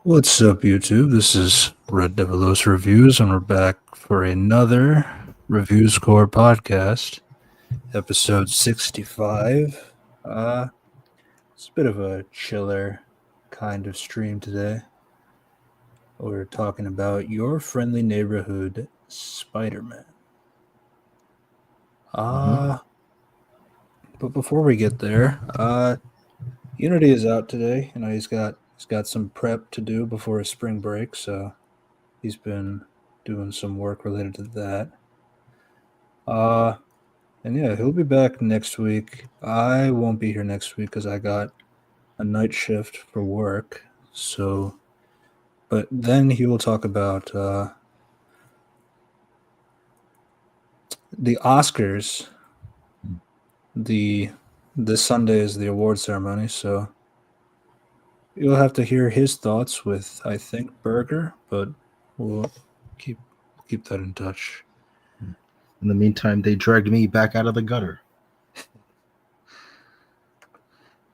What's up, YouTube? This is Red Devilos Reviews, and we're back for another Review Score podcast, episode 65. It's a bit of a chiller kind of stream today. We're talking about Your Friendly Neighborhood Spider-Man. But before we get there, Unity is out today. He's got some prep to do before his spring break, so he's been doing some work related to that. And yeah, he'll be back next week. I won't be here next week because I got a night shift for work. So, but then he will talk about the Oscars. This Sunday is the award ceremony, so you'll have to hear his thoughts with, I think, Berger, but we'll keep that in touch. In the meantime, they dragged me back out of the gutter.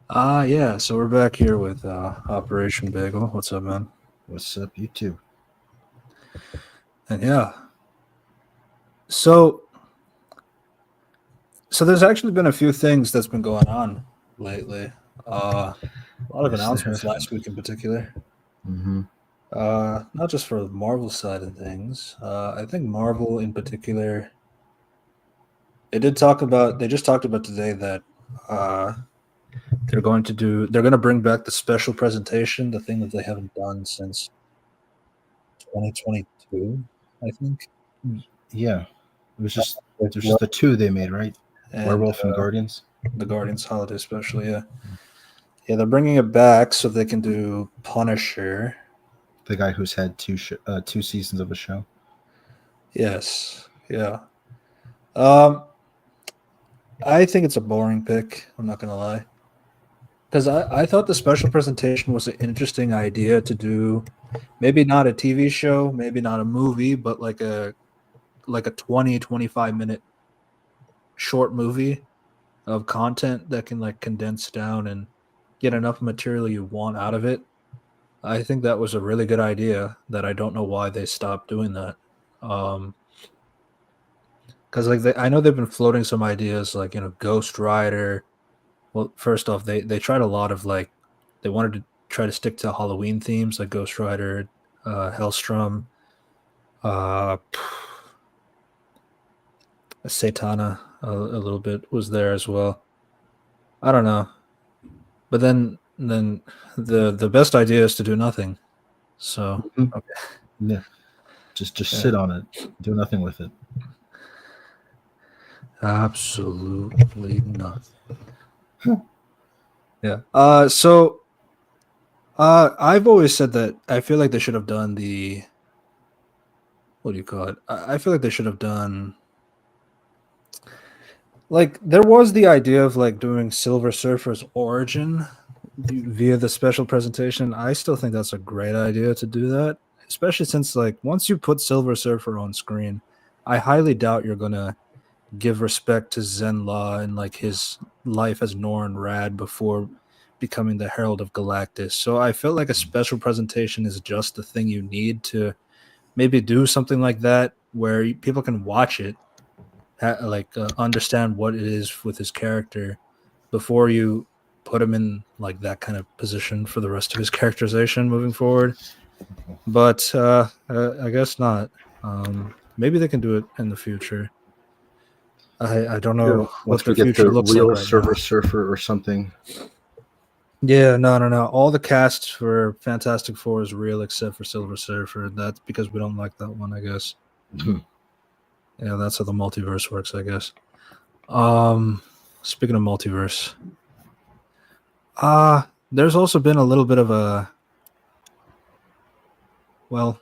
Yeah, so we're back here with Operation Bagel. What's up, man? What's up, you two? And yeah. So there's actually been a few things that's been going on lately. A lot of announcements last week in particular. Mm-hmm. Not just for the Marvel side of things. I think Marvel in particular, they just talked about today that they're going to bring back the special presentation, the thing that they haven't done since 2022, I think. Yeah, it was just the two they made, right? Werewolf and Guardians. The Guardians holiday special, yeah. Yeah, they're bringing it back so they can do Punisher. The guy who's had two seasons of a show. Yes, yeah. I think it's a boring pick. I'm not gonna lie, because I thought the special presentation was an interesting idea to do. Maybe not a TV show, maybe not a movie, but like a 20-25 minute short movie of content that can like condense down and get enough material you want out of it. I think that was a really good idea that I don't know why they stopped doing that. Because I know they've been floating some ideas like, Ghost Rider. Well, first off, they tried a lot of like, they wanted to try to stick to Halloween themes like Ghost Rider, Hellstrom, Satana a little bit was there as well. I don't know, but then the best idea is to do nothing. So okay. Yeah, just sit on it, do nothing with it. Absolutely nothing. Yeah. So I've always said that I feel like they should have done the. What do you call it? I feel like they should have done. Like there was the idea of like doing Silver Surfer's origin via the special presentation. I still think that's a great idea to do that, especially since like once you put Silver Surfer on screen, I highly doubt you're gonna give respect to Zen-La and like his life as Norrin Rad before becoming the Herald of Galactus. So I feel like a special presentation is just the thing you need to maybe do something like that where people can watch it, understand what it is with his character before you put him in like that kind of position for the rest of his characterization moving forward. But I guess not. Maybe they can do it in the future. I don't know what their future looks like right Silver now. Surfer or something. Yeah, no. All the cast for Fantastic Four is real except for Silver Surfer. That's because we don't like that one, I guess. Yeah, that's how the multiverse works, I guess. Speaking of multiverse, there's also been a little bit of a well.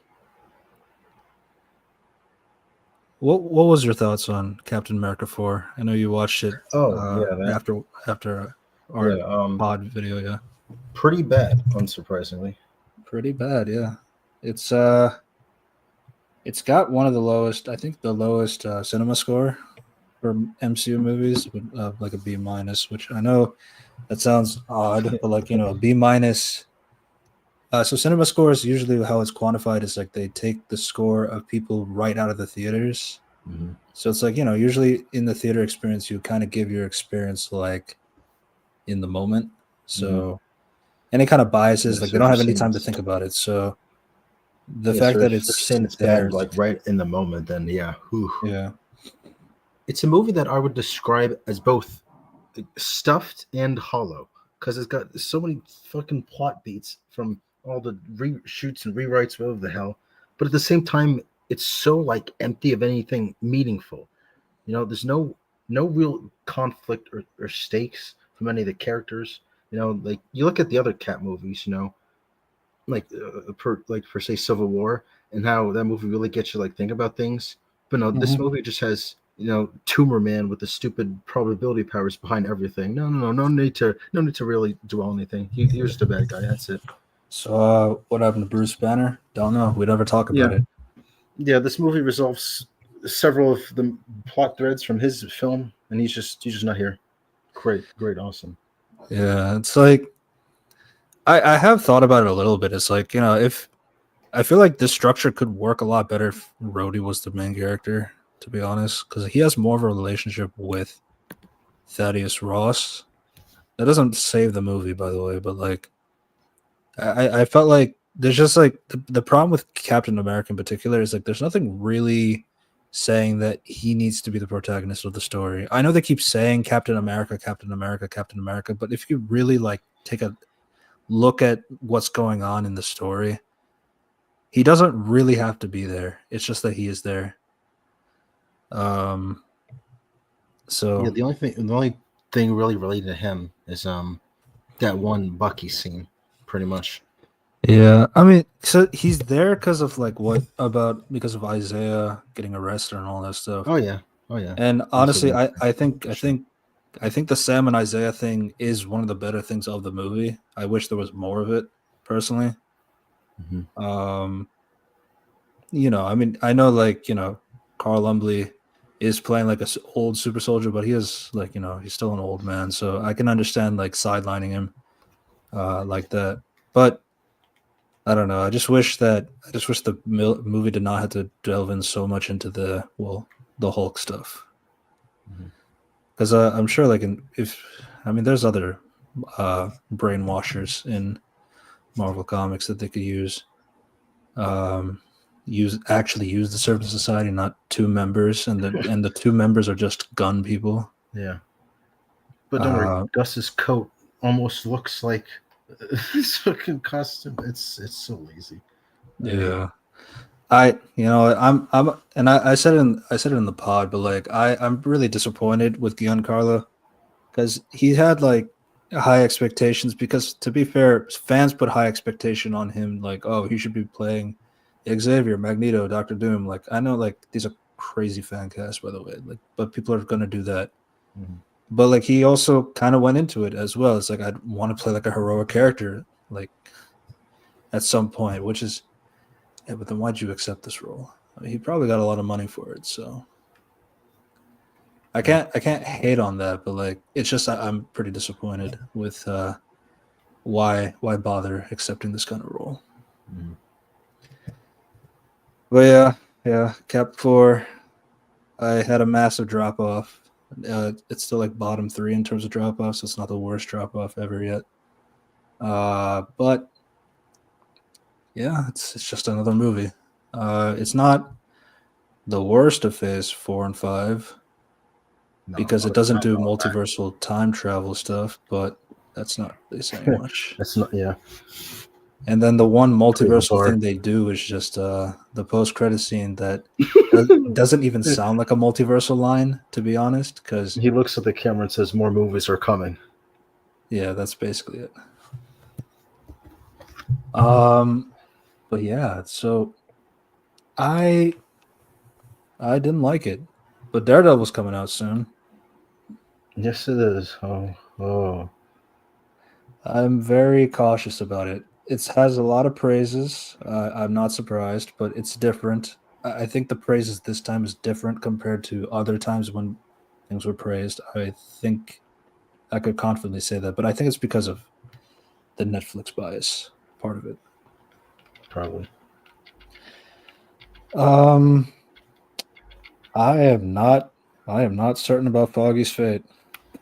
What was your thoughts on Captain America 4? I know you watched it. After our pod video, yeah. Pretty bad, unsurprisingly. Pretty bad, yeah. It's got one of the lowest, I think, the lowest cinema score for MCU movies, with like a B minus, which I know that sounds odd, but like a B minus So cinema score is usually how it's quantified is like they take the score of people right out of the theaters. Mhm. So it's like, usually in the theater experience, you kind of give your experience like in the moment. So any kind of biases, Yeah, like they so if don't you're have any saying time to it's think about it. So the yeah, fact so that if you're it's saying it's there, bad, like right in the moment, then yeah, whew. yeah. It's a movie that I would describe as both stuffed and hollow because it's got so many fucking plot beats from all the reshoots and rewrites, whatever the hell. But at the same time, it's so like empty of anything meaningful. There's no real conflict or stakes from any of the characters. Like you look at the other cat movies, like for say Civil War, and how that movie really gets you like think about things. But no, this Mhm. movie just has Tumor Man with the stupid probability powers behind everything. No need to really do anything. He was just a bad guy. That's it. So what happened to Bruce Banner? Don't know. We never talk Yeah, about it. yeah. This movie resolves several of the plot threads from his film, and he's just not here. Great, awesome. Yeah, it's like I have thought about it a little bit. It's like, if I feel like this structure could work a lot better if Rhodey was the main character, to be honest, because he has more of a relationship with Thaddeus Ross. That doesn't save the movie, by the way, but like I felt like there's just like the problem with Captain America in particular is like there's nothing really saying that he needs to be the protagonist of the story. I know they keep saying Captain America, Captain America, Captain America, but if you really like take a look at what's going on in the story, he doesn't really have to be there. It's just that he is there. Um Yeah, so the only thing really related to him is that one Bucky scene, pretty much. yeah, I mean, so he's there because of like what about because of Isaiah getting arrested and all that stuff. Oh yeah, oh yeah. And Also honestly, the I think I sure. think I think the Sam and Isaiah thing is one of the better things of the movie. I wish there was more of it, personally. Hmm. Um, I mean, I know like, Carl Lumbly is playing like a old super soldier, but he is like, he's still an old man, so I can understand like sidelining him like that. But I don't know. I just wish the movie did not have to delve in so much into the Hulk stuff. Hmm. Because I'm sure, like, if I mean, there's other brainwashers in Marvel Comics that they could um, use the Servant Society, not two members, and the two members are just gun people. Yeah, but don't worry, Uh, Gus's coat almost looks like his fucking costume. It's so lazy. yeah, and I said it in the pod, but like, I'm really disappointed with Giancarlo because he had like high expectations. Because to be fair, fans put high expectation on him. Like, oh, he should be playing Xavier, Magneto, Doctor Doom. Like, I know, like these are crazy fan casts, by the way. Like, but people are gonna do that. Mhm. But like, he also kind of went into it as well. It's like I'd want to play like a heroic character, like at some point, which is yeah. But then why'd you accept this role? I mean, he probably got a lot of money for it, so. Yeah. I can't hate on that, but like it's just I'm pretty disappointed with why bother accepting this kind of role. Mhm. But yeah, Cap 4. I had a massive drop off. It's still like bottom 3 in terms of drop off, so it's not the worst drop off ever yet. But yeah, it's just another movie. It's not the worst of Phase 4 and 5 No, because of it course doesn't not. do No, multiversal time travel stuff, but that's not really saying much. that's not. Yeah, And then the one pretty low multiversal bar. thing they do is just the post credit scene that doesn't even sound like a multiversal line, to be honest. Because He looks at the camera and says, "More movies are coming." yeah, that's basically it. Um, but yeah, so I I didn't like it, but Daredevil's coming out soon. Yes, it is. Oh. I'm very cautious about it. It has a lot of praises. I'm not surprised, but it's different. I think the praises this time is different compared to other times when things were praised. I think I could confidently say that, but I think it's because of the Netflix bias part of it. probably. I am not certain about Foggy's fate.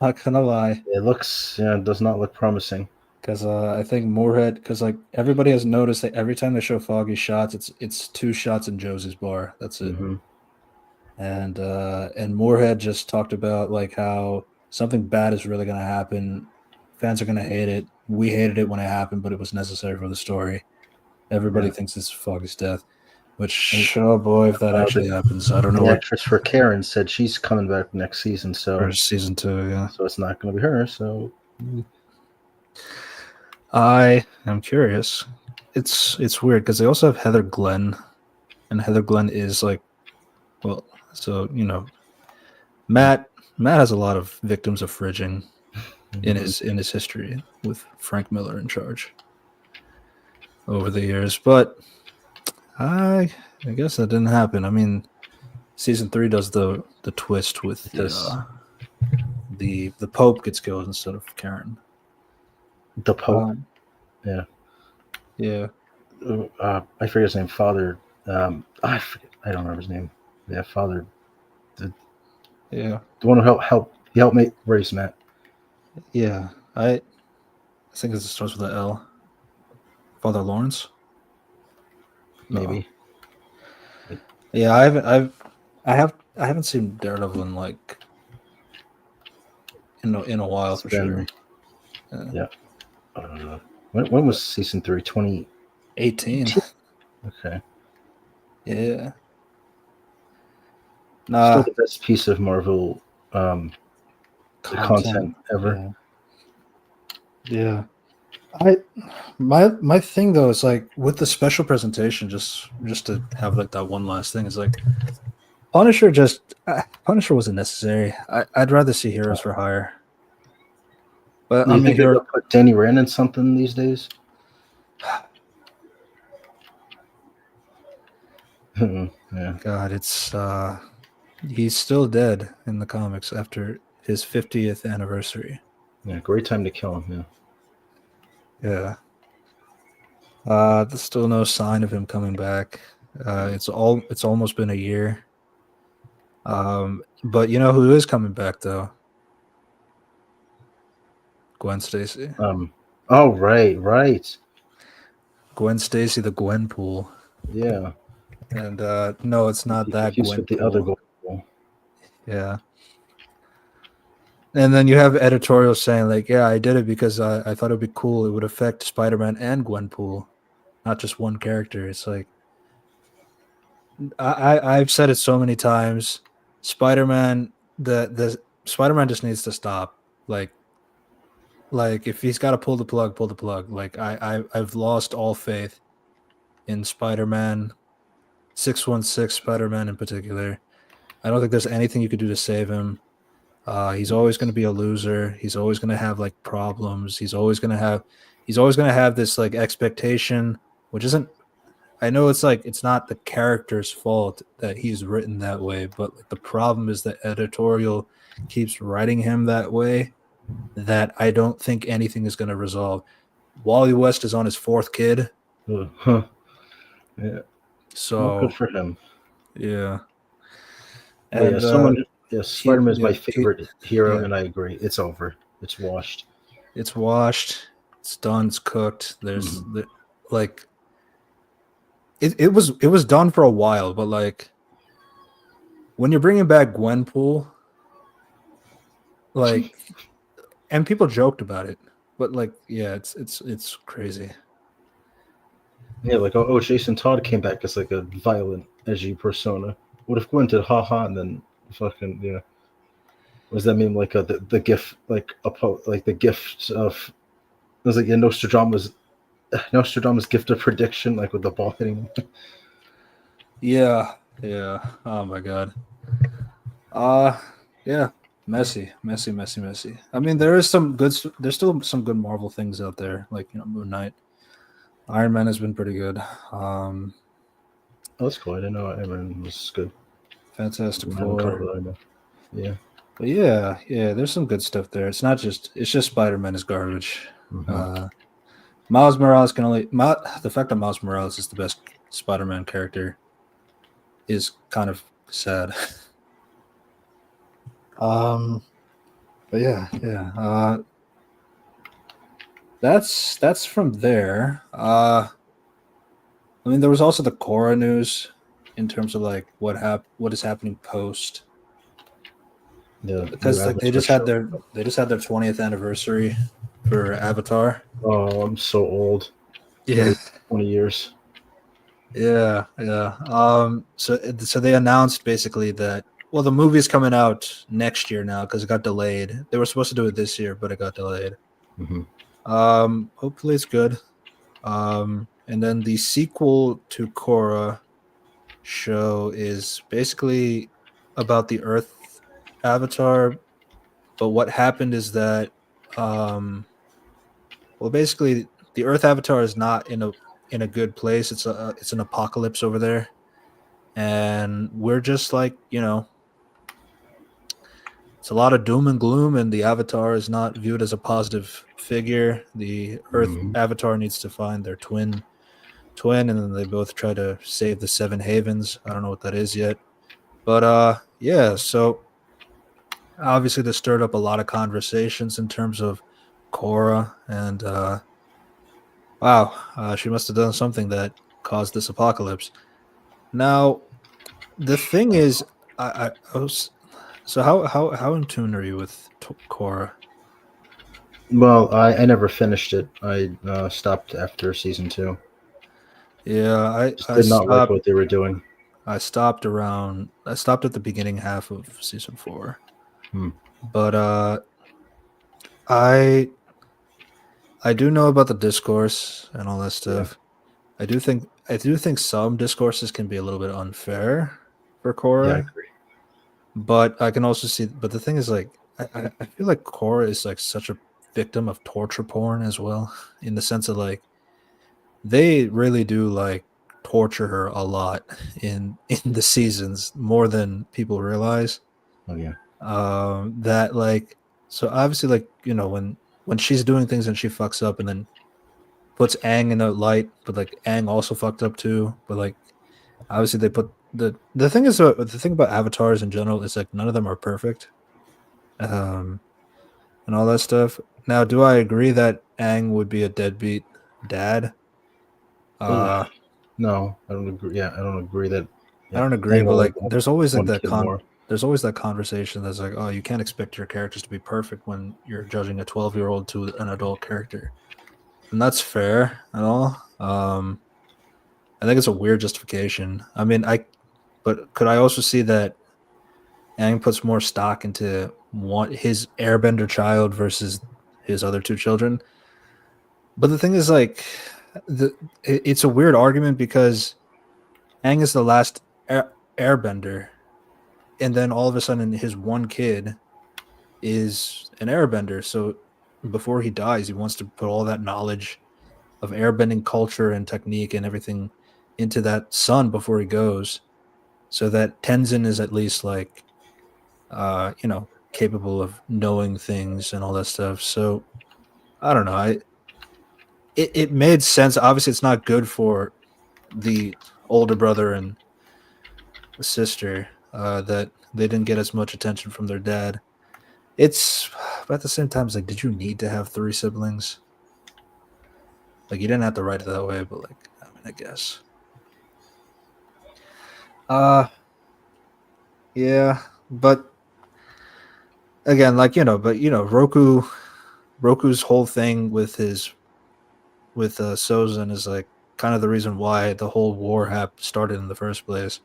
Not gonna lie, It looks, yeah, it does not look promising. because I think Moorhead, because like everybody has noticed that every time they show Foggy shots, it's 2 shots in Josie's bar. That's it. Mhm. And Moorhead just talked about like how something bad is really gonna happen. Fans are gonna hate it. We hated it when it happened, but it was necessary for the story. Everybody Yeah. thinks it's Foggy's death. Which, oh boy, if that Uh, actually happens, I don't know The what actress for Karen said she's coming back next season, so for season 2. Yeah, it's not going to be her. So I am curious. It's weird because they also have Heather Glenn, and Heather Glenn is like, well, so Matt has a lot of victims of fridging in his history with Frank Miller in charge over the years, but I guess that didn't happen. I mean, season 3 does the twist with the Pope gets killed instead of Karen. the Pope, yeah, Yeah. I forget his name. Father, I forget. I don't remember his name. Yeah, Father, Yeah. the one who helped me raise Matt. Yeah. I think it starts with an L. Father Lawrence? No. Maybe. Yeah, I haven't seen Daredevil in like in a while for sure. Yeah. When was season 3? 18. Okay. Yeah. Still Nah. the best piece of Marvel content ever. Yeah. My thing though is like with the special presentation, just to have like that one last thing is like Punisher wasn't necessary. I'd rather see Heroes for Hire. But Do I you mean, think they're gonna put Danny Rand in something these days? Yeah. God, it's he's still dead in the comics after his 50th anniversary. Yeah, great time to kill him. Yeah. There's still no sign of him coming back. It's almost been a year. But you know who is coming back though? Gwen Stacy. Oh, right. Gwen Stacy, the Gwenpool. Yeah. And no, it's not Be that confused with the other Gwenpool. goal. Yeah. And then you have editorials saying like, yeah, I did it because I thought it'd be cool. It would affect Spider-Man and Gwenpool, not just one character. It's like I've said it so many times. Spider-Man, the Spider-Man just needs to stop. Like if he's got to pull the plug, pull the plug. Like I've lost all faith in Spider-Man, 616 Spider-Man in particular. I don't think there's anything you could do to save him. He's always going to be a loser. He's always going to have like problems. He's always going to have this like expectation, which isn't. I know it's like it's not the character's fault that he's written that way, but like, the problem is that editorial keeps writing him that way. That I don't think anything is going to resolve. Wally West is on his 4th kid, Huh. Yeah. so Well, good for him. yeah. And And Spider-Man is my favorite hero, yeah. and I agree. It's over. It's washed. It's washed. It's done. It's cooked. There's like it was done for a while, but like when you're bringing back Gwenpool, like, and people joked about it, but like, yeah, it's crazy. Yeah, like Jason Todd came back as like a violent, edgy persona. What if Gwen did haha and then fucking what does that mean? Like the gift, like like the gift of it was like Nostradamus gift of prediction, like with the ball hitting. Yeah. Oh my god. Yeah. Messy. I mean, there's still some good Marvel things out there, like Moon Knight. Iron Man has been pretty good. Oh, that's cool. I didn't know Iron Man was good. Fantastic Four. Yeah. But yeah, there's some good stuff there. It's just Spider-Man is garbage. Miles Morales can only the fact that Miles Morales is the best Spider-Man character is kind of sad. But yeah. That's from there. I mean, there was also the Korra news in terms of like what is happening post, The new because like Avatar show. they just had their 20th anniversary for Avatar. Oh, I'm so old. It's Yeah. already 20 years. Yeah. So they announced basically that the movie's coming out next year now because it got delayed. They were supposed to do it this year, but it got delayed. Hmm. Hopefully it's good. And then the sequel to Korra show is basically about the Earth Avatar, but what happened is that, um, basically the Earth Avatar is not in a good place. It's an apocalypse over there, and we're just like it's a lot of doom and gloom, and the Avatar is not viewed as a positive figure. The Earth Hmm. Avatar needs to find their twin, and then they both try to save the Seven Havens. I don't know what that is yet, but yeah. So obviously, this stirred up a lot of conversations in terms of Korra, and wow, she must have done something that caused this apocalypse. Now, the thing is, I was so how in tune are you with Korra? Well, I never finished it. I stopped after season 2. Yeah, Just did not like what they were doing. I stopped at the beginning half of season 4, Hmm. but I I do know about the discourse and all that Yeah, stuff. I do think some discourses can be a little bit unfair for yeah, I Korra, agree. but I can also see. But the thing is, like, I feel like Korra is like such a victim of torture porn as well, in the sense of like they really do like torture her a lot in the seasons more than people realize. Oh yeah, That like so obviously like when she's doing things and she fucks up and then puts Aang in the light, but like Aang also fucked up too. But like obviously they put the thing is the thing about avatars in general is like none of them are perfect, um, and all that stuff. Now, do I agree that Aang would be a deadbeat dad? Ugh. Uh, No, I don't agree. Yeah, I don't agree that. I Yeah, don't agree, Aang but only like got there's always like one kid more. there's always that conversation that's like, oh, you can't expect your characters to be perfect when you're judging a 12-year-old to an adult character, and that's fair and all. I think it's a weird justification. I mean, but could I also see that Aang puts more stock into his airbender child versus his other two children? But the thing is, like, it's a weird argument because Aang is the last airbender, and then all of a sudden his one kid is an airbender. So before he dies, he wants to put all that knowledge of airbending culture and technique and everything into that son before he goes, so that Tenzin is at least like capable of knowing things and all that stuff. So I don't know. It made sense. Obviously, it's not good for the older brother and the sister that they didn't get as much attention from their dad. It's but at the same time, it's like, did you need to have three siblings? Like, you didn't have to write it that way, but like, I mean, I guess. Uh yeah, but again, like Roku's whole thing with Sozin is like kind of the reason why the whole war started in the first place,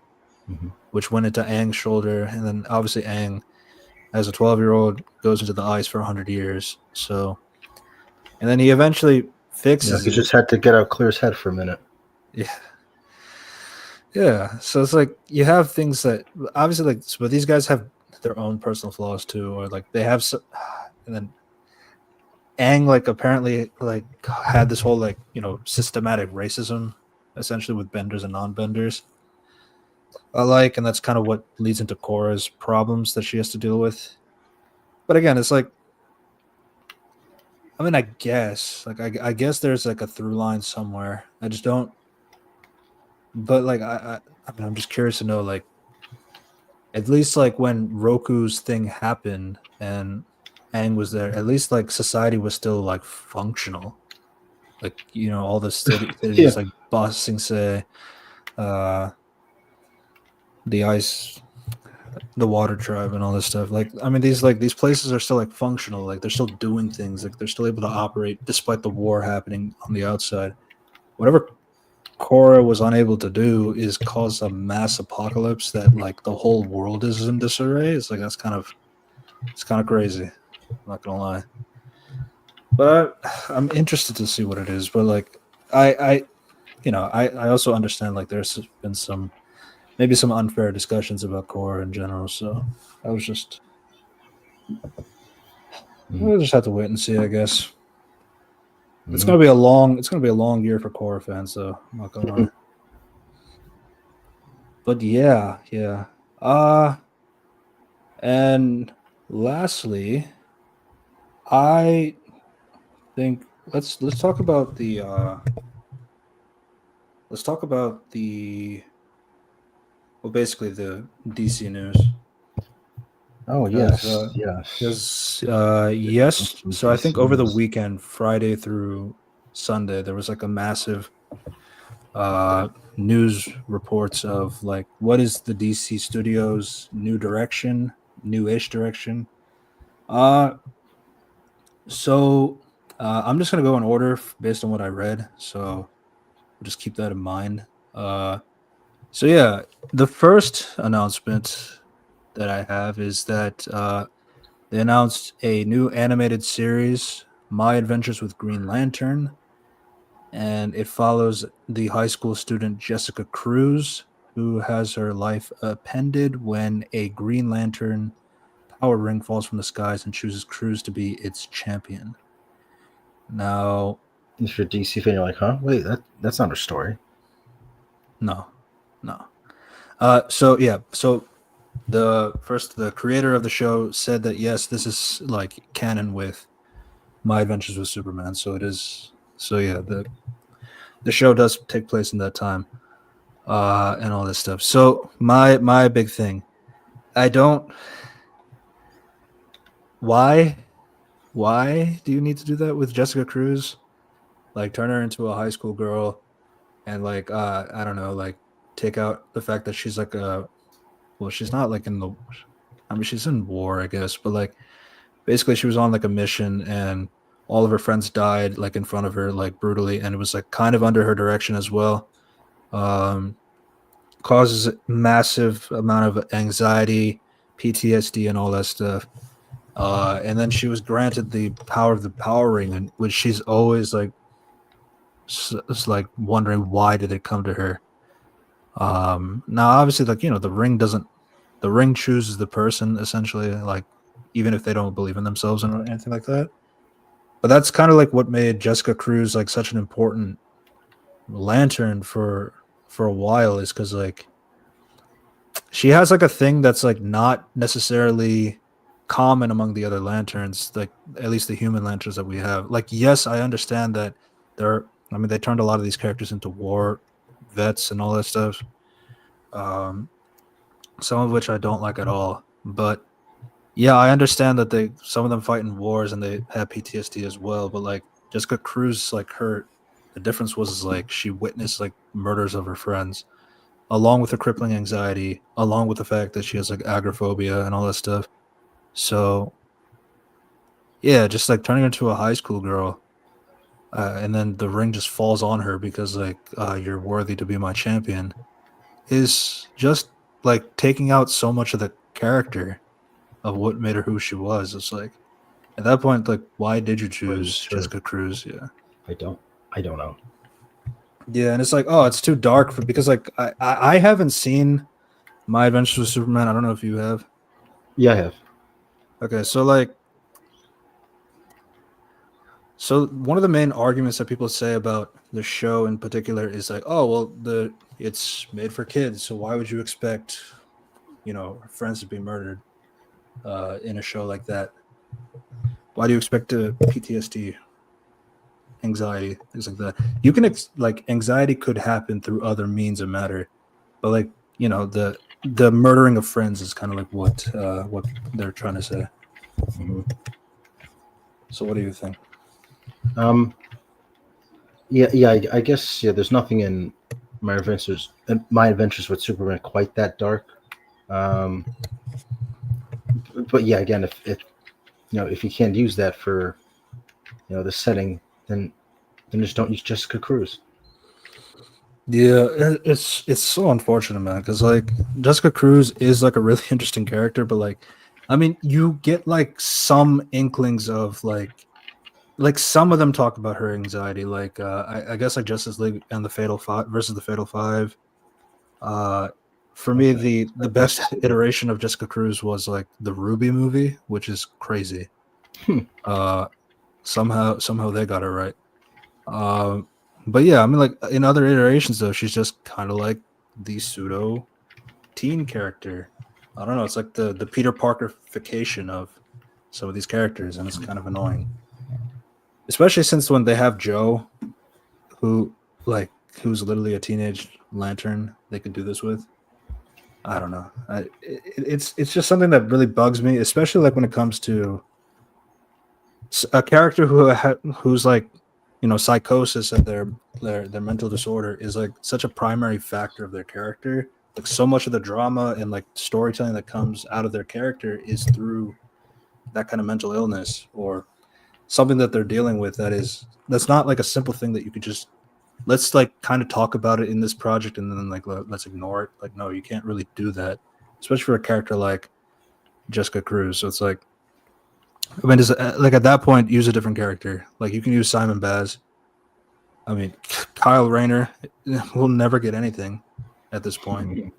Hmm. which went into Aang's shoulder, and then obviously Aang, as a 12-year-old, goes into the ice for 100 years. So, and then he eventually Yeah, fixes he it. just had to get out Clear's head for a minute. Yeah, yeah. So it's like you have things that obviously like, but these guys have their own personal flaws too, or like they have. And then Aang like apparently like had this whole like systematic racism essentially with benders and non-benders alike, and that's kind of what leads into Korra's problems that she has to deal with. But again, it's like I mean, I guess like I guess there's like a through line somewhere. I just don't. But like I mean, I'm just curious to know like at least like when Roku's thing happened and Aang was there, at least like society was still like functional. Like all the Yeah. cities like Ba Sing Se, uh, the ice, the water tribe, and all this stuff. Like I mean, these places are still like functional. Like they're still doing things. Like they're still able to operate despite the war happening on the outside. Whatever Korra was unable to do is cause a mass apocalypse that like the whole world is in disarray. It's like it's kind of crazy. I'm not gonna lie, but I'm interested to see what it is. But like I I also understand like there's been some maybe some unfair discussions about Korra in general. So I was just Mm, we'll just have to wait and see. I guess mhm. it's gonna be a long year for Korra fans. So I'm not gonna lie. But yeah. Uh and lastly, I think let's talk about the let's talk about the well basically the DC news Oh because yes, yes. yes, Some so I think DC over the news. weekend, Friday through Sunday, there was like a massive uh news reports of like what is the DC Studios new direction, new-ish direction. Uh so I'm just gonna go in order based on what I read. So we'll just keep that in mind. So yeah, the first announcement that I have is that they announced a new animated series, My Adventures with Green Lantern, and it follows the high school student Jessica Cruz, who has her life upended when a Green Lantern power ring falls from the skies and chooses Cruz to be its champion. Now, If you're a DC fan, you're like, huh? Wait, that's not a story. no, no. So yeah, so the creator of the show said that yes, this is like canon with My Adventures with Superman. So it is. So yeah, the show does take place in that time, and all this stuff. So my big thing, I don't. Why do you need to do that with Jessica Cruz? Like turn her into a high school girl, and like I don't know, like take out the fact that she's like a well, she's not like in the. I mean, she's in war, I guess, but like basically she was on like a mission and all of her friends died like in front of her like brutally and it was like kind of under her direction as well. um Causes massive amount of anxiety, PTSD, and all that stuff. And then she was granted the power of the power ring, and which she's always like it's like wondering why did it come to her. Now obviously like the ring chooses the person essentially, like even if they don't believe in themselves or anything like that. But that's kind of like what made Jessica Cruz like such an important lantern for a while is because like she has like a thing that's like not necessarily common among the other lanterns, like at least the human lanterns that we have. Like, yes, I understand that they're. I mean, they turned a lot of these characters into war vets and all that stuff. Um, some of which I don't like at all. But yeah, I understand that they some of them fight in wars and they have PTSD as well. But like Jessica Cruz, like her, the difference was like she witnessed like murders of her friends, along with her crippling anxiety, along with the fact that she has like agoraphobia and all that stuff. So yeah, just like turning her into a high school girl, and then the ring just falls on her because like you're worthy to be my champion is just like taking out so much of the character of what made her who she was. It's like at that point, like why did you Wasn't choose sure. Jessica Cruz? Yeah. I don't. I don't know. Yeah, and it's like, oh, it's too dark for because like I haven't seen My Adventures with Superman. I don't know if you have. Yeah, I have. Okay, so like so one of the main arguments that people say about the show in particular is like, oh well, the it's made for kids, so why would you expect friends to be murdered in a show like that? Why do you expect a PTSD? anxiety, things like that. You can like anxiety could happen through other means of matter, but like the murdering of friends is kind of like what they're trying to say. Mhm. So what do you think? Um, yeah. I guess There's nothing in my adventures with Superman quite that dark. Um, but yeah, again, if you can't use that for the setting, then just don't use Jessica Cruz. Yeah, it's so unfortunate, man. Because like Jessica Cruz is like a really interesting character, but like, I mean, you get like some inklings of like some of them talk about her anxiety. Like, I guess like Justice League and the Fatal Five versus the Fatal Five. Uh, for me, Okay. the best iteration of Jessica Cruz was like the Ruby movie, which is crazy. Hmm. Uh, somehow they got it right. Um, but yeah, I mean, like in other iterations, though, she's just kind of like the pseudo teen character. I don't know. It's like the Peter Parkerification of some of these characters, and it's kind of annoying, especially since when they have Joe, who like who's literally a teenage lantern, they could do this with. I don't know. It's just something that really bugs me, especially like when it comes to a character who's like psychosis and their mental disorder is like such a primary factor of their character. Like so much of the drama and like storytelling that comes out of their character is through that kind of mental illness or something that they're dealing with that's not like a simple thing that you could just let's like kind of talk about it in this project and then like let's ignore it. Like no, you can't really do that, especially for a character like Jessica Cruz. So it's like, I mean, just like at that point, use a different character. Like you can use Simon Baz. I mean, Kyle Rayner will never get anything at this point.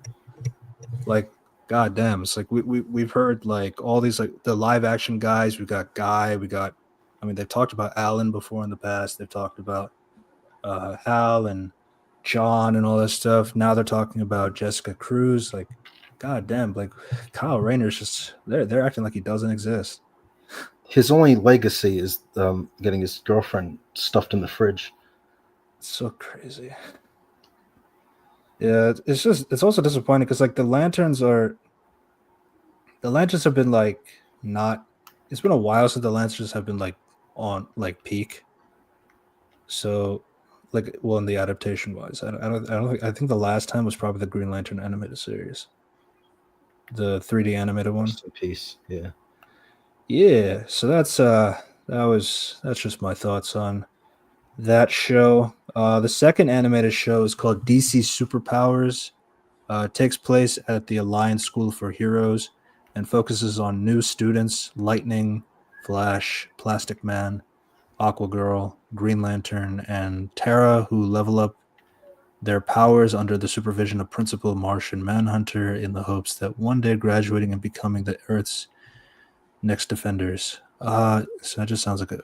Like, goddamn, it's like we've heard like all these like the live action guys. We got Guy. We got. I mean, they've talked about Alan before in the past. They've talked about Hal and John and all that stuff. Now they're talking about Jessica Cruz. Like, goddamn, like Kyle Rayner's just they're acting like he doesn't exist. His only legacy is getting his girlfriend stuffed in the fridge. It's so crazy. Yeah, it's also disappointing because like the lanterns have been like not. It's been a while since the lanterns have been like on like peak. So, like, well, in the adaptation wise, I don't think, I think the last time was probably the Green Lantern animated series, the 3D animated one. Rest in peace. Yeah. Yeah, so that's just my thoughts on that show. The second animated show is called DC Superpowers. It takes place at the Alliance School for Heroes and focuses on new students: Lightning, Flash, Plastic Man, Aqua Girl, Green Lantern, and Terra, who level up their powers under the supervision of Principal Martian Manhunter in the hopes that one day graduating and becoming the Earth's next defenders. So that just sounds like a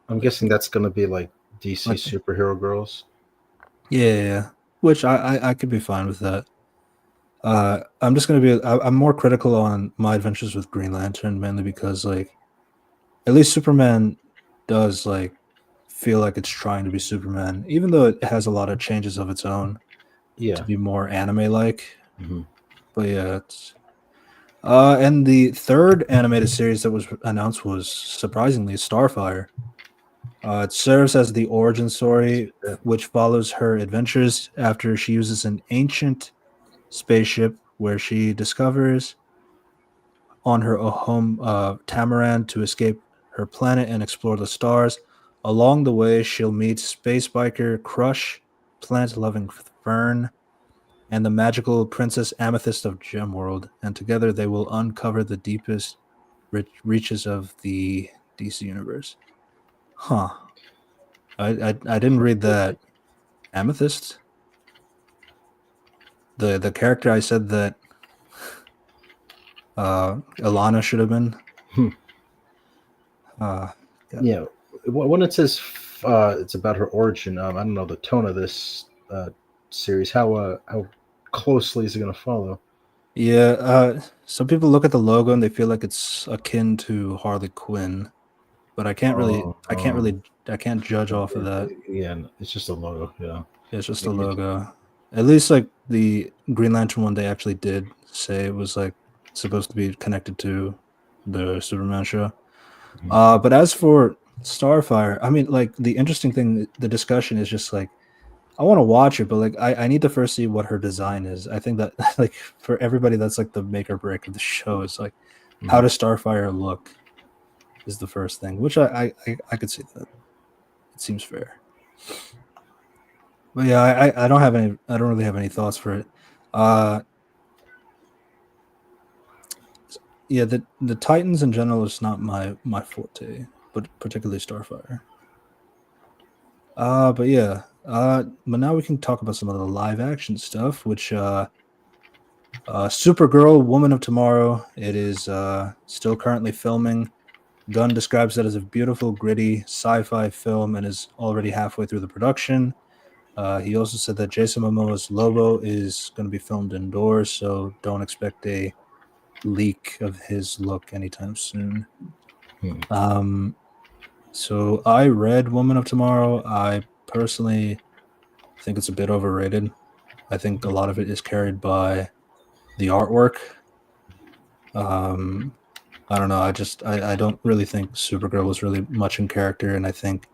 I'm guessing that's going to be like DC like superhero girls. yeah, which I could be fine with that. I'm just gonna I'm more critical on my adventures with Green Lantern mainly because like at least Superman does like feel like it's trying to be Superman, even though it has a lot of changes of its own to Yeah. be more anime like. Hmm. But yeah, it's and the third animated series that was announced was surprisingly Starfire. It serves as the origin story, Yeah. which follows her adventures after she uses an ancient spaceship where she discovers on her home Tamaran to escape her planet and explore the stars. Along the way, she'll meet space biker Crush, plant loving Fern, and the magical Princess Amethyst of Gemworld, and together they will uncover the deepest reaches of the DC universe. Huh. I didn't read that. Amethyst? The character I said that Alana should have been. Hmm. Uh, Yeah. When it says it's about her origin, I don't know the tone of this series. How closely is it going to follow? yeah, some people look at the logo and they feel like it's akin to Harley Quinn. but I can't really, Oh, I can't judge off of that. yeah, it's just a logo. Yeah, It's just a Like, logo. At least like the Green Lantern one, they actually did say it was like supposed to be connected to the Superman show. But as for Starfire, I mean, like the interesting thing, the discussion is just like I want to watch it, but like I need to first see what her design is. I think that like for everybody, that's like the make or break of the show. Is like how does Starfire look is the first thing, which I could see that. It seems fair. But yeah, I don't have any. I don't really have any thoughts for it. Uh, yeah, the Titans in general is not my forte, but particularly Starfire. But yeah. But now we can talk about some of the live action stuff, which Supergirl, Woman of Tomorrow. It is still currently filming. Gunn describes it as a beautiful, gritty sci-fi film and is already halfway through the production. He also said that Jason Momoa's Lobo is going to be filmed indoors, so don't expect a leak of his look anytime soon. So I read Woman of Tomorrow. I personally think it's a bit overrated. I think a lot of it is carried by the artwork. I don't know. I don't really think Supergirl was really much in character, and I think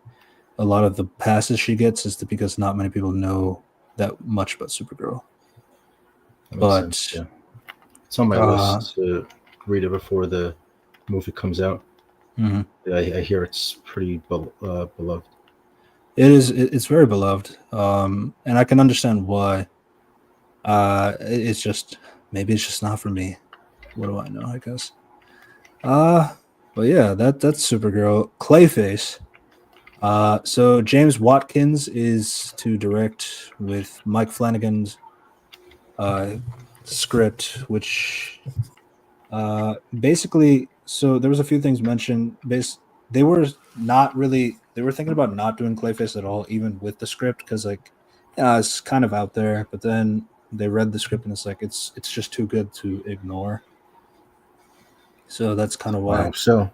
a lot of the passes she gets is because not many people know that much about Supergirl. that makes But sense. Yeah, it's on my list to read it before the movie comes out. mhm. I hear it's pretty beloved. It is. It's very beloved, and I can understand why. It's just maybe it's just not for me. What do I know? I guess. But yeah, that's Supergirl. Clayface. So James Watkins is to direct with Mike Flanagan's script, which basically, so there was a few things mentioned. They were not really. They were thinking about not doing Clayface at all, even with the script, because like, yeah, it's kind of out there. But then they read the script and it's like it's just too good to ignore. So that's kind of Wow. why. So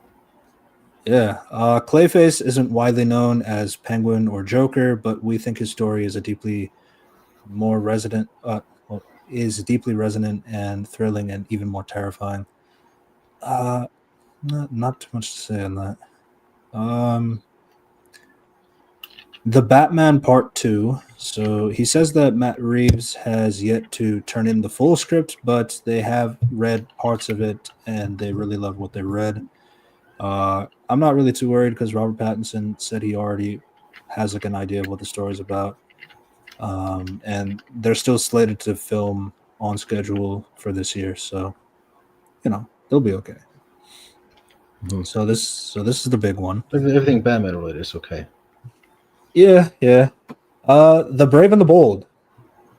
Yeah, Clayface isn't widely known as Penguin or Joker, but we think his story is a deeply more resonant, is deeply resonant and thrilling, and even more terrifying. Not too much to say on that. The Batman Part 2. So he says that Matt Reeves has yet to turn in the full script, but they have read parts of it and they really love what they read. I'm not really too worried because Robert Pattinson said he already has like an idea of what the story's about. And they're still slated to film on schedule for this year, so they'll be okay. So this is the big one. everything Batman related is okay. Yeah. The Brave and the Bold.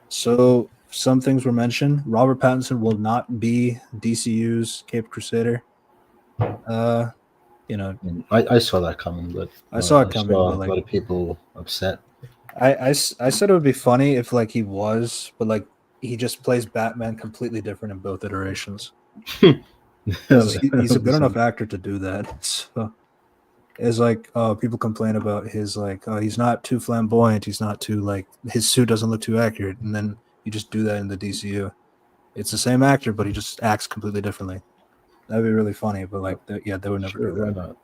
So some things were mentioned. Robert Pattinson will not be DCU's Cape Crusader. I saw that coming, but I saw it I coming, saw but a like lot of people upset. I said it would be funny if like he was, but like he just plays Batman completely different in both iterations. He's a good enough actor to do that. So it's like people complain about his like he's not too flamboyant, he's not too like his suit doesn't look too accurate, and then you just do that in the DCU. It's the same actor, but he just acts completely differently. That'd be really funny, but like they would never Sure, do that. why not?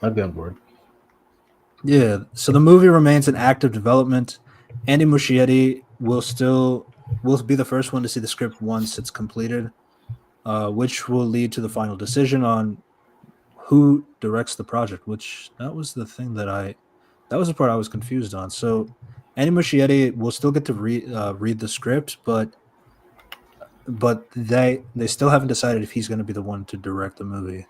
I'd be on board. Yeah, so the movie remains in active development. Andy Muschietti will be the first one to see the script once it's completed, which will lead to the final decision on who directs the project. Which that was the thing that was the part I was confused on. So Andy Muschietti will still get to read the script, but they still haven't decided if he's going to be the one to direct the movie.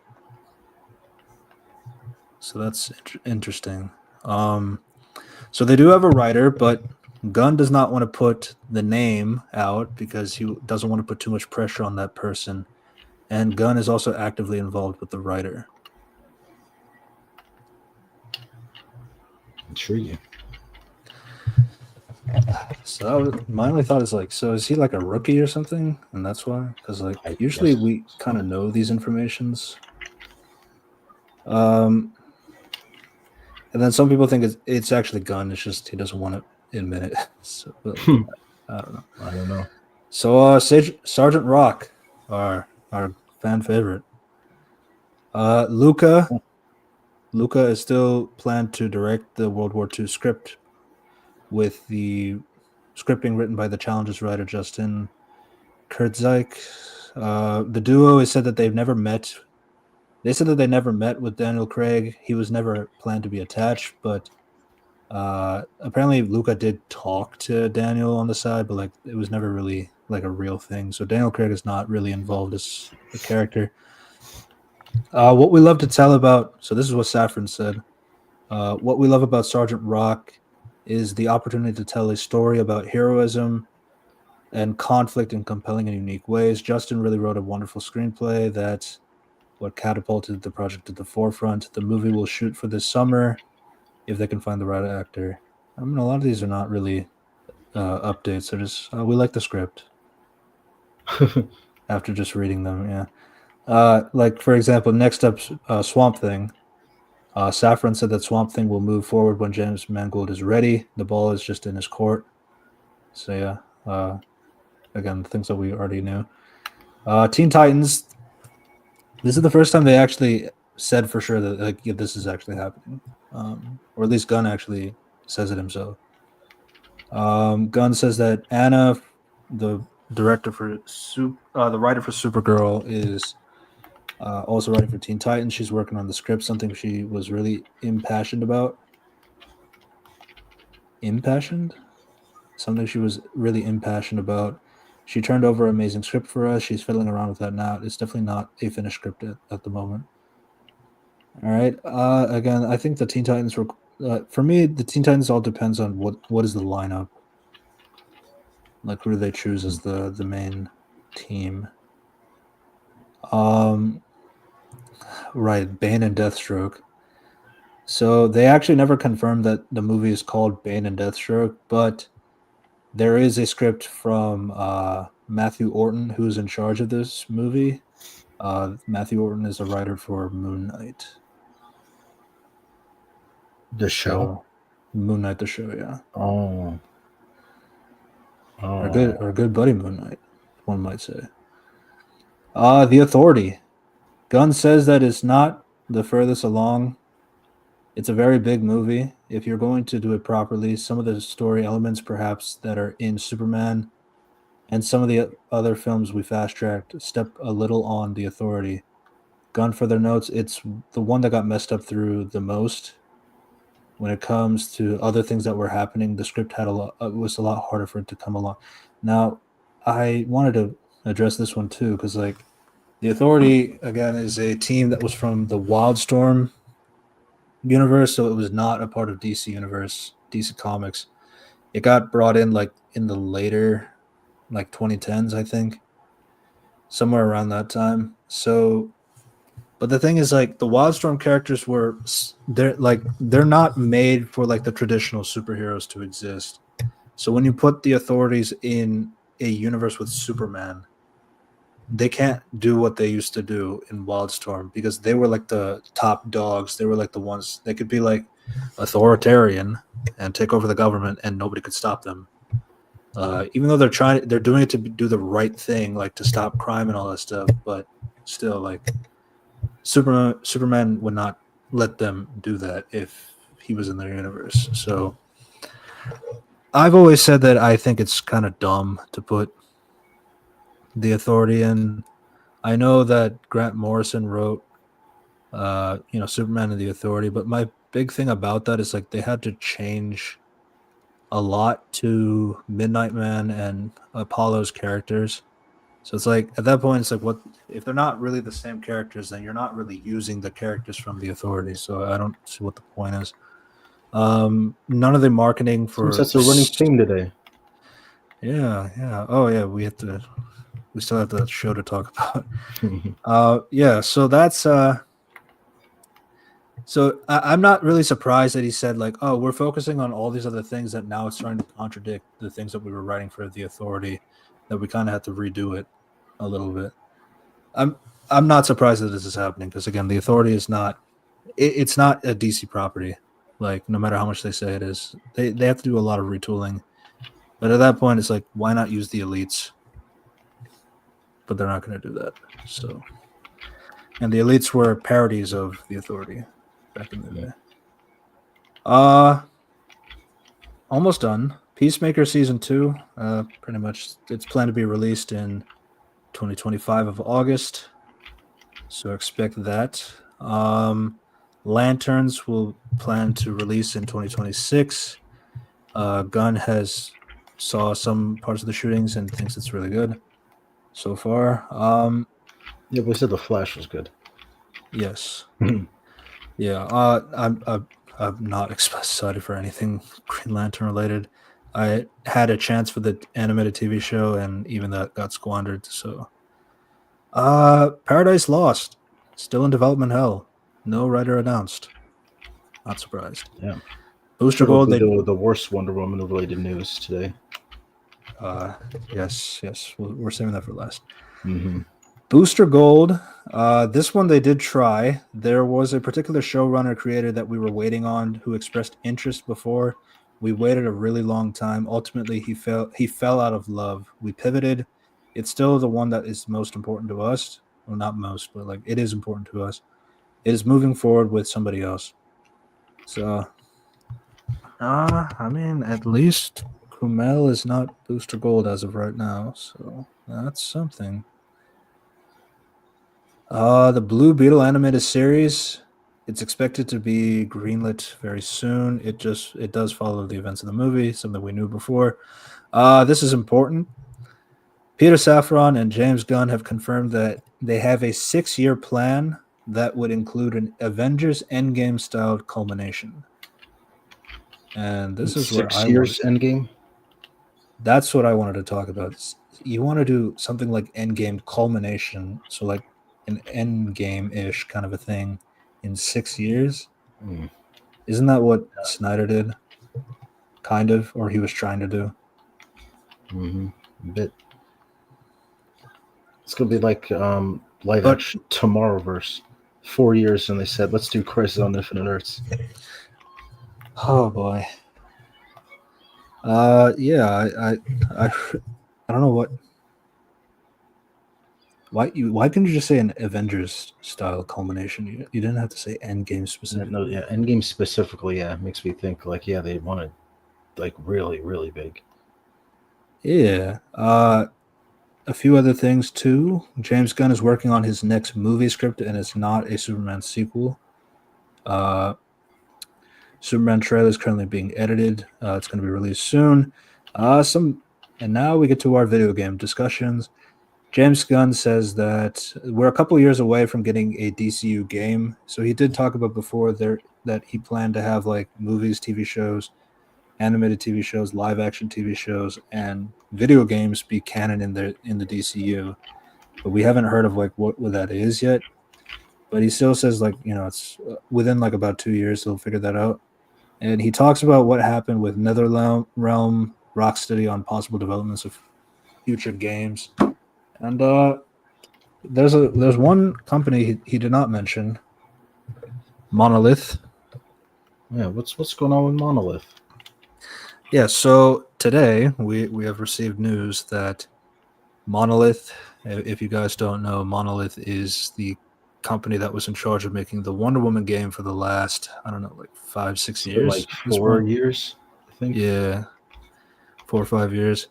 So that's interesting. So they do have a writer, but Gunn does not want to put the name out because he doesn't want to put too much pressure on that person. And Gunn is also actively involved with the writer. Intriguing. So my only thought is like, so is he like a rookie or something? And that's why? Because like I usually guess we kind of know these informations. And then some people think it's actually Gunn. It's just he doesn't want to admit it. So, but, I don't know. I don't know. So Sergeant Rock, our fan favorite. Luca is still planned to direct the World War II script, with the script being written by the Challenges writer Justin Kurtzike. The duo has said that they've never met. They said that they never met with Daniel Craig. He was never planned to be attached, but apparently Luca did talk to Daniel on the side, but like it was never really like a real thing. So Daniel Craig is not really involved as a character. What we love to tell about, so this is what Safran said. What we love about Sergeant Rock is the opportunity to tell a story about heroism and conflict in compelling and unique ways. Justin really wrote a wonderful screenplay that what catapulted the project to the forefront. The movie will shoot for this summer if they can find the right actor. I mean, a lot of these are not really updates. They're just, we like the script after just reading them, yeah. Like, for example, next up, Swamp Thing. Safran said that Swamp Thing will move forward when James Mangold is ready. The ball is just in his court. So, yeah. Again, things that we already knew. Teen Titans. This is the first time they actually said for sure that like yeah, this is actually happening. Or at least Gunn actually says it himself. Gunn says that Anna, the director for the writer for Supergirl, is also writing for Teen Titans. She's working on the script, something she was really impassioned about. Something she was really impassioned about. She turned over an amazing script for us. She's fiddling around with that now. It's definitely not a finished script at the moment. All right. Again, I think the Teen Titans were for me. The Teen Titans all depends on what is the lineup. Like who do they choose as the main team? Right, Bane and Deathstroke. So they actually never confirmed that the movie is called Bane and Deathstroke, but there is a script from Matthew Orton, who's in charge of this movie. Matthew Orton is a writer for Moon Knight. The show? Moon Knight, the show, yeah. Oh. Our good buddy Moon Knight, one might say. The Authority. Gunn says that it's not the furthest along. It's a very big movie. If you're going to do it properly, some of the story elements perhaps that are in Superman and some of the other films we fast-tracked step a little on The Authority. Gunn further notes it's the one that got messed up through the most. When it comes to other things that were happening, the script had it was a lot harder for it to come along. Now, I wanted to address this one too, because like The Authority, again, is a team that was from the Wildstorm universe, so it was not a part of DC Universe, DC Comics. It got brought in like in the later, like 2010s, I think, somewhere around that time. So, but the thing is, like the Wildstorm characters they're not made for like the traditional superheroes to exist. So when you put the authorities in a universe with Superman, they can't do what they used to do in Wildstorm because they were like the top dogs. They were like the ones they could be like authoritarian and take over the government, and nobody could stop them. Even though they're doing it to do the right thing, like to stop crime and all that stuff. But still, like Superman would not let them do that if he was in their universe. So I've always said that I think it's kind of dumb to put the authority in. I know that Grant Morrison wrote Superman and the Authority, but my big thing about that is like they had to change a lot to Midnight Man and Apollo's characters. So it's like at that point it's like what if they're not really the same characters, then you're not really using the characters from the Authority. So I don't see what the point is. None of the marketing for that's a running theme today. Yeah. Oh yeah, we still have the show to talk about. So that's so I'm not really surprised that he said like, oh, we're focusing on all these other things that now it's starting to contradict the things that we were writing for the Authority, that we kind of had to redo it a little bit. I'm not surprised that this is happening because again, the Authority is not it's not a DC property. Like no matter how much they say it is, they have to do a lot of retooling. But at that point, it's like, why not use the elites? But they're not going to do that. So, and the elites were parodies of the Authority back in the day. Almost done. Peacemaker season 2. Pretty much, it's planned to be released in 2025 of August. So expect that. Lanterns will plan to release in 2026. Gunn has saw some parts of the shootings and thinks it's really good so far. Yeah, we said the Flash was good. Yes. Yeah. I'm not excited for anything Green Lantern related. I had a chance for the animated TV show, and even that got squandered. So, Paradise Lost, still in development hell. No writer announced. Not surprised. Yeah. Booster Gold. They the worst Wonder Woman related news today. Yes. We're saving that for last. Mm-hmm. Booster Gold. This one they did try. There was a particular showrunner creator that we were waiting on who expressed interest before. We waited a really long time. Ultimately, he fell out of love. We pivoted. It's still the one that is most important to us. Well, not most, but like it is important to us. It is moving forward with somebody else. So, I mean, at least Kumel is not Booster Gold as of right now. So that's something. The Blue Beetle animated series, it's expected to be greenlit very soon. It does follow the events of the movie, something we knew before. This is important. Peter Safran and James Gunn have confirmed that they have a 6-year plan that would include an Avengers Endgame styled culmination. And this is where 6 years Endgame. That's what I wanted to talk about. You want to do something like Endgame culmination, so like an Endgame-ish kind of a thing in 6 years. Isn't that what Snyder did? Kind of, or he was trying to do. Mm-hmm. A bit. It's gonna be like live action Tomorrowverse. 4 years, and they said let's do Crisis on Infinite Earths. Oh boy. Yeah, I don't know what. Why couldn't you just say an Avengers style culmination? You didn't have to say Endgame specifically. No, yeah, Endgame specifically, yeah, makes me think like, yeah, they want it like really, really big. Yeah. A few other things too. James Gunn is working on his next movie script, and it's not a Superman sequel. Superman trailer is currently being edited. It's going to be released soon. And now we get to our video game discussions. James Gunn says that we're a couple years away from getting a DCU game. So he did talk about before that he planned to have like movies, TV shows, animated TV shows, live action TV shows, and video games be canon in the DCU. But we haven't heard of like what that is yet. But he still says like, it's within like about 2 years they'll figure that out. And he talks about what happened with NetherRealm, Rocksteady on possible developments of future games. And there's one company he did not mention, Monolith. Yeah, what's going on with Monolith? Yeah, so today we have received news that Monolith, if you guys don't know, Monolith is the company that was in charge of making the Wonder Woman game for the last, I don't know, like 5-6 years. Like 4 years, I think. Yeah, 4 or 5 years.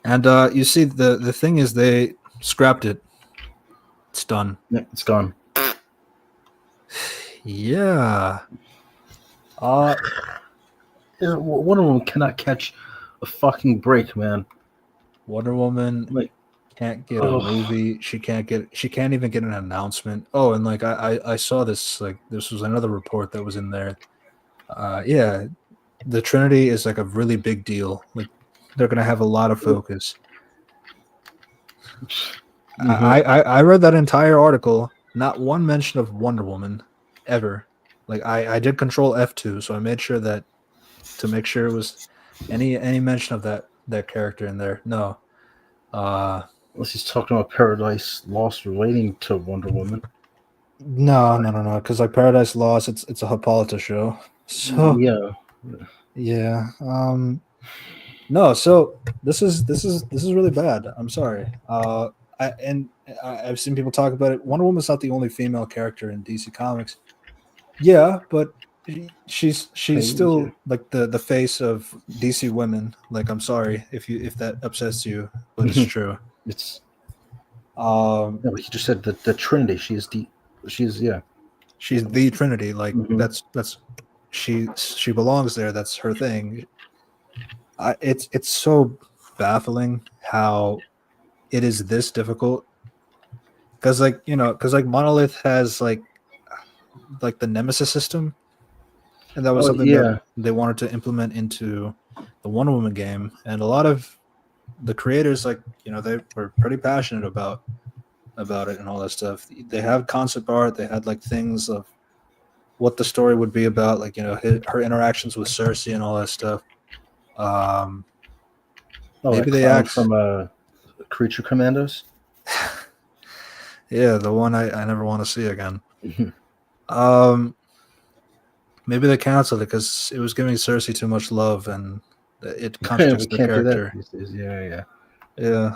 And you see, the thing is they scrapped it. It's done. Yeah, it's gone. Yeah. Wonder Woman cannot catch a fucking break, man. Wonder Woman can't get a movie. She can't even get an announcement. Oh, and like I saw this, like this was another report that was in there. Yeah, the Trinity is like a really big deal. Like they're gonna have a lot of focus. Mm-hmm. I read that entire article. Not one mention of Wonder Woman ever. Like I did Control F2, so I made sure that to make sure it was any mention of that character in there. No. Unless he's talking about Paradise Lost relating to Wonder Woman. No, because like Paradise Lost, it's a Hippolyta show. So Yeah. yeah, no. So this is really bad. I'm sorry. I've seen people talk about it. Wonder Woman's not the only female character in DC Comics. Yeah, but she's Yeah. still like the face of DC women. Like, I'm sorry if that upsets you, but it's true. It's Um, no, he just said the Trinity. She's yeah. she's the Trinity. Like, Hmm. that's she belongs there. That's her thing. It's so baffling how it is this difficult because like Monolith has like the Nemesis system, and that was Oh something that yeah. they wanted to implement into the Wonder Woman game, and a lot of the creators, like, they were pretty passionate about it and all that stuff. They had concept art, they had like things of what the story would be about, like, her interactions with Cersei and all that stuff. um Oh, that maybe they clown act from Creature Commandos. Yeah, the one I never want to see again. um Maybe they canceled it because it was giving Cersei too much love, and it We contradicts the can't do that character. these days. Yeah, yeah. Yeah.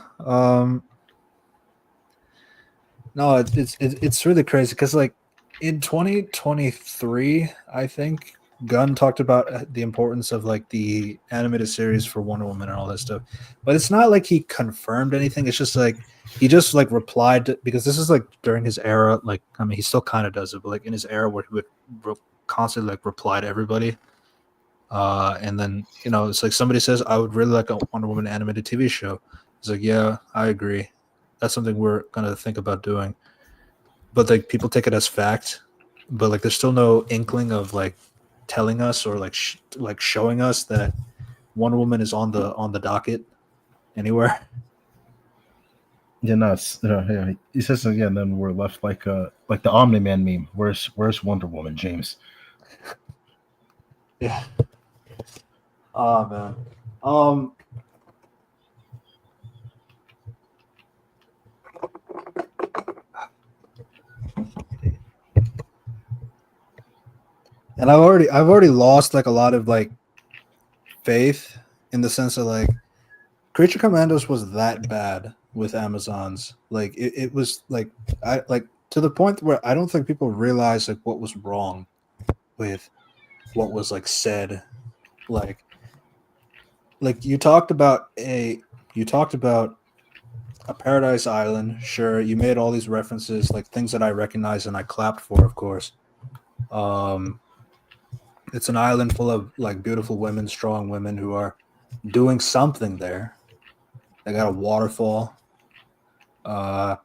No, it's really crazy because, like, in 2023, I think Gunn talked about the importance of like the animated series for Wonder Woman and all that stuff, but it's not like he confirmed anything. It's just like he just like replied because this is like during his era. Like, I mean, he still kind of does it, but like in his era where he would constantly like reply to everybody. And then, it's like somebody says, I would really like a Wonder Woman animated TV show. It's like, yeah, I agree. That's something we're gonna think about doing. But like people take it as fact, but like there's still no inkling of like telling us or like like showing us that Wonder Woman is on the docket anywhere. Yeah, no, yeah. He says again. Then we're left like the Omni Man meme. Where's Wonder Woman, James? Yeah. Oh man. Um. And I've already lost like a lot of like faith in the sense of like Creature Commandos was that bad with Amazons. Like it was like I like to the point where I don't think people realize like what was wrong with what was like said. Like you talked about a paradise island. Sure, you made all these references, like things that I recognize and I clapped for, of course. Um, it's an island full of like beautiful women, strong women who are doing something there. They got a waterfall. Uh,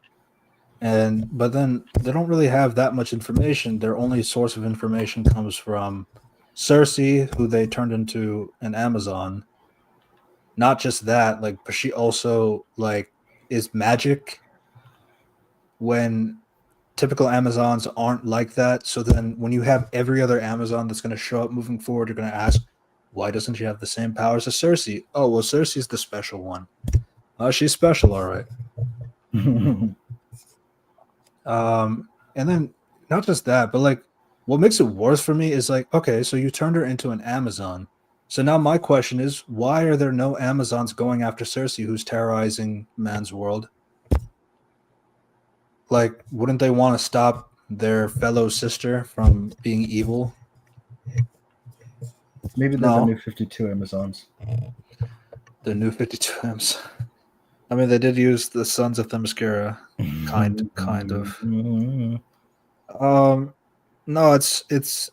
and but then they don't really have that much information. Their only source of information comes from Cersei, who they turned into an Amazon. Not just that, like, but she also like is magic when typical Amazons aren't like that. So then when you have every other Amazon that's going to show up moving forward, you're going to ask, why doesn't she have the same powers as Cersei? Oh, well, Cersei's the special one. Oh, she's special, all right. And then not just that, but like what makes it worse for me is like, okay, so you turned her into an Amazon. So now my question is, why are there no Amazons going after Cersei, who's terrorizing man's world? Like, wouldn't they want to stop their fellow sister from being evil? Maybe they're the No, new 52 Amazons. the new 52 M's. I mean, they did use the Sons of Themyscira, kind of. Um, no, it's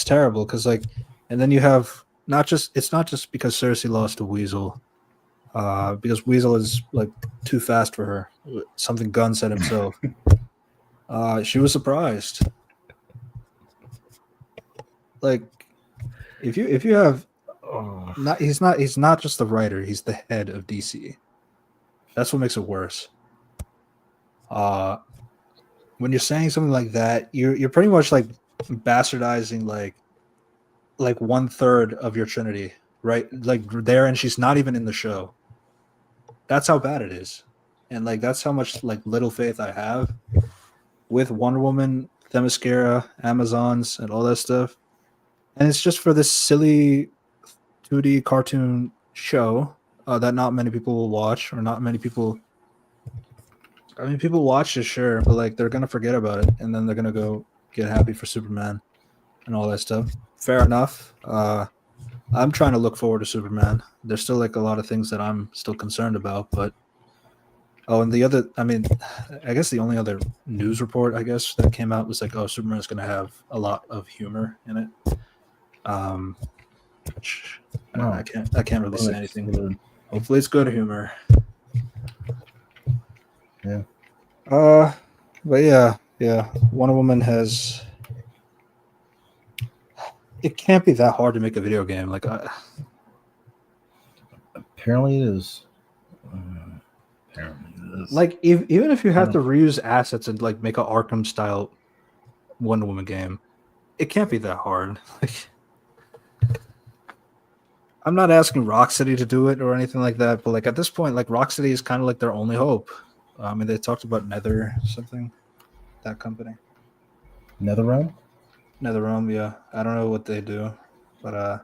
terrible because like, and then you have it's not just because Cersei lost to Weasel, because Weasel is like too fast for her. Something Gunn said himself. She was surprised. Like, if you have Oh. not he's not just the writer, he's the head of DC. That's what makes it worse. Uh, when you're saying something like that, you're pretty much like bastardizing like one third of your Trinity, right? Like there, and she's not even in the show. That's how bad it is, and like that's how much like little faith I have with Wonder Woman, Themyscira, Amazons, and all that stuff. and it's just for this silly 2D cartoon show that not many people will watch, or not many people. I mean, people watch it, sure, but like they're gonna forget about it, and then they're gonna go get happy for Superman and all that stuff. Fair enough. I'm trying to look forward to Superman. There's still like a lot of things that I'm still concerned about, but and the other, I mean, I guess the only other news report I guess that came out was like, oh, Superman's gonna have a lot of humor in it. Which Wow. I can't really say anything. Good. Hopefully, it's good humor. Yeah. But yeah. Wonder Woman has. It can't be that hard to make a video game. Like, apparently it is. Apparently it is. Like, even if you have to reuse assets and like make an Arkham style Wonder Woman game, it can't be that hard. Like, I'm not asking Rocksteady to do it or anything like that, but like at this point, like Rocksteady is kind of like their only hope. I mean, they talked about Nether something, that company. NetherRealm? NetherRealm, yeah. I don't know what they do, but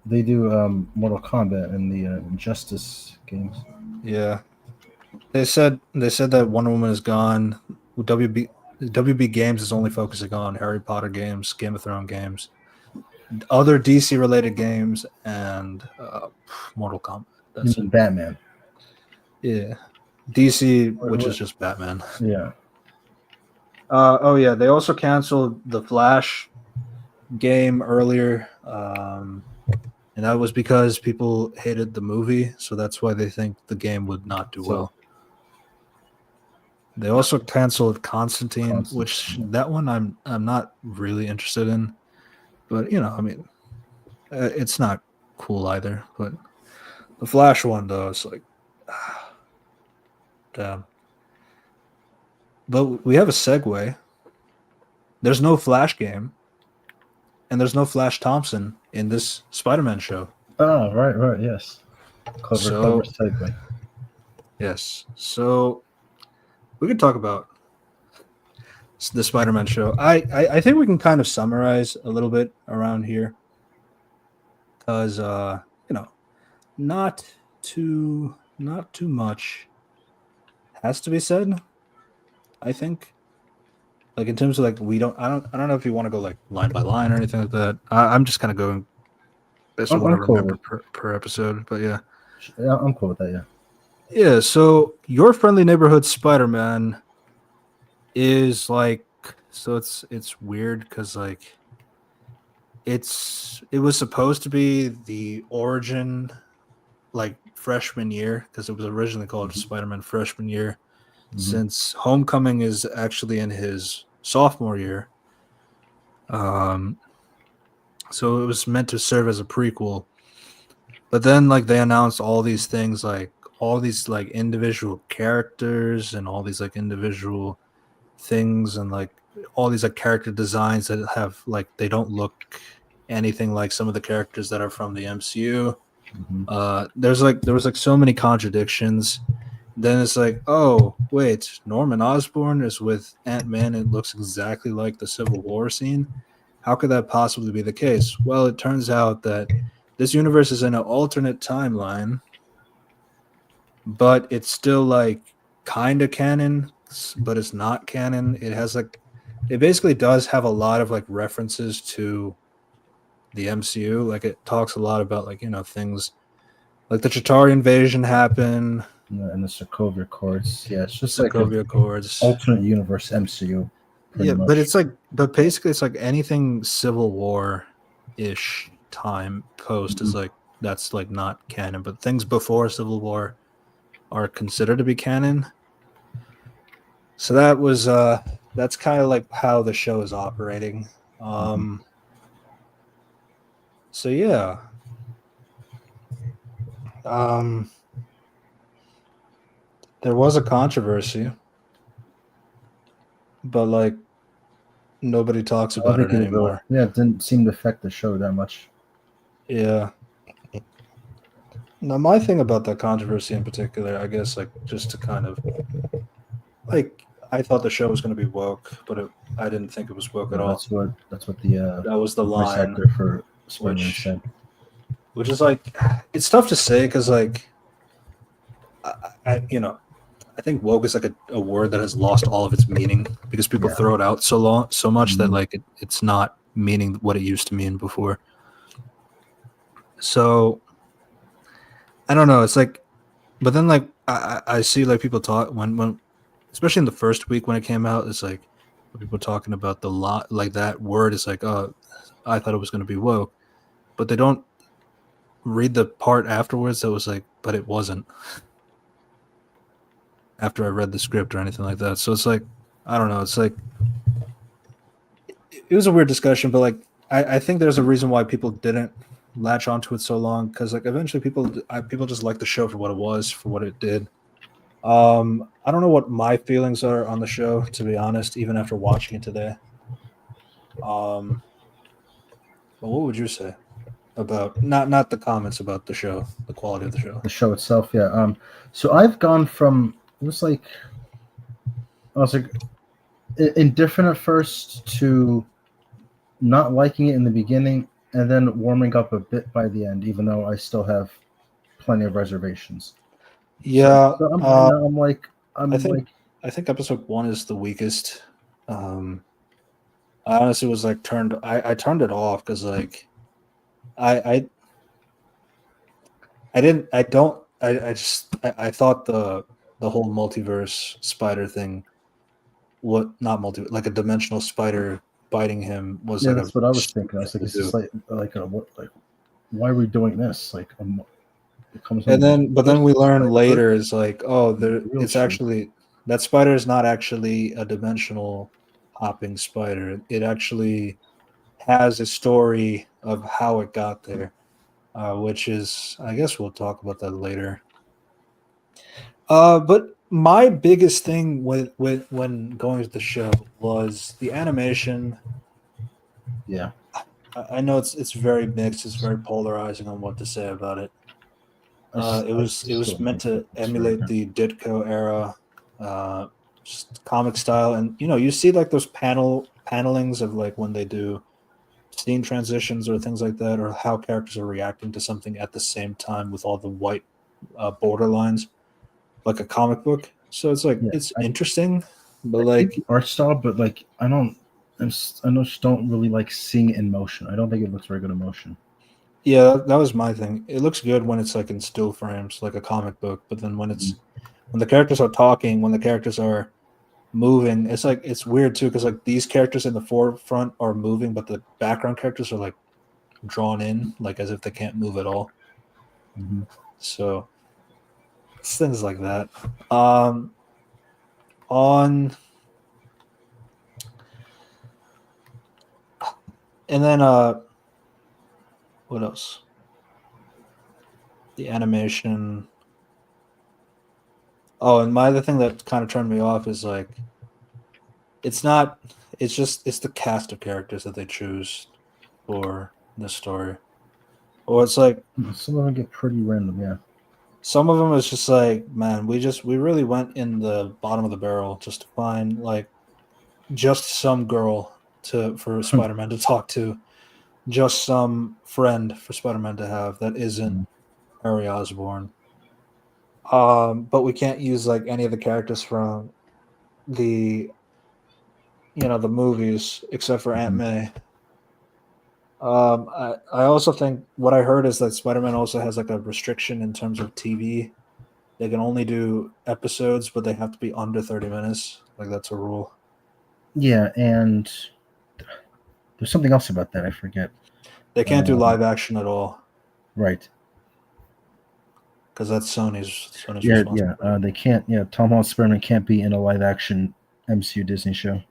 they do Mortal Kombat and the Injustice games. Yeah, they said that Wonder Woman is gone. WB Games is only focusing on Harry Potter games, Game of Thrones games, other DC related games, and Mortal Kombat. That's it. Batman. Yeah, DC, which is just Batman. Yeah. Oh yeah, they also canceled the Flash game earlier, and that was because people hated the movie, so that's why they think the game would not do well. They also canceled Constantine, which that one I'm not really interested in, but I mean, it's not cool either. But the Flash one though, it's like, damn. But we have a segue. There's no Flash game, and there's no Flash Thompson in this Spider-Man show. Oh, right, yes. Clever segue. Yes. So we could talk about the Spider-Man show. I think we can kind of summarize a little bit around here, because not too much has to be said. I think, like in terms of like I don't know if you want to go like line by line or anything like that. I'm just kind of going based on what I remember per episode. But yeah, I'm cool with that. Yeah. Yeah, so Your Friendly Neighborhood Spider-Man is like, so it's weird because like it was supposed to be the origin like freshman year, because it was originally called Spider-Man Freshman Year, since Homecoming is actually in his sophomore year. So it was meant to serve as a prequel, but then like they announced all these things, like all these like individual characters and all these like individual things, and like all these like character designs that have like they don't look anything like some of the characters that are from the MCU. There was like so many contradictions. Then it's like, oh wait, Norman Osborn is with Ant-Man and it looks exactly like the Civil War scene. How could that possibly be the case? Well, it turns out that this universe is in an alternate timeline, but it's still like kind of canon, but it's not canon. It has like, it basically does have a lot of like references to the MCU. Like it talks a lot about like, things like the Chitauri invasion happened. And the Sokovia Accords. Yeah, it's just Sokovia Accords. Alternate universe MCU. Yeah, much. But basically it's like anything Civil War-ish time post is like, that's like not canon, but things before Civil War are considered to be canon. So that was that's kind of like how the show is operating. So yeah. There was a controversy, but like nobody talks about it anymore. It didn't seem to affect the show that much. Yeah. Now, my thing about that controversy in particular, I guess, like just to kind of like, I thought the show was going to be woke, but I didn't think it was woke at No, all. that's what the That was the voice line, actor for Spider-Man which said. is like, it's tough to say because like, I think woke is like a word that has lost all of its meaning because people Yeah. throw it out so much that Mhm. like it's not meaning what it used to mean before. So I don't know. It's like, but then like I see like people talk when especially in the first week when it came out, it's like people talking about the lot like that word is like, oh, I thought it was going to be woke, but they don't read the part afterwards that was like, but it wasn't. After I read the script or anything like that, so it's like I don't know. It's like it was a weird discussion, but like I think there's a reason why people didn't latch onto it so long because like eventually people just liked the show for what it was, for what it did. I don't know what my feelings are on the show, to be honest, even after watching it today. Um, but what would you say about not the comments about the show, the quality of the show? The show itself, yeah. So I've gone from it was like I was like indifferent at first to not liking it in the beginning, and then warming up a bit by the end, even though I still have plenty of reservations. So, Yeah, so I'm right now. I'm like I I'm think like I think episode one is the weakest. I honestly was like I turned it off because like I I I didn't I don't I just I thought the whole multiverse spider thing, what not multi like a dimensional spider biting him was yeah, like a that's what I was stupid thinking. I was like, thing it's to just do. like a what like why are we doing this? Like it comes from And the then but then multiverse. we learn Like Earth later is like, oh, is there the real it's truth. actually that spider is not actually a dimensional hopping spider. It actually has a story of how it got there, which is I guess we'll talk about that later. But my biggest thing with when going to the show was the animation. Yeah, I know it's very mixed. It's very polarizing on what to say about it. I It still was meant think to it's very emulate good. the Ditko era, uh, just comic style, and you see like those panelings of like when they do scene transitions or things like that, or how characters are reacting to something at the same time with all the white border lines, like a comic book. So it's like Yeah, it's interesting, but I dig like the art style, but like I just don't really like seeing it in motion. I don't think it looks very good in motion. yeah, that was my thing. It looks good when it's like in still frames, like a comic book, but then Mhm. when the characters are talking, when the characters are moving, it's like it's weird too because like these characters in the forefront are moving, but the background characters are like drawn in, like as if they can't move at all. Mhm. So it's things like that. Um, on and then what else? The animation. Oh, and my other thing that kind of turned me off is like it's not. It's the cast of characters that they choose for this story. Or it's like Some of them get pretty random. Yeah, some of them is just like, man, we really went in the bottom of the barrel just to find like just some girl to for Spider-Man to talk to, just some friend for Spider-Man to have that isn't Mhm. Harry Osborn. But we can't use like any of the characters from the the movies except for Aunt Mhm. May. I also think what I heard is that Spider-Man also has like a restriction in terms of TV. They can only do episodes, but they have to be under 30 minutes. Like that's a rule. Yeah, and there's something else about that I forget. They can't do Um, live action at all right. because that's Sony's Yeah, yeah. responsibility. They can't. Yeah, Tom Holland Spider-Man can't be in a live action MCU Disney show.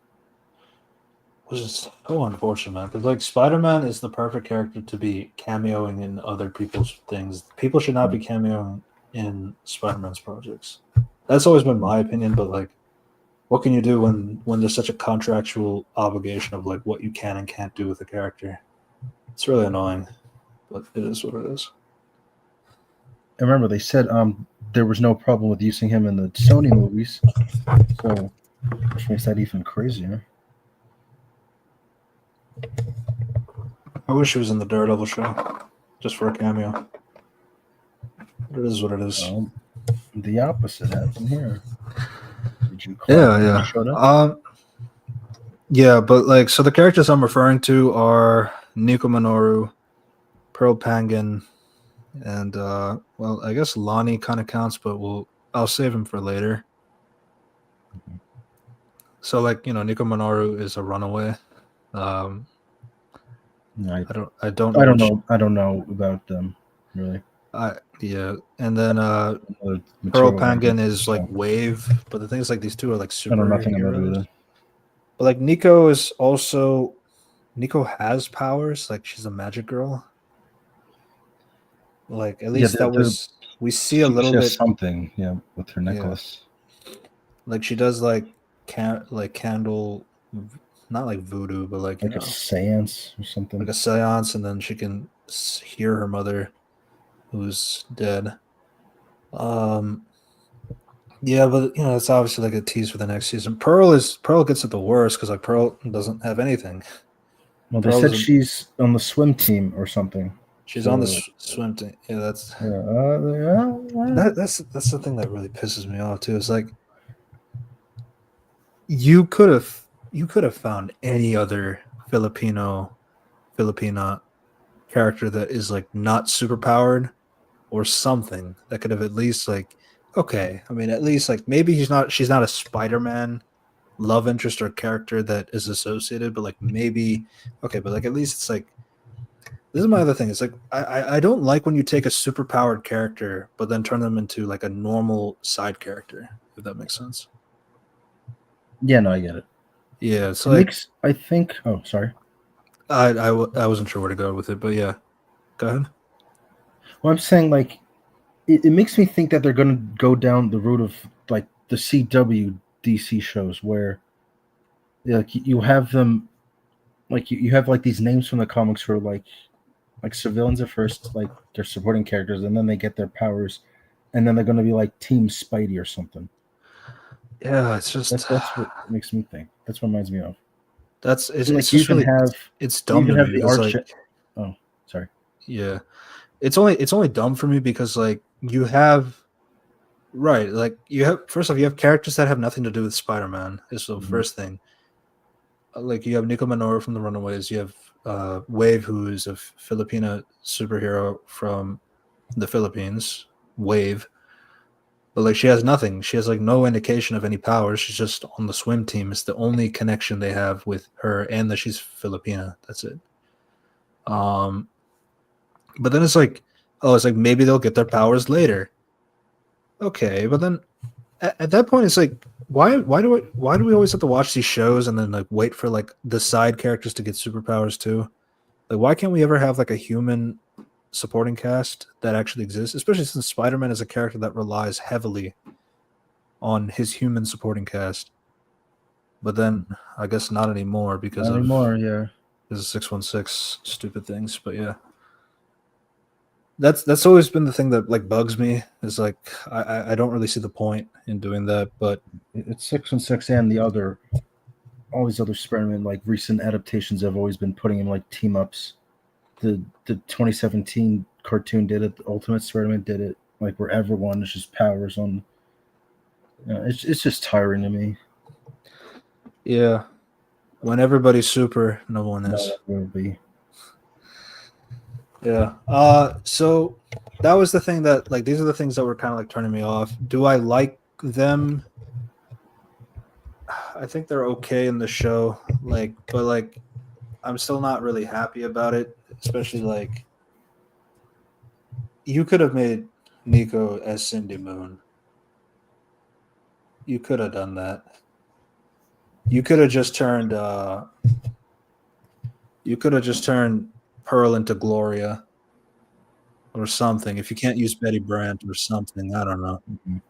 Which is so unfortunate because like Spider-Man is the perfect character to be cameoing in other people's things. People should not be cameoing in Spider-Man's projects. That's always been my opinion, but like what can you do when there's such a contractual obligation of like what you can and can't do with a character? It's really annoying, but it is what it is. And remember, they said there was no problem with using him in the Sony movies. So which makes that even crazier. I wish he was in the Daredevil show, just for a cameo. But it is what it is. The opposite happened here. Did you cry Yeah, when yeah. he showed up? Yeah, but like, so the characters I'm referring to are Nico Minoru, Pearl Pangan, and well, I guess Lonnie kind of counts, but I'll save him for later. So like, Nico Minoru is a runaway. I don't don't know. know. I don't know about them really. Yeah, and then The Pearl material Pangan evidence, is like so Wave, but the thing is like these two are like I know nothing about superheroes. either. But like Nico is also Nico has powers, like she's a magic girl. Like at least that was we see a She little has bit. something, yeah, with her Yeah, necklace. like she does like candle, not like voodoo, but like Like a seance or something. like a seance, and then she can hear her mother, who's dead. Yeah, but it's obviously like a tease for the next season. Pearl gets it the worst because like Pearl doesn't have anything. Well, they Pearl said isn't. she's on the swim team or something. She's on the So swim team. Yeah, yeah, that's the thing that really pisses me off too. It's like you could have found any other Filipina character that is like not super powered or something that could have at least like okay. I mean, at least like maybe she's not a Spider-Man love interest or character that is associated, but like maybe okay, but like at least it's like this is my other thing. It's like I don't like when you take a super powered character but then turn them into like a normal side character, if that makes sense. yeah. No, I get it. Yeah, it's It like makes. I think. Oh, sorry. I wasn't sure where to go with it, but yeah, go ahead. Well, I'm saying like it makes me think that they're going to go down the route of like the CW DC shows where like you have them like you have like these names from the comics for like civilians at first, like they're supporting characters, and then they get their powers, and then they're going to be like Team Spidey or something. Yeah, it's just That's what makes me think. That's what reminds me of. it's Like you just can really have it's you dumb can to have me the because arch. like Oh, sorry. yeah, it's only dumb for me because like you have right like you have first off you have characters that have nothing to do with Spider-Man is the Mhm. first thing. Like you have Nico Minoru from the Runaways. You have Wave, who is a Filipina superhero from the Philippines. Wave, but like she has nothing. She has like no indication of any powers. She's just on the swim team. It's the only connection they have with her, and that she's Filipina. That's it. Um, but then it's like, oh, it's like maybe they'll get their powers later. Okay, but then at that point, it's like, why do we always have to watch these shows and then like wait for like the side characters to get superpowers too? Like, why can't we ever have like a human supporting cast that actually exists? Especially since Spider-Man is a character that relies heavily on his human supporting cast. But then I guess not anymore because Not of anymore. Yeah. his 616 stupid things. But yeah, that's always been the thing that like bugs me. Is like I don't really see the point in doing that. But It's 616 and the other all these other Spider-Man like recent adaptations have always been putting in like team ups. The 2017 cartoon did it. The Ultimate Spider-Man did it. Like where everyone is just powers on. It's just tiring to me. yeah, when everybody's super, no one No, is. that will be. Yeah. So that was the thing that like these are the things that were kind of like turning me off. Do I like them? I think they're okay in the show, like, but like I'm still not really happy about it, especially like you could have made Nico as Cindy Moon. You could have done that. You could have just turned Pearl into Gloria or something. If you can't use Betty Brant or something, I don't know. Mhm.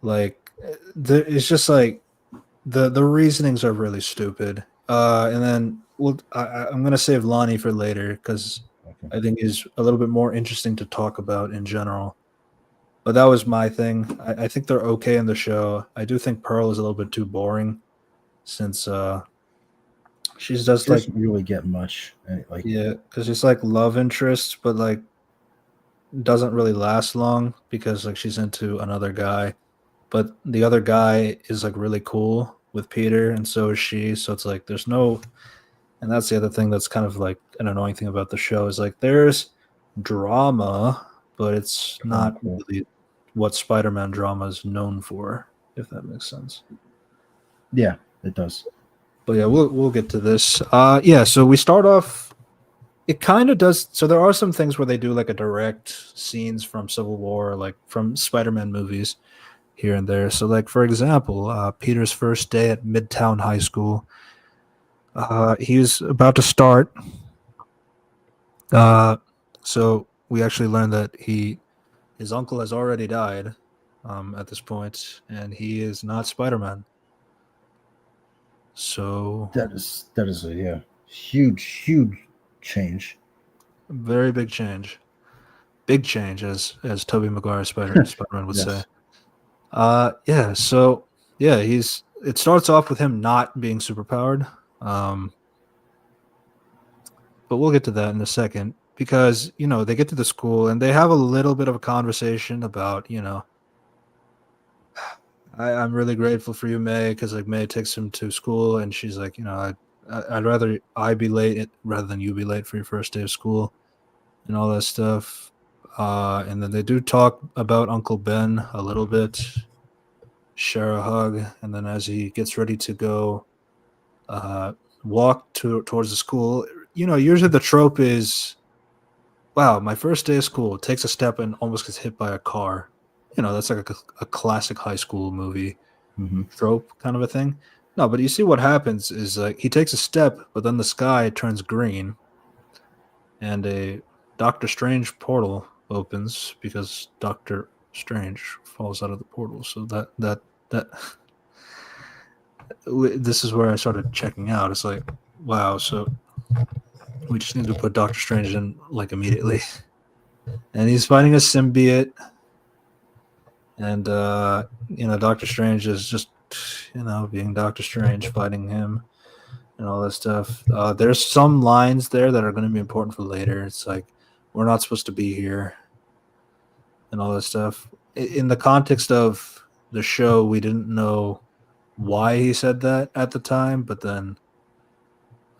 Like it's just like the reasonings are really stupid. And then I'm gonna save Lonnie for later because Okay. I think is a little bit more interesting to talk about in general. But that was my thing. I think they're okay in the show. I do think Pearl is a little bit too boring since she's just She like, doesn't really get much. Like, yeah, because she's like love interest, but like doesn't really last long because like she's into another guy, but the other guy is like really cool with Peter, and so is she. So it's like there's no, and that's the other thing that's kind of like an annoying thing about the show is like there's drama, but it's quote not unquote. really what Spider-Man drama is known for, if that makes sense. Yeah, it does. But yeah, we'll get to this. Yeah, so we start off. It kind of does. So there are some things where they do like a direct scenes from Civil War, like from Spider-Man movies here and there. So like for example, Peter's first day at Midtown High School. He's about to start. Uh, so we actually learned that his uncle has already died at this point, and he is not Spider-Man. So That is a huge change. very big change, as Tobey Maguire Spider-Man would say. Yes. Yeah. So yeah, it starts off with him not being superpowered. But we'll get to that in a second because they get to the school and they have a little bit of a conversation about I'm really grateful for you, May, because like May takes him to school and she's like, I'd rather I be late rather than you be late for your first day of school and all that stuff. And then they do talk about Uncle Ben a little bit, share a hug, and then as he gets ready to go walk towards the school, usually the trope is, wow, my first day of school, takes a step and almost gets hit by a car. That's like a classic high school movie Hmm. trope kind of a thing. No, but you see what happens is like he takes a step, but then the sky turns green and a Doctor Strange portal opens because Doctor Strange falls out of the portal. So that this is where I started checking out. It's like, wow, so we just need to put Doctor Strange in like immediately. And he's fighting a symbiote. And Doctor Strange is just being Doctor Strange, fighting him and all that stuff. There's some lines there that are going to be important for later. It's like, we're not supposed to be here and all that stuff. In the context of the show, we didn't know why he said that at the time, but then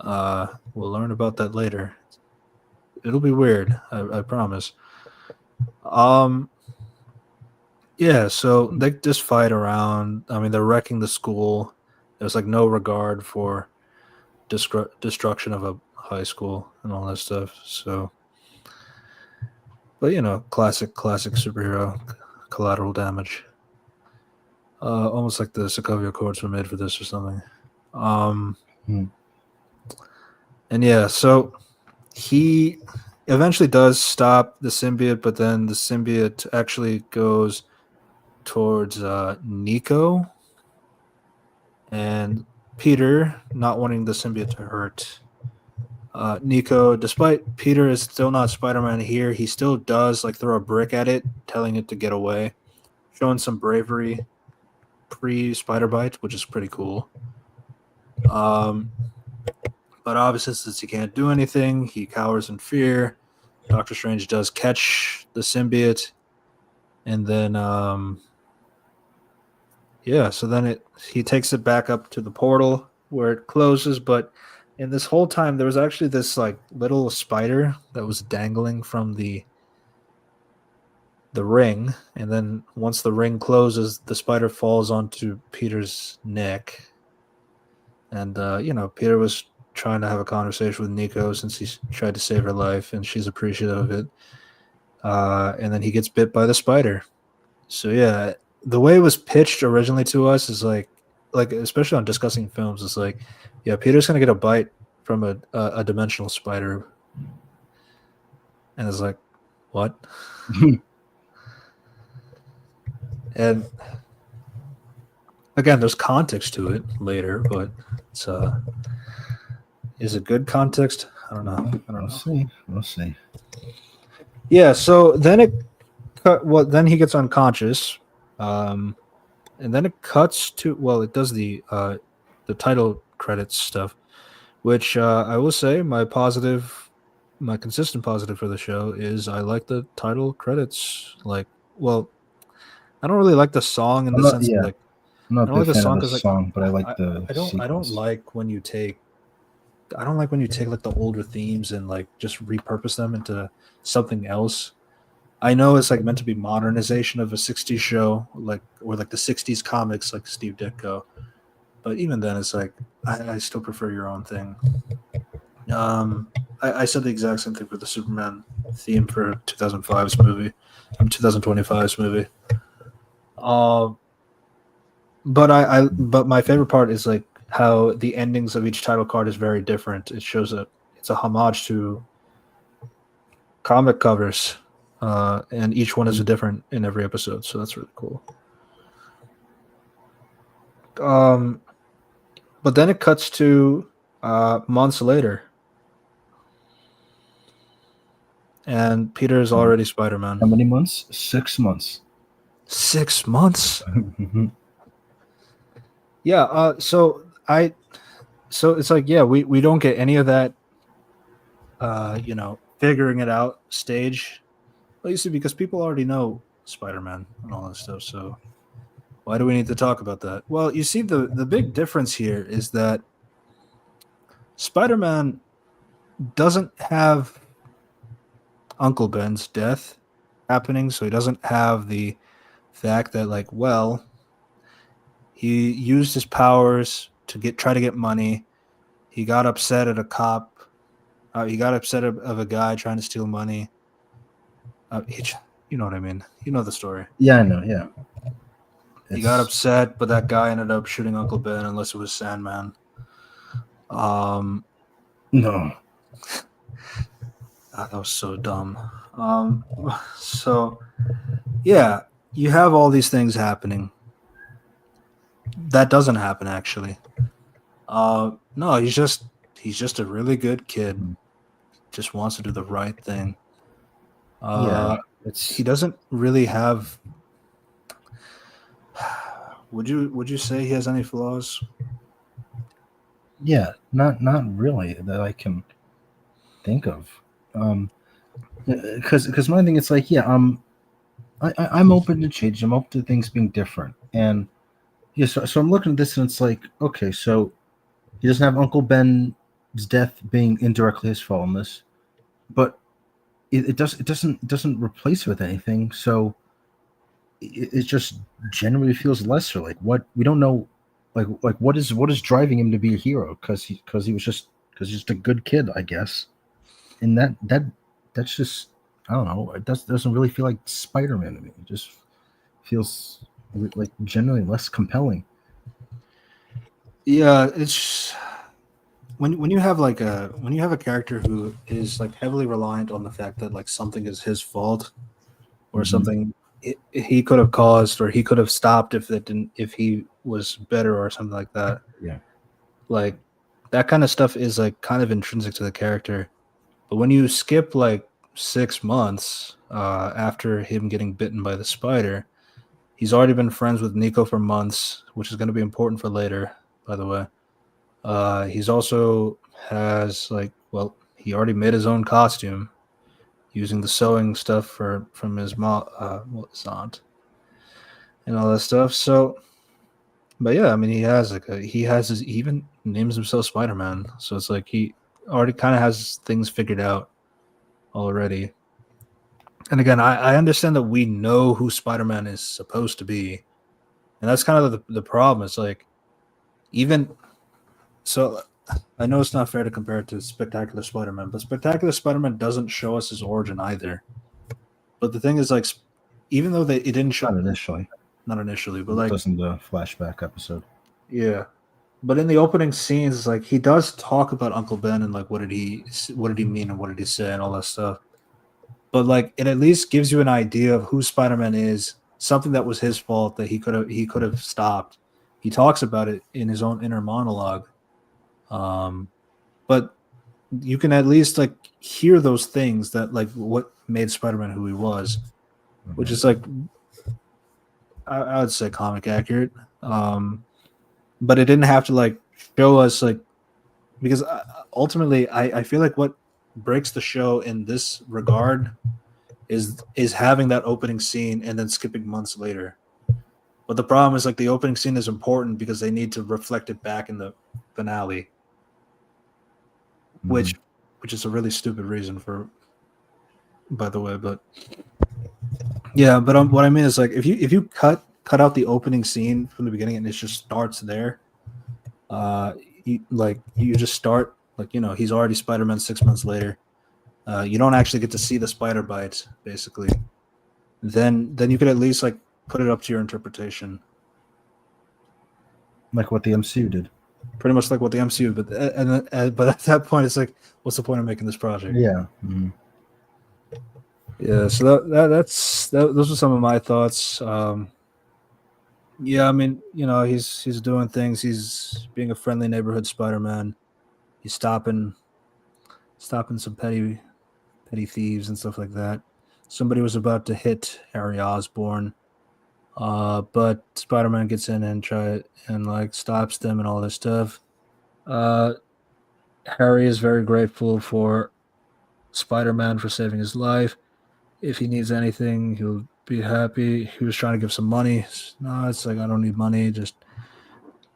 we'll learn about that later. It'll be weird, I promise. Yeah, so they just fight around. I mean, they're wrecking the school. There's like no regard for destruction of a high school and all that stuff. So, but classic superhero collateral damage. Almost like the Sokovia Accords were made for this or something. And yeah, so he eventually does stop the symbiote, but then the symbiote actually goes towards Nico and Peter, not wanting the symbiote to hurt Nico. Despite Peter is still not Spider-Man here, he still does like throw a brick at it, telling it to get away, showing some bravery pre-Spider Bite, which is pretty cool. But obviously, since he can't do anything, he cowers in fear. Doctor Strange does catch the symbiote, and then so then he takes it back up to the portal where it closes. But in this whole time, there was actually this like little spider that was dangling from the ring, and then once the ring closes, the spider falls onto Peter's neck. And Peter was trying to have a conversation with Nico since he tried to save her life, and she's appreciative of it. And then he gets bit by the spider. So yeah, the way it was pitched originally to us is like especially on discussing films, is like, yeah, Peter's gonna get a bite from a dimensional spider, and it's like, what? And again, there's context to it later, but it's is it good context? I don't know. We'll see. Yeah, so then it well, then he gets unconscious, and then it cuts to it does the title credits stuff, which I will say my consistent positive for the show is I like the title credits. Like, well, I don't really like the song in I'm the not. sense of Yeah, like I'm not I a don't big like the fan of song the because like song, but I like I, the I don't sequence. like when you take I don't like when you take like the older themes and like just repurpose them into something else. I know it's like meant to be modernization of a '60s show, like or like the '60s comics, like Steve Ditko. But even then, it's like I still prefer your own thing. Um, I said the exact same thing for the Superman theme for 2005's movie, 2025's movie. Uh, but my favorite part is like how the endings of each title card is very different. It shows that it's a homage to comic covers, and each one is a different in every episode. So that's really cool. Um, but then it cuts to months later, and Peter is already Spider How Man. many months? 6 months. 6 months? Mhm. Yeah. So it's like we don't get any of that. Figuring it out stage. Well, you see, because people already know Spider Man and all that stuff. So why do we need to talk about that? Well, you see, the big difference here is that Spider Man doesn't have Uncle Ben's death happening, so he doesn't have the fact that like, well, he used his powers to try to get money. He got upset at a cop. He got upset of a guy trying to steal money. You know what I mean. You know the story. Yeah, I know. Yeah, He got it's upset, but that guy ended up shooting Uncle Ben, unless it was Sandman. Um, no. that was so dumb. Um, so yeah, you have all these things happening. That doesn't happen actually. No, he's just a really good kid. Just wants to do the right thing. Yeah, He it's doesn't really have. Would you say he has any flaws? yeah, not really that I can think of. Um, because my thing, it's like, yeah, I'm open to change. I'm open to things being different, and yeah, so I'm looking at this, and it's like, okay, so he doesn't have Uncle Ben's death being indirectly his fault in this, but it doesn't replace it with anything. So it just generally feels lesser. Like, what we don't know, like what is driving him to be a hero? Because he was just a good kid, I guess. And that's just, I don't know. It doesn't really feel like Spider-Man to me. It just feels like generally less compelling. Yeah, it's when you have like a character who is like heavily reliant on the fact that like something is his fault or Hmm. something he could have caused or he could have stopped if he was better or something like that. Yeah. Like that kind of stuff is like kind of intrinsic to the character. But when you skip like 6 months after him getting bitten by the spider, he's already been friends with Nico for months, which is going to be important for later, by the way. He's also has like, well, he already made his own costume using the sewing stuff from his mom, his aunt, and all that stuff. So, but yeah, I mean, he has his he even names himself Spider Man. So it's like he already kind of has things figured out already. And again, I understand that we know who Spider Man is supposed to be, and that's kind of the problem. It's like even so, I know it's not fair to compare it to Spectacular Spider Man, but Spectacular Spider Man doesn't show us his origin either. But the thing is, like, even though it didn't show, Not initially. not initially, but It like, does in the flashback episode. yeah. But in the opening scenes, like he does talk about Uncle Ben and like what did he mean and what did he say and all that stuff. But like it at least gives you an idea of who Spider Man is, something that was his fault that he could have stopped. He talks about it in his own inner monologue. Um, but you can at least like hear those things that like what made Spider Man who he was. which is like I would say comic accurate. But it didn't have to like show us like because ultimately I feel like what breaks the show in this regard is having that opening scene and then skipping months later. But the problem is like the opening scene is important because they need to reflect it back in the finale, which which is a really stupid reason for, by the way. But yeah, but what I mean is like if you cut out the opening scene from the beginning and it just starts there, you just start like he's already Spider-Man 6 months later. You don't actually get to see the spider bite basically. Then you could at least like put it up to your interpretation. Like what the MCU did. Pretty much like what the MCU, but at that point, it's like, what's the point of making this project? Yeah. Yeah. So those are some of my thoughts. Yeah, I mean, he's doing things. He's being a friendly neighborhood Spider-Man. He's stopping some petty thieves and stuff like that. Somebody was about to hit Harry Osborn, but Spider-Man gets in and like stops them and all this stuff. Harry is very grateful for Spider-Man for saving his life. If he needs anything, he'll be happy. He was trying to give some money. No, it's like I don't need money. Just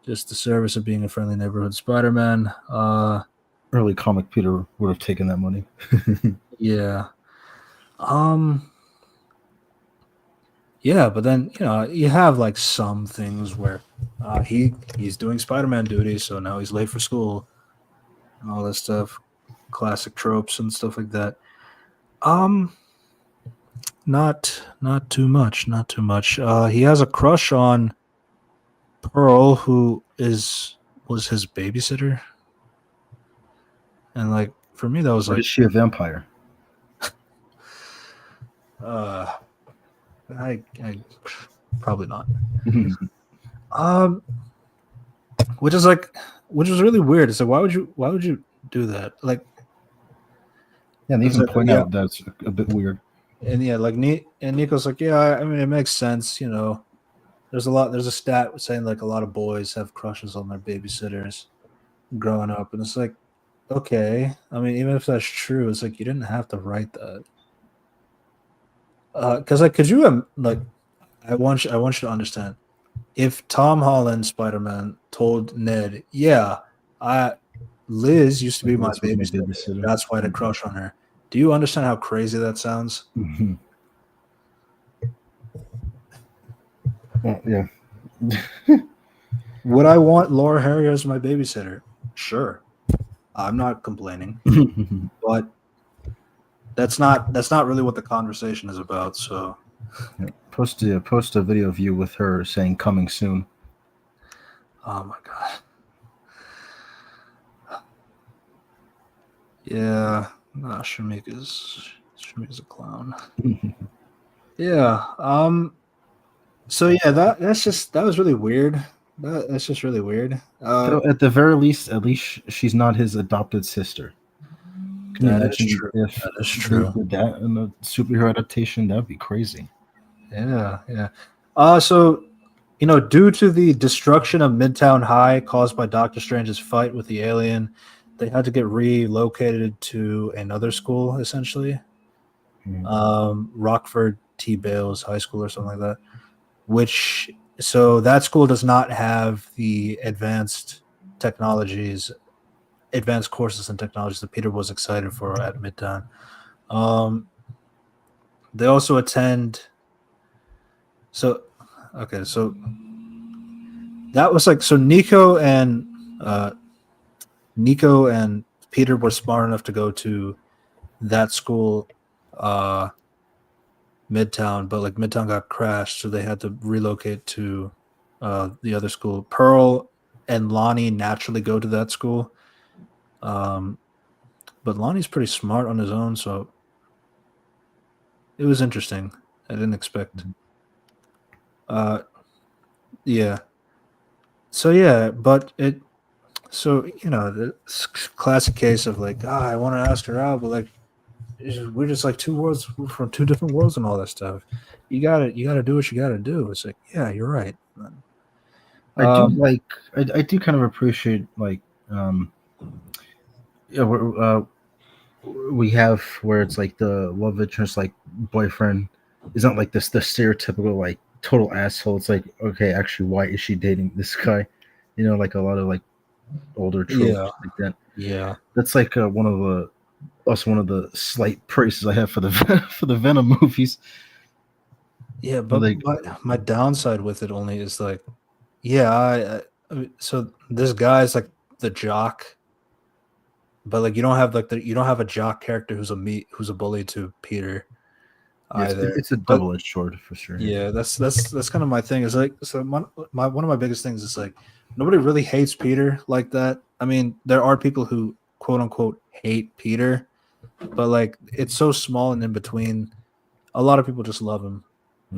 the service of being a friendly neighborhood Spider-Man. Early comic Peter would have taken that money. Yeah. Yeah, but then you have like some things where he's doing Spider-Man duty, so now he's late for school and all this stuff, classic tropes and stuff like that. Not too much, not too much. He has a crush on Pearl, who was his babysitter, and like for me that was Or like, is she a vampire? I probably not. Which was really weird. It's like why would you do that? Like, Yeah, and even point out that's a bit weird. And yeah, like Nico's like, yeah, I mean, it makes sense. There's a stat saying like a lot of boys have crushes on their babysitters growing up, and it's like, okay, I mean, even if that's true, it's like you didn't have to write that. Because like, could you like, I want you to understand, if Tom Holland Spider-Man told Ned, yeah, Liz used to be my babysitter. That's why I had a crush on her. Do you understand how crazy that sounds? Well, yeah. Would I want Laura Harrier as my babysitter? Sure. I'm not complaining. But that's not really what the conversation is about. So yeah. Post a video of you with her saying coming soon. Oh my god. Yeah. Nah, Shamika's a clown. Yeah. So yeah, that was really weird. That's just really weird. At the very least, at least she's not his adopted sister. Can you imagine if that is true. they did that in a superhero adaptation? That'd be crazy. Yeah. So due to the destruction of Midtown High caused by Doctor Strange's fight with the alien, they had to get relocated to another school, essentially. Rockford T. Bales High School or something like that. So that school does not have the advanced courses and technologies that Peter was excited for at Midtown. They also attend. So that was like, so Nico and Peter were smart enough to go to that school, Midtown, but like Midtown got crashed, so they had to relocate to the other school. Pearl and Lonnie naturally go to that school, but Lonnie's pretty smart on his own, so it was interesting. I didn't expect. Yeah. So yeah, but the classic case of like, I want to ask her out, but like we're just like two worlds from two different worlds and all that stuff. You gotta do what you gotta do. It's like, yeah, you're right. I do Um, like. I do kind of appreciate like. Yeah, we have where it's like the love interest, like boyfriend, is not like this the stereotypical like total asshole. It's like, okay, actually, why is she dating this guy? You know, like a lot of like older yeah, tropes like that. yeah, That's like one of the slight praises I have for the for the Venom movies. yeah. But Like, my downside with it only is like, yeah, so this guy's like the jock, but like you don't have a jock character who's a bully to Peter yeah, either. it's a But double edged sword for sure. Yeah. yeah, that's kind of my thing. Is like, so my one of my biggest things is like nobody really hates Peter like that. I mean, there are people who quote unquote hate Peter, but like it's so small and in between. A lot of people just love him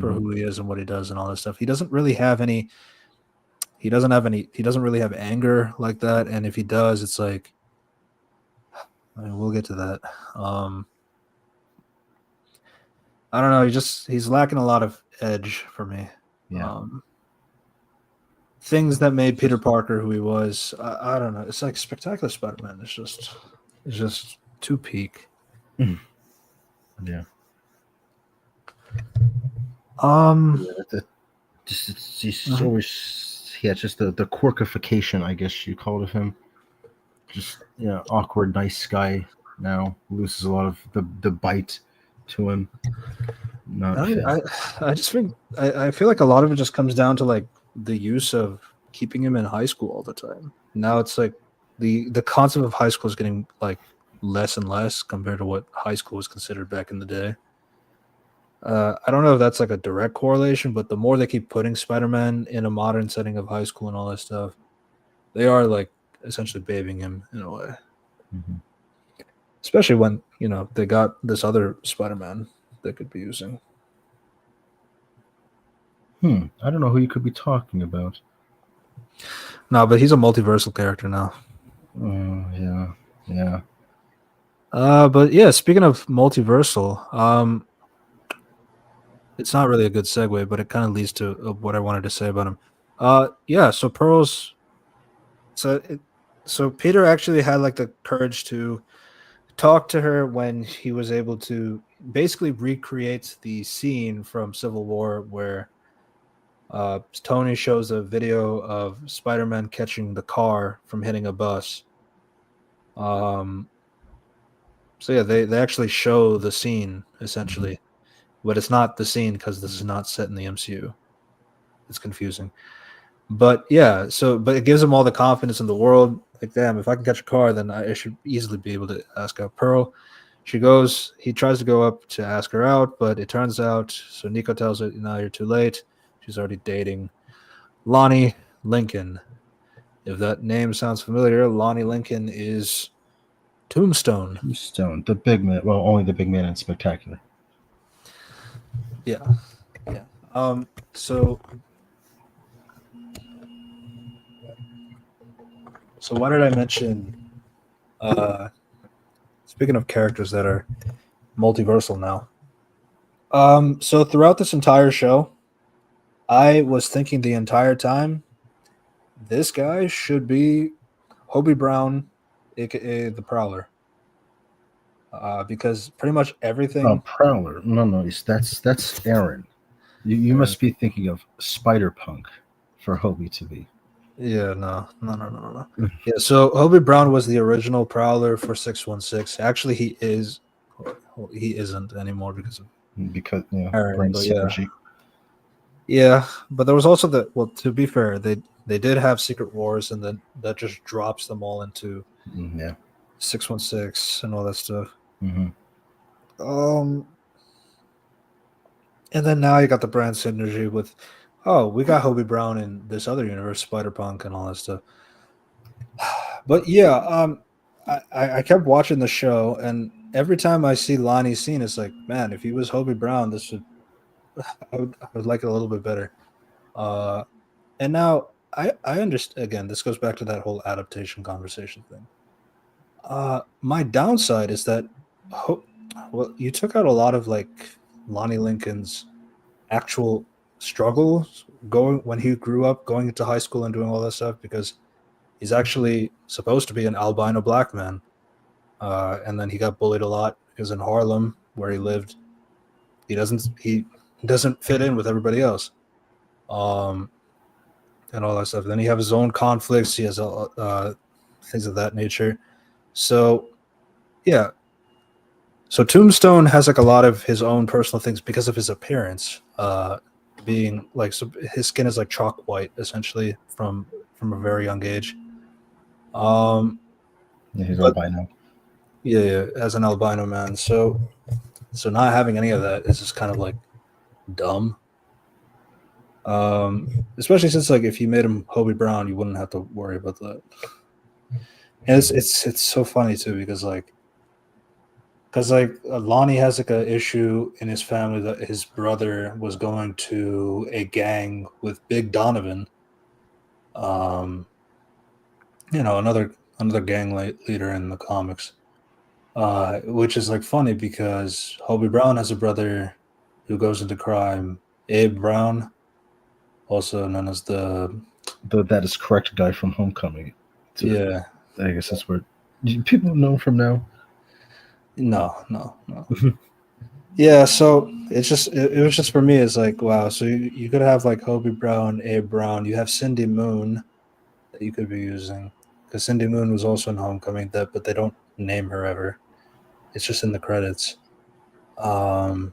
for Mhm. who he is and what he does and all this stuff. He doesn't really have any. He doesn't have any. He doesn't really have anger like that. And if he does, it's like, I mean, we'll get to that. I don't know. He's lacking a lot of edge for me. Yeah. Um, things that made It's Peter just Parker who he was. I don't know. It's like Spectacular Spider-Man. It's just too peak. yeah. Um, Yeah, it's uh, always yeah, it's just the quirkification, I guess you call it of him. Just awkward, nice guy now loses a lot of the bite to him. Not I, fit. I I just think I feel like a lot of it just comes down to like the use of keeping him in high school all the time. Now it's like the concept of high school is getting like less and less compared to what high school was considered back in the day. I don't know if that's like a direct correlation, but the more they keep putting Spider-Man in a modern setting of high school and all that stuff, they are like essentially babying him in a way. Mhm. Especially when they got this other Spider-Man they could be using. I don't know who you could be talking about. No, but he's a multiversal character now. Yeah, yeah. But yeah, speaking of multiversal, it's not really a good segue, but it kind of leads to what I wanted to say about him. Yeah. So so it, so Peter actually had like the courage to talk to her when he was able to basically recreate the scene from Civil War where Tony shows a video of Spider-Man catching the car from hitting a bus. Um, so yeah, they actually show the scene Mhm. essentially, but it's not the scene because this is not set in the MCU. It's confusing. But yeah, but it gives him all the confidence in the world. Like, damn, if I can catch a car, then I should easily be able to ask out Pearl. She goes, he tries to go up to ask her out, but it turns out, so Nico tells her, no, you're too late. She's already dating Lonnie Lincoln. If that name sounds familiar, Lonnie Lincoln is Tombstone. Tombstone, the big man. Well, only the big man in Spectacular. Yeah, yeah. So why did I mention? Uh, speaking of characters that are multiversal now, so throughout this entire show, I was thinking the entire time this guy should be Hobie Brown, aka the Prowler, because pretty much Oh, everything. Prowler. No, no, that's Aaron. You Aaron, must be thinking of Spider Punk for Hobie to be. yeah, no. Yeah, so Hobie Brown was the original Prowler for 616. Actually, he is. Well, he isn't anymore because of Because Aaron. brain But yeah, synergy. yeah. But there was also the. Well, to be fair, they did have Secret Wars, and then that just drops them all into Yeah. 616 and all that stuff. Hmm. Um, and then now you got the brand synergy with, oh, we got Hobie Brown in this other universe, Spider Punk, and all that stuff. But yeah, I kept watching the show, and every time I see Lonnie's scene, it's like, man, if he was Hobie Brown, this would I would like it a little bit better. Uh, and now I understand. Again, this goes back to that whole adaptation conversation thing. My downside is that well, you took out a lot of like Lonnie Lincoln's actual struggles going when he grew up, going into high school and doing all that stuff, because he's actually supposed to be an albino black man, and then he got bullied a lot because in Harlem, where he lived, he doesn't fit in with everybody else, um, and all that stuff. Then he has his own conflicts. He has things of that nature. So yeah, so Tombstone has like a lot of his own personal things because of his appearance, being like so his skin is like chalk white essentially from a very young age. Um, Yeah, he's but albino. yeah, as an albino man, so not having any of that is just kind of like dumb. Especially since like if you made him Hobie Brown, you wouldn't have to worry about that. And it's so funny too because Lonnie has like a issue in his family that his brother was going to a gang with Big Donovan, um, another gang leader in the comics, which is like funny because Hobie Brown has a brother who goes into crime, Abe Brown, also known as the That is correct guy from Homecoming. yeah. I guess that's where people know him from now. No. Yeah, so it was just for me. It's like wow. So you could have like Hobie Brown, Abe Brown. You have Cindy Moon that you could be using because Cindy Moon was also in Homecoming. But they don't name her ever. It's just in the credits. Um,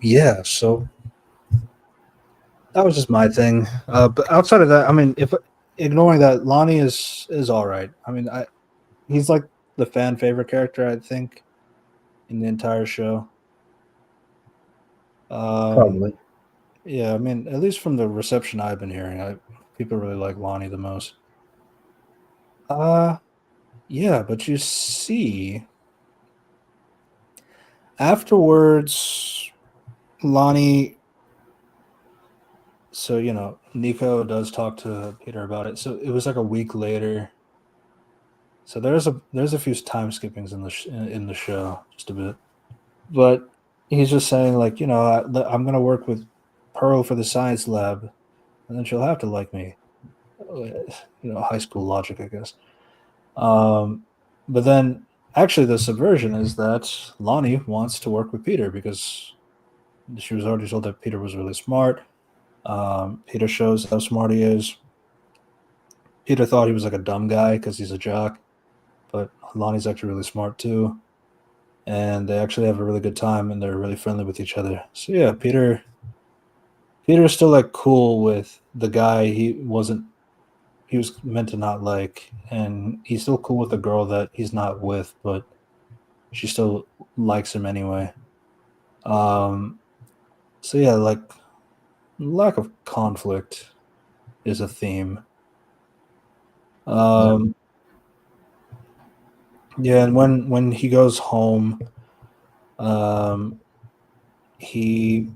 yeah. So that was just my thing. But outside of that, I mean, if ignoring that, Lonnie is all right. I mean, he's like the fan favorite character, I think, in the entire show. Um, Probably. Yeah, I mean, at least from the reception I've been hearing, people really like Lonnie the most. Uh yeah, but you see, afterwards, Lonnie. So Nico does talk to Peter about it. So it was like a week later. So there's a few time skippings in the show, just a bit, but he's just saying like I'm gonna work with Pearl for the science lab, and then she'll have to like me. High school logic, I guess. Um, but then actually, the subversion is that Lonnie wants to work with Peter because she was already told that Peter was really smart. Peter shows how smart he is. Peter thought he was like a dumb guy because he's a jock, but Lonnie's actually really smart too. And they actually have a really good time and they're really friendly with each other. So yeah, Peter's still like cool with the guy he was meant to not like, and he's still cool with the girl that he's not with, but she still likes him anyway. Um, so yeah, like lack of conflict is a theme. Um, yeah, and when he goes home, um, he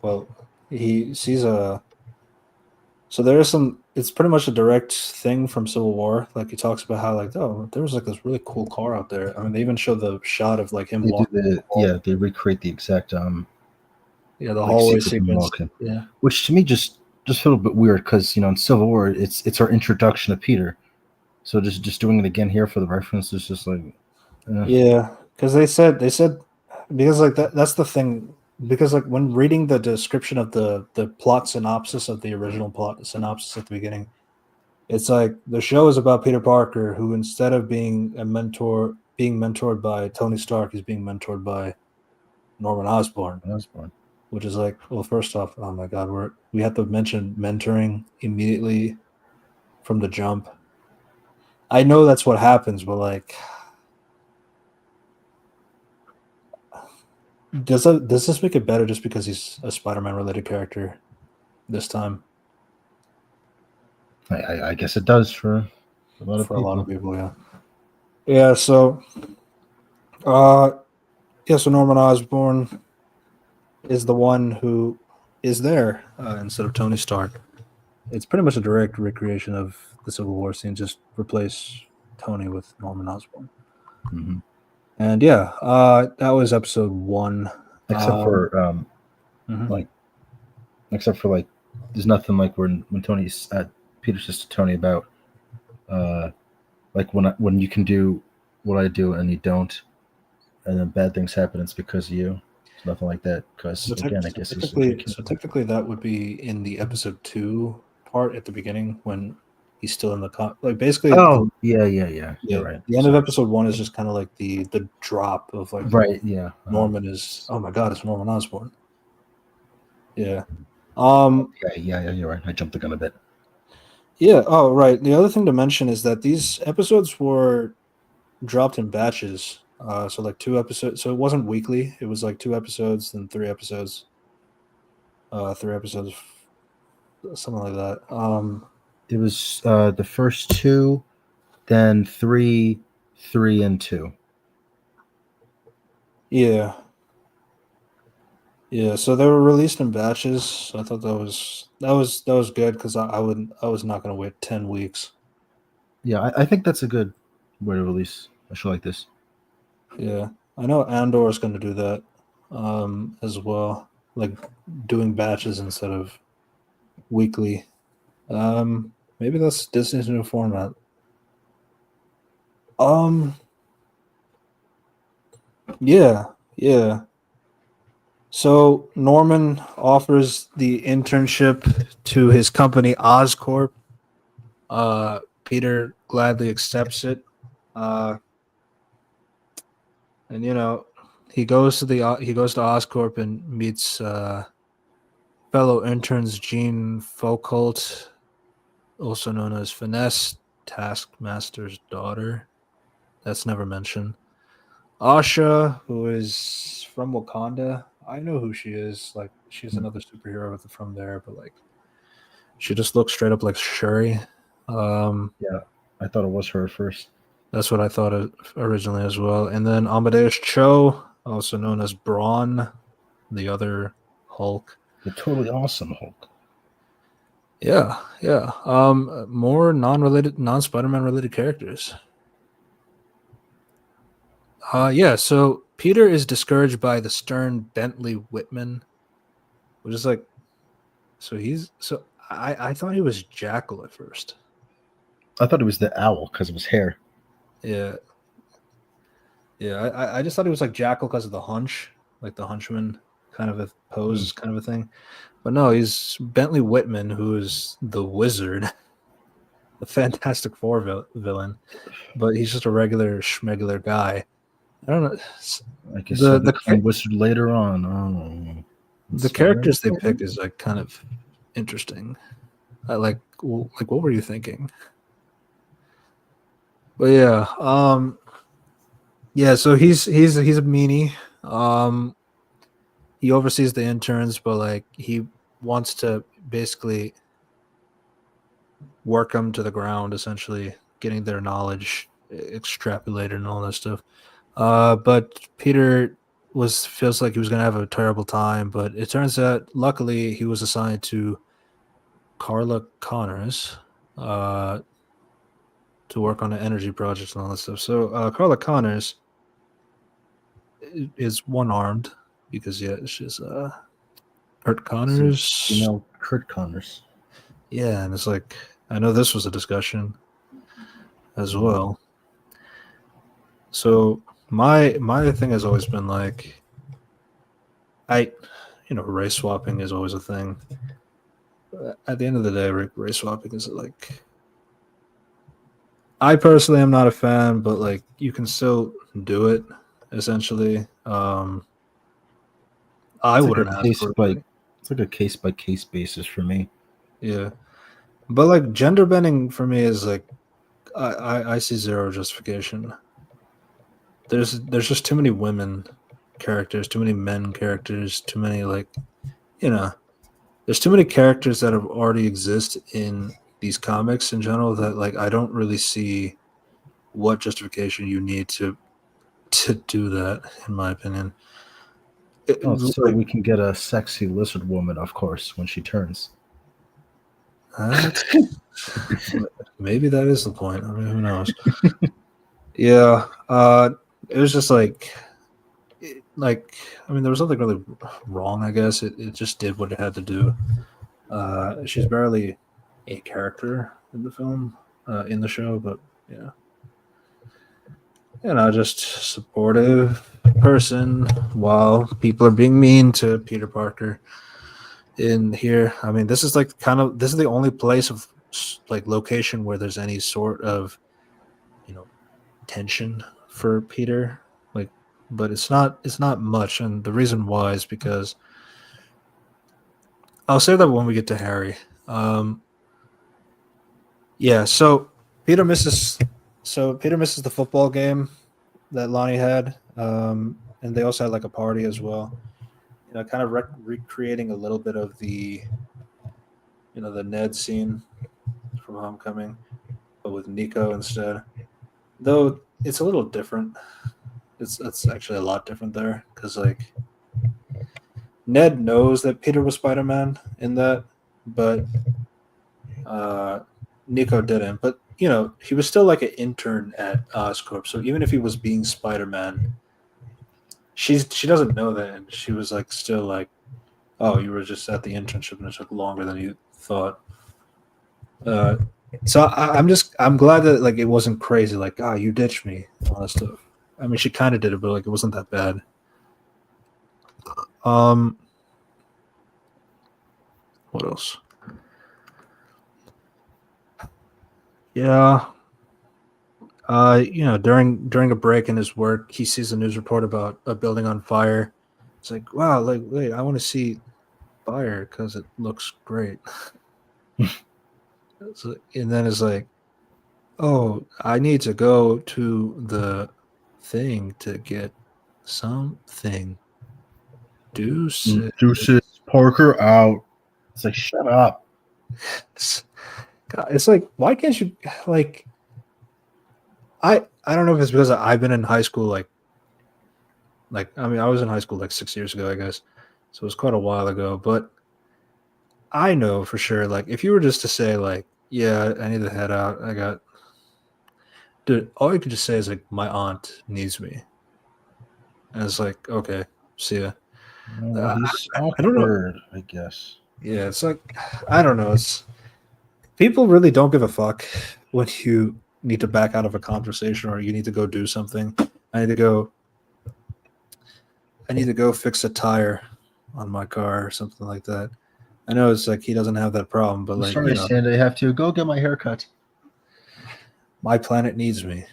well he sees a so there is some. It's pretty much a direct thing from Civil War. Like he talks about how like there was like this really cool car out there. I mean, they even show the shot of like him They do walking. they recreate the exact Yeah, the like hallway sequence of sequence. walking, Yeah. which to me just felt a bit weird because in Civil War it's our introduction to Peter, so just doing it again here for the reference is just like, Yeah, because they said because like that's the thing because like when reading the description of the plot synopsis of the original plot synopsis at the beginning, it's like the show is about Peter Parker who instead of being mentored by Tony Stark, he's being mentored by Norman Osborn, when I was born. which is like, well, first off, oh my god, we have to mention mentoring immediately from the jump. I know that's what happens, but like does this make it better just because he's a Spider-Man related character this time I guess it does for a lot of for a lot of people. people? Yeah, yeah. Uh, so Norman Osborn is the one who is there instead of Tony Stark. It's pretty much a direct recreation of the Civil War scene. Just replace Tony with Norman Osborn. Hmm. And yeah, that was episode 1. Except for Mhm. like, except for like, there's nothing like when Tony's Peter says to Tony about like when you can do what I do and you don't, and then bad things happen. It's because of you. It's nothing like that. Because again, I guess he's a good kid. So technically, that would be in the episode 2 part at the beginning when he's still in the like basically. Oh yeah. You're right. The end of Sorry. episode 1 is just kind of like the drop of like Right. Yeah. Norman is. Oh my God, it's Norman Osborn. Yeah. Yeah. You're right. I jumped the gun a bit. Yeah. Oh, right. The other thing to mention is that these episodes were dropped in batches. So like 2 episodes. So it wasn't weekly. It was like 2 episodes, then 3 episodes. 3 episodes, something like that. It was the first 2, then 3, 3, and 2. Yeah. Yeah. So they were released in batches. So I thought that was good because I was not going to wait 10 weeks. Yeah, I think that's a good way to release a show like this. Yeah, I know Andor is going to do that as well, like doing batches instead of weekly. Maybe that's Disney's new format. Um, yeah. So Norman offers the internship to his company Oscorp. Peter gladly accepts it. And he goes to Oscorp and meets fellow interns Gene Foucault, also known as Finesse, Taskmaster's daughter. That's never mentioned. Asha, who is from Wakanda. I know who she is. Like, she's another superhero from there, but like, she just looks straight up like Shuri. Yeah, I thought it was her first. That's what I thought originally as well. And then Amadeus Cho, also known as Brawn, the other Hulk. The totally awesome Hulk. Yeah. More non-Spider-Man related characters. So Peter is discouraged by the stern Bentley Whitman, which is like, I thought he was Jackal at first. I thought it was the owl because of his hair. Yeah. I just thought he was like Jackal because of the hunch, like the henchman kind of a pose, kind of a thing. But no, he's Bentley Whitman, who is the Wizard, the Fantastic Four villain. But he's just a regular schmegular guy. I don't know. I guess the wizard later on. Oh, the characters they pick is like kind of interesting. Like what were you thinking? But yeah. So he's a meanie. He oversees the interns, but like he wants to basically work them to the ground, essentially getting their knowledge extrapolated and all that stuff. But Peter feels like he was gonna have a terrible time, but it turns out luckily he was assigned to Carla Connors to work on an energy project and all that stuff. So Carla Connors is one-armed because she's Kurt Connors. Kurt Connors. Yeah, and it's like I know this was a discussion as well. So my thing has always been like race swapping is always a thing. At the end of the day, race swapping is like, I personally am not a fan, but like you can still do it essentially. I wouldn't ask for it. It's like a case by case basis for me. Yeah, but like gender bending for me is like I see zero justification. There's just too many women characters, too many men characters, too many there's too many characters that have already exist in these comics in general that like I don't really see what justification you need to do that, in my opinion. So we can get a sexy lizard woman, of course, when she turns. Maybe that is the point. I mean, who knows? Yeah. it was just like I mean, there was nothing really wrong. I guess it just did what it had to do. She's barely a character in the film, in the show, but yeah, just supportive person while people are being mean to Peter Parker in here. I mean, this is like this is the only place of like location where there's any sort of you know tension for Peter. Like, but it's not much, and the reason why is because I'll say that when we get to Harry. Um, yeah, Peter misses Peter misses the football game that Lonnie had, and they also had like a party as well. Kind of recreating a little bit of the Ned scene from Homecoming, but with Nico instead. Though it's a little different. It's actually a lot different there because like Ned knows that Peter was Spider Man in that, but Nico didn't. But he was still like an intern at Oscorp. So even if he was being Spider Man, she doesn't know that, and she was like still like, oh, you were just at the internship and it took longer than you thought. So I'm glad that like it wasn't crazy like you ditched me and all that stuff. I mean she kind of did it, but like it wasn't that bad. What else? Yeah. During a break in his work, he sees a news report about a building on fire. It's like, wow, like wait, I want to see fire because it looks great. And then it's like, oh, I need to go to the thing to get something. Deuces, Parker out. It's like, shut up. It's like, why can't you like? I don't know if it's because I've been in high school like I mean I was in high school like 6 years ago I guess, so it was quite a while ago. But I know for sure like if you were just to say like yeah I need to head out I got dude all you could just say is like my aunt needs me and it's like okay see ya. Well, he's I don't know. awkward, I guess. Yeah, it's like I don't know. It's people really don't give a fuck when you need to back out of a conversation or you need to go do something. I need to go. I need to go fix a tire on my car or something like that. I know it's like he doesn't have that problem, but I'm like sorry, Sandy. I have to go get my hair cut. my planet needs me.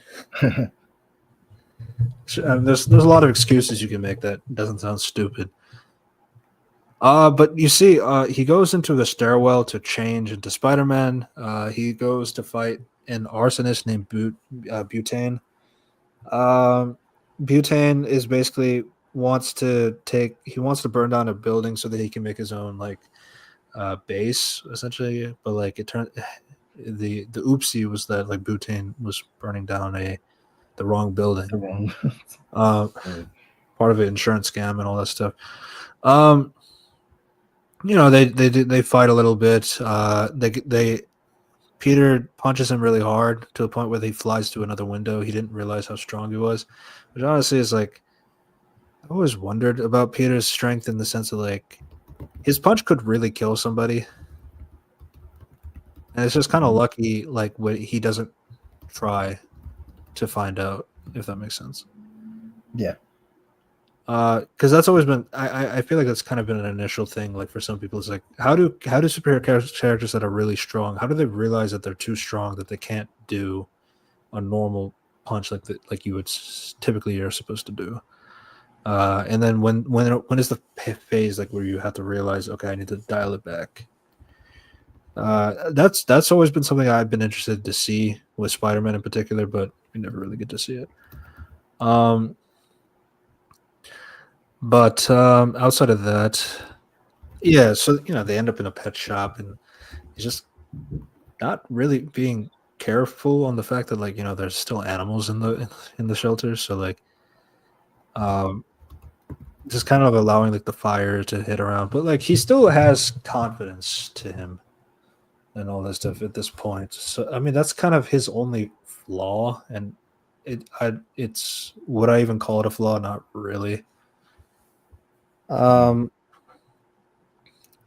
There's a lot of excuses you can make that doesn't sound stupid. But you see, he goes into the stairwell to change into Spider-Man. He goes to fight an arsonist named Butane. Um, Butane is basically he wants to burn down a building so that he can make his own like base essentially. But like it turned the oopsie was that like Butane was burning down the wrong building. The wrong. Part of it insurance scam and all that stuff. They fight a little bit. They Peter punches him really hard to the point where he flies to another window. He didn't realize how strong he was, which honestly is like I always wondered about Peter's strength in the sense of like his punch could really kill somebody, and it's just kind of lucky like when he doesn't try to find out if that makes sense. Yeah. Because that's always been I feel like that's kind of been an initial thing like for some people it's like how do superhero characters that are really strong how do they realize that they're too strong that they can't do a normal punch like you would typically you're supposed to do, and then when is the phase like where you have to realize okay I need to dial it back. That's always been something I've been interested to see with Spider-Man in particular, but we never really get to see it. But outside of that, yeah. So they end up in a pet shop, and he's just not really being careful on the fact that like there's still animals in the shelter. So like, just kind of allowing like the fire to hit around, but like he still has confidence to him and all that stuff at this point. So I mean, that's kind of his only flaw, and it's would I even call it a flaw? Not really. Um,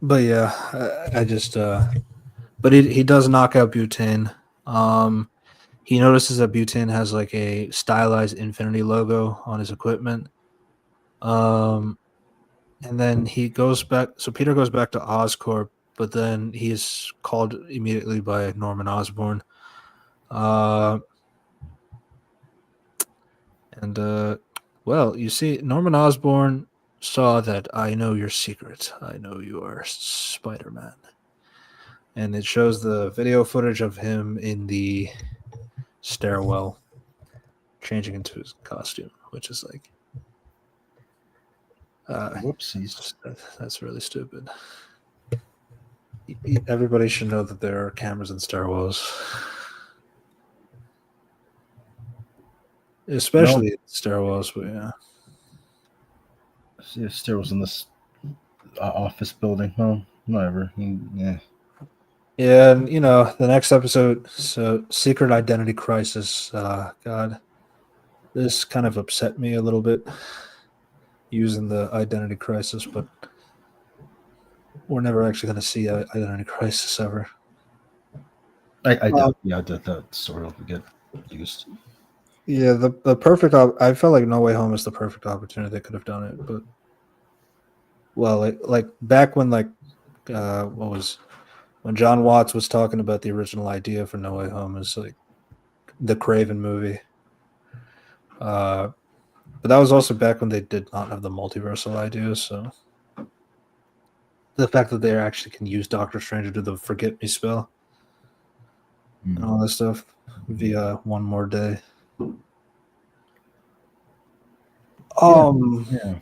but yeah, I just but he does knock out butane. Um, he notices that butane has like a stylized infinity logo on his equipment. Um, and then he goes back. So Peter goes back to Oscorp, but then he's called immediately by Norman Osborn. Uh, and well, you see, Norman Osborn saw that I know your secret. I know you are Spider-Man. And it shows the video footage of him in the stairwell changing into his costume, which is like Whoopsies. that's really stupid. Everybody should know that there are cameras in stairwells, especially in stairwells. But yeah, See if Stair was in this office building. Well, whatever. Yeah. yeah, and you know the next episode, so Secret Identity Crisis. God, this kind of upset me a little bit using the identity crisis, but we're never actually going to see a identity crisis ever. I doubt. Yeah, that sort of get used. Yeah, the perfect. I felt like No Way Home is the perfect opportunity they could have done it, but well, like back when what was when John Watts was talking about the original idea for No Way Home is like the Craven movie. But that was also back when they did not have the multiversal ideas, so the fact that they actually can use Doctor Strange to do the forget me spell and all that stuff via one more day. Yeah.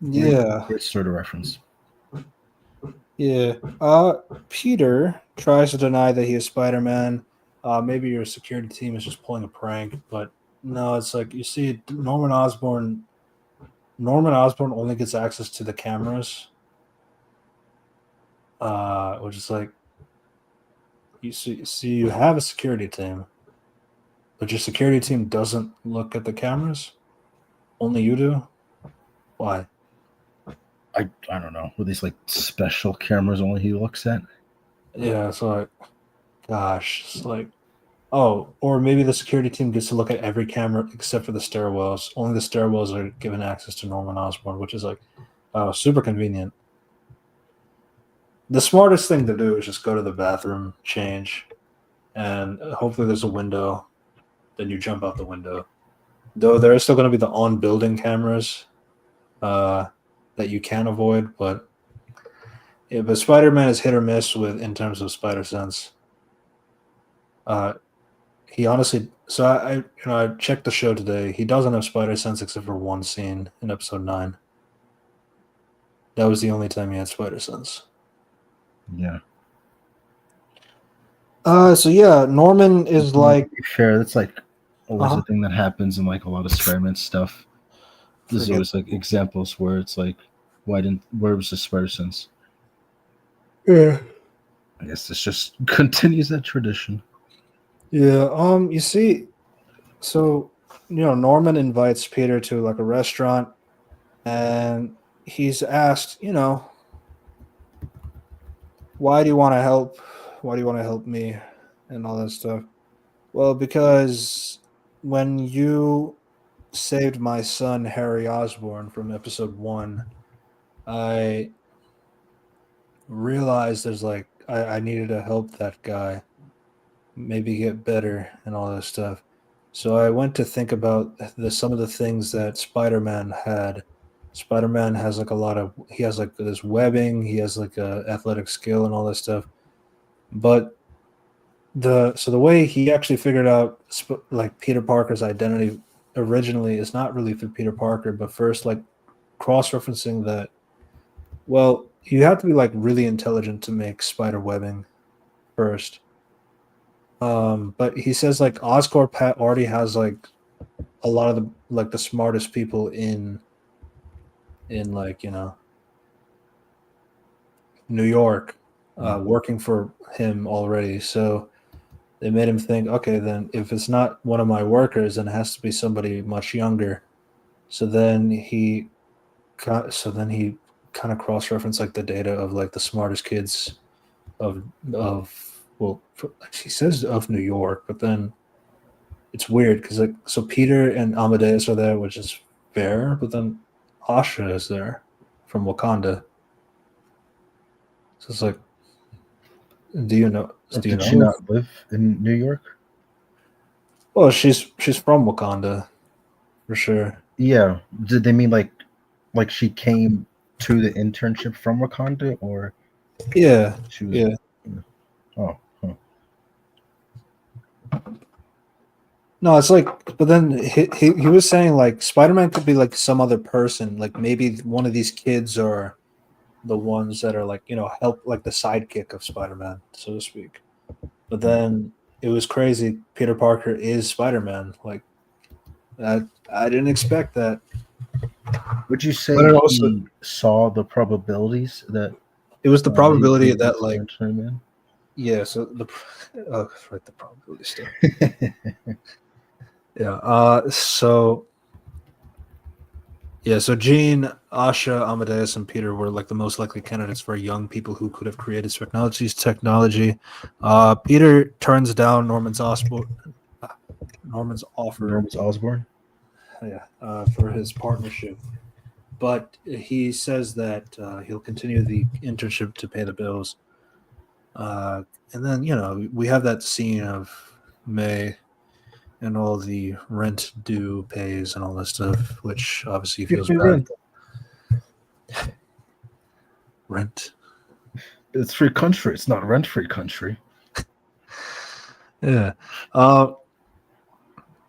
Yeah. Great sort of reference. Yeah. Peter tries to deny that he is Spider-Man. Maybe your security team is just pulling a prank, but no, it's like you see Norman Osborn. Norman Osborn only gets access to the cameras, which is like see you have a security team, but your security team doesn't look at the cameras. Only you do. Why? I don't know. Were these like special cameras only he looks at? Yeah, it's like, gosh, it's like, oh, or maybe the security team gets to look at every camera except for the stairwells. Only the stairwells are given access to Norman Osborn, which is like, super convenient. The smartest thing to do is just go to the bathroom, change, and hopefully there's a window. Then you jump out the window. Though there is still going to be the on-building cameras that you can avoid, but yeah, but Spider-Man is hit or miss with in terms of spider sense. Uh, he honestly, so I checked the show today. He doesn't have spider sense except for one scene in episode 9. That was the only time he had spider sense. Yeah. So yeah, Norman is like, To be fair, that's like always uh-huh. a thing that happens in like a lot of Spider-Man stuff. There's Forget. always like examples where it's like, where was the Spider Sense? Yeah. I guess this just continues that tradition. Yeah. You see, so Norman invites Peter to like a restaurant, and he's asked, why do you want to help? Why do you want to help me? And all that stuff. Well, because when you saved my son Harry Osborn from episode 1, I realized there's like I needed to help that guy maybe get better and all that stuff. So I went to think about some of the things that Spider-Man had. Spider-Man has like he has like this webbing, he has like a athletic skill and all this stuff. But the way he actually figured out like Peter Parker's identity originally is not really for Peter Parker, but first like cross-referencing that, well, you have to be like really intelligent to make spider webbing first. But he says like Oscorp already has like a lot of the smartest people in like New York, working for him already. So they made him think, okay, then if it's not one of my workers, then it has to be somebody much younger. So then he kind of cross-referenced like the data of like the smartest kids of well, he says of New York, but then it's weird because like so Peter and Amadeus are there, which is fair, but then Asha is there from Wakanda. So it's like, do you know? Do you Did she know? not live in New York? Well, she's from Wakanda for sure. Yeah. Did they mean like she came to the internship from Wakanda, or Yeah, she was? yeah. Oh, huh. No, it's like, but then he was saying like Spider-Man could be like some other person, like maybe one of these kids are the ones that are like help like the sidekick of Spider-Man, so to speak. But then it was crazy. Peter Parker is Spider-Man. Like that, I didn't expect that. Would you But say it also he saw the probabilities that it was the he'd be probability able that to like turn Spider-Man? yeah. So the right the probability stuff. Yeah. So yeah. So Jean, Asha, Amadeus, and Peter were like the most likely candidates for young people who could have created technology. Peter turns down Norman's offer. Norman Osborn. Yeah. For his partnership. But he says that he'll continue the internship to pay the bills. And then, we have that scene of May and all the rent due pays and all that stuff, which obviously Give feels me bad. rent. Rent. It's free country. It's not rent-free country. Yeah.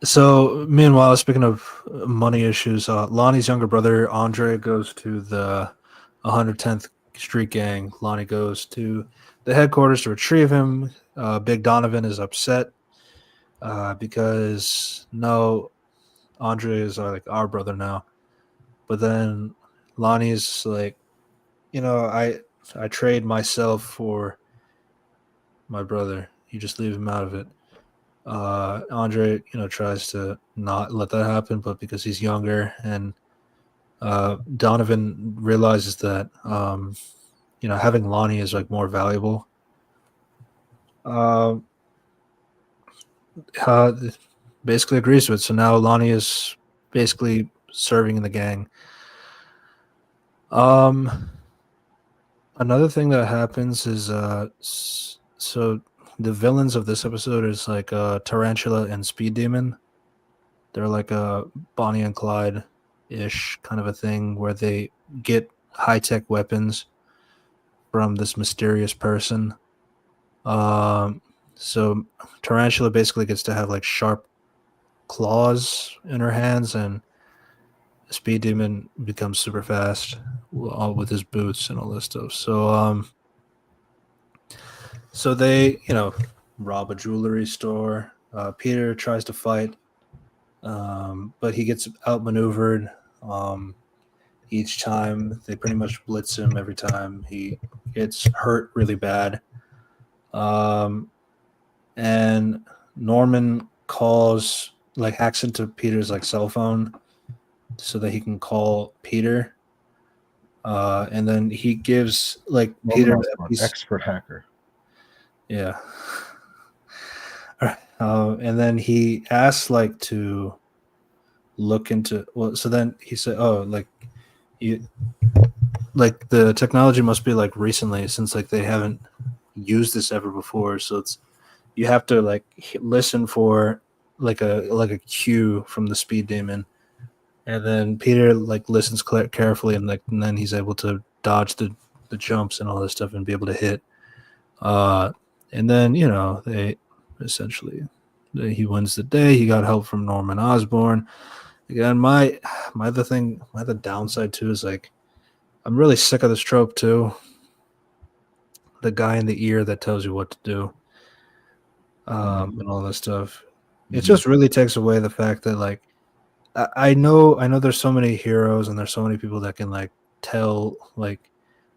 So, meanwhile, speaking of money issues, Lonnie's younger brother, Andre, goes to the 110th Street Gang. Lonnie goes to the headquarters to retrieve him. Big Donovan is upset because no, Andre is like our brother now. But then Lonnie's like, I trade myself for my brother. You just leave him out of it. Andre, tries to not let that happen, but because he's younger and Donovan realizes that, having Lonnie is like more valuable. Uh, uh, Basically agrees to it. So now Lonnie is basically serving in the gang. Um, Another thing that happens is so the villains of this episode is like Tarantula and Speed Demon. They're like a Bonnie and Clyde ish kind of a thing where they get high tech weapons from this mysterious person. Um, so Tarantula basically gets to have like sharp claws in her hands, and Speed Demon becomes super fast all with his boots and all this stuff. So they, rob a jewelry store. Peter tries to fight, but he gets outmaneuvered. Each time they pretty much blitz him every time he gets hurt really bad. And Norman hacks into Peter's like cell phone so that he can call Peter. And then he gives like Norman Peter a Osborn, piece. expert hacker. Yeah. And then he asks like to look into so then he said, oh, like you like the technology must be like recently since like they haven't used this ever before, so it's you have to like listen for like a cue from the Speed Demon, and then Peter like listens carefully, and then he's able to dodge the jumps and all this stuff and be able to hit. And then they essentially he wins the day. He got help from Norman Osborn. Again, my other downside too is like I'm really sick of this trope too. The guy in the ear that tells you what to do, and all this stuff. It just really takes away the fact that like I know there's so many heroes and there's so many people that can like tell like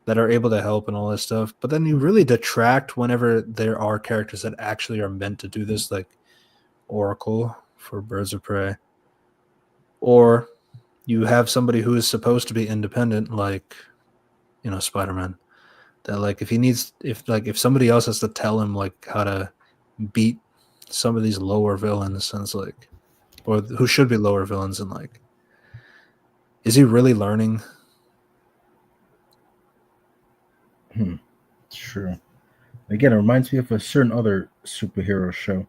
that are able to help and all this stuff. But then you really detract whenever there are characters that actually are meant to do this, like Oracle for Birds of Prey, or you have somebody who is supposed to be independent, like Spider-Man. That like if somebody else has to tell him like how to beat some of these lower villains, and it's like, or who should be lower villains, and like, is he really learning? True. Again, it reminds me of a certain other superhero show.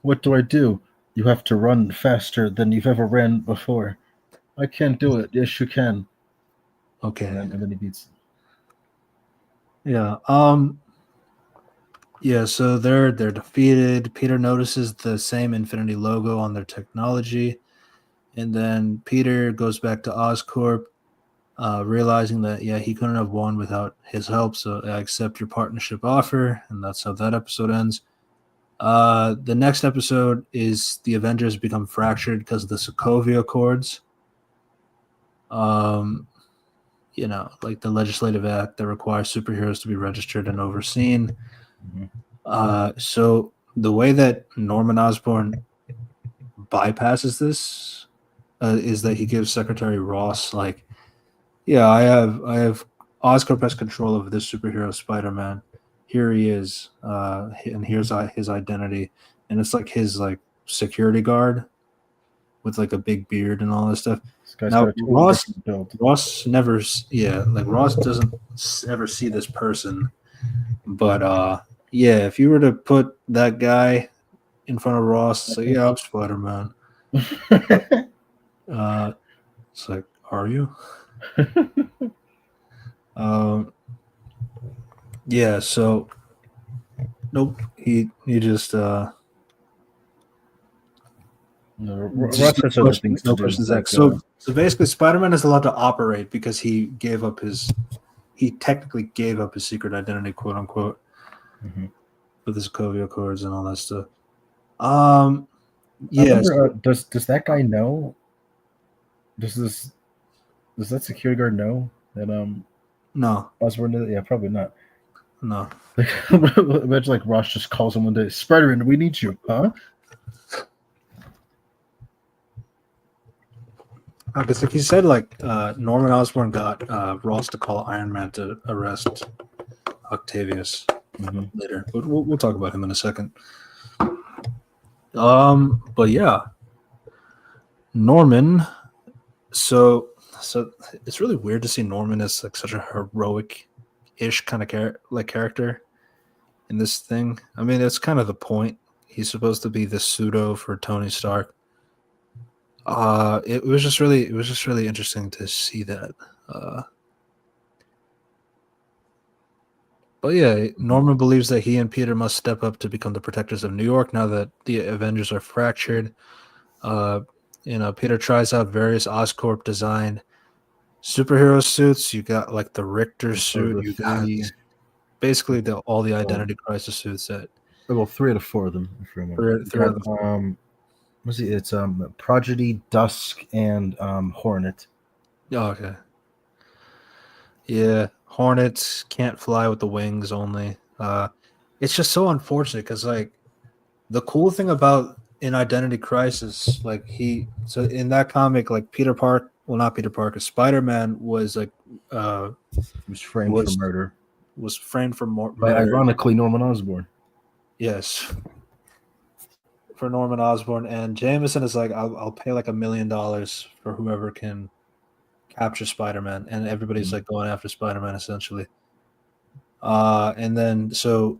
What do I do? You have to run faster than you've ever ran before. I can't do it. Yes, you can. Okay. And then he beats. Yeah. Yeah. So they're defeated. Peter notices the same Infinity logo on their technology, and then Peter goes back to Oscorp, realizing that he couldn't have won without his help. So I accept your partnership offer, and that's how that episode ends. The next episode is the Avengers become fractured because of the Sokovia Accords. Like the legislative act that requires superheroes to be registered and overseen. So the way that Norman Osborn bypasses this is that he gives Secretary Ross I have Oscorp has control of this superhero Spider-Man. Here he is, and here's his identity, and it's like his security guard with like a big beard and all this stuff. This guy's Now got a totally different build. Ross never, Ross doesn't ever see this person, but if you were to put that guy in front of Ross, it's like, yeah, I'm Spider-Man. It's like, are you? So nope, he just Ross has other things to do. So basically, Spider-Man is allowed to operate because he technically gave up his secret identity, quote unquote, with his Sokovia Accords and all that stuff. Does that guy know? Does that security guard know that No. Osborn did it? Yeah, probably not. No. Imagine like Ross just calls him one day, Spider-Man, we need you, huh? Because like he said, Norman Osborn got Ross to call Iron Man to arrest Octavius later, but we'll talk about him in a second. But yeah, Norman. So it's really weird to see Norman as like such a heroic-ish kind of character in this thing. I mean, it's kind of the point. He's supposed to be the pseudo for Tony Stark. It was just really interesting to see that. But yeah, Norman believes that he and Peter must step up to become the protectors of New York now that the Avengers are fractured. Peter tries out various Oscorp designed superhero suits. You got like the Richter suit. You got basically all the Identity Crisis suits that. Well, 3 out of 4 of them. If you remember. Three out of the it's Prodigy, Dusk, and Hornet. Oh, okay. Yeah, Hornets can't fly with the wings only. It's just so unfortunate because like the cool thing about in Identity Crisis, in that comic, like not Peter Parker, Spider-Man was like was framed for murder. Was framed for murder. By ironically Norman Osborn. Yes. For Norman Osborn, and Jameson is like, I'll pay like $1 million for whoever can capture Spider-Man, and everybody's like going after Spider-Man essentially. And then so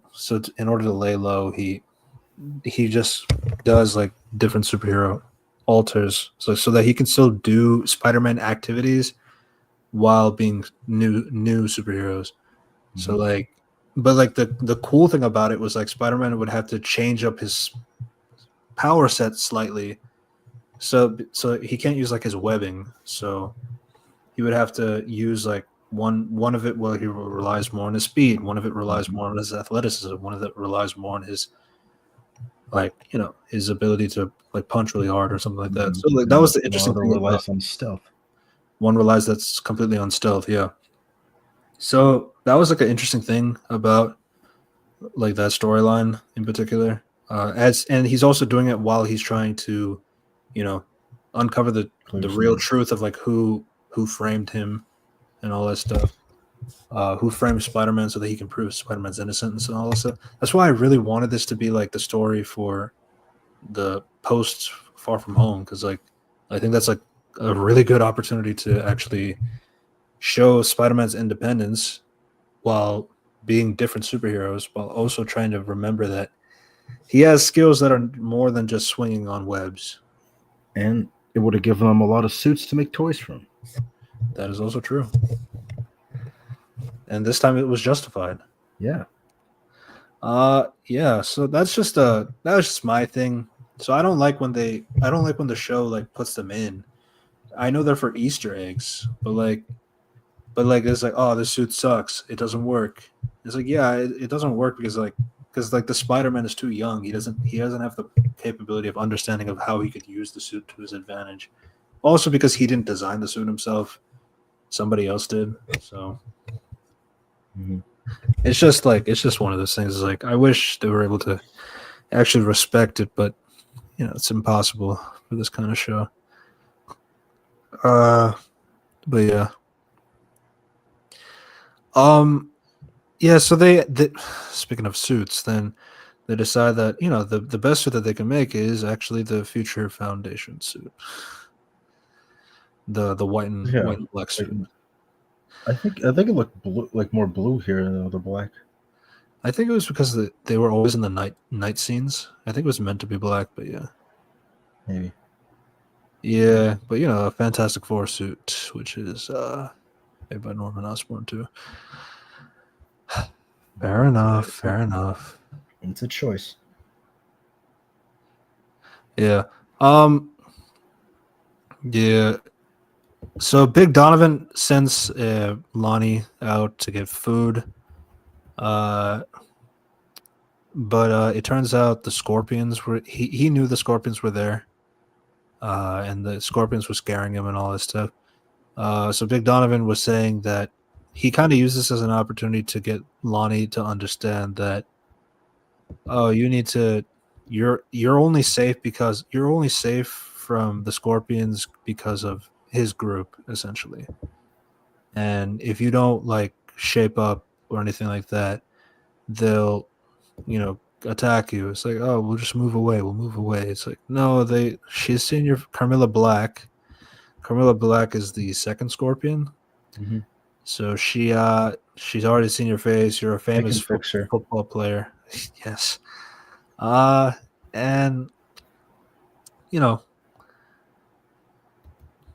in order to lay low, he just does like different superhero alters, so that he can still do Spider-Man activities while being new superheroes. So but the cool thing about it was like Spider-Man would have to change up his power set slightly, so he can't use like his webbing. So he would have to use like one of it where he relies more on his speed, one of it relies more on his athleticism, one of it relies more on his his ability to like punch really hard or something like that. So like that was the interesting thing. Relies on stealth. One relies that's completely on stealth, yeah. So that was like an interesting thing about like that storyline in particular. And he's also doing it while he's trying to, you know, uncover Clear the real something. truth of like who framed him and all that stuff. Who framed Spider-Man so that he can prove Spider-Man's innocence and all that stuff. That's why I really wanted this to be like the story for the post Far From Home, because like I think that's like a really good opportunity to actually show Spider-Man's independence while being different superheroes, while also trying to remember that he has skills that are more than just swinging on webs. And it would have given them a lot of suits to make toys from. That is also true. And this time it was justified. Yeah. Yeah, so that was just my thing. So I don't like when the show like puts them in. I know they're for Easter eggs, but it's like, oh, this suit sucks. It doesn't work. It's like, yeah, it doesn't work because the Spider-Man is too young. He doesn't have the capability of understanding of how he could use the suit to his advantage. Also because he didn't design the suit himself. Somebody else did. So Mm-hmm. it's just one of those things. It's like I wish they were able to actually respect it, but it's impossible for this kind of show. Uh but yeah. Um yeah, so they speaking of suits, then they decide that the best suit that they can make is actually the future Foundation suit, the Yeah. white and black Like, suit. I think it looked blue, like more blue here than the black. I think it was because they were always in the night scenes. I think it was meant to be black, but yeah, Maybe. yeah. But a Fantastic Four suit, which is made by Norman Osborn too. Fair enough. Fair enough. It's a choice. Yeah. Um. Yeah. So Big Donovan sends Lonnie out to get food. Uh, but it turns out the scorpions were he knew the scorpions were there. And the scorpions were scaring him and all this stuff. So Big Donovan was saying that he kind of used this as an opportunity to get Lonnie to understand that, oh, you're only safe because you're only safe from the scorpions because of his group, essentially. And if you don't like shape up or anything like that, they'll attack you. It's like, oh, we'll just move away. We'll move away. It's like, no, she's seen your Carmilla Black. Carmilla Black is the second Scorpion. Mm-hmm. So she's already seen your face. You're a I can famous fix her. football player. Yes. And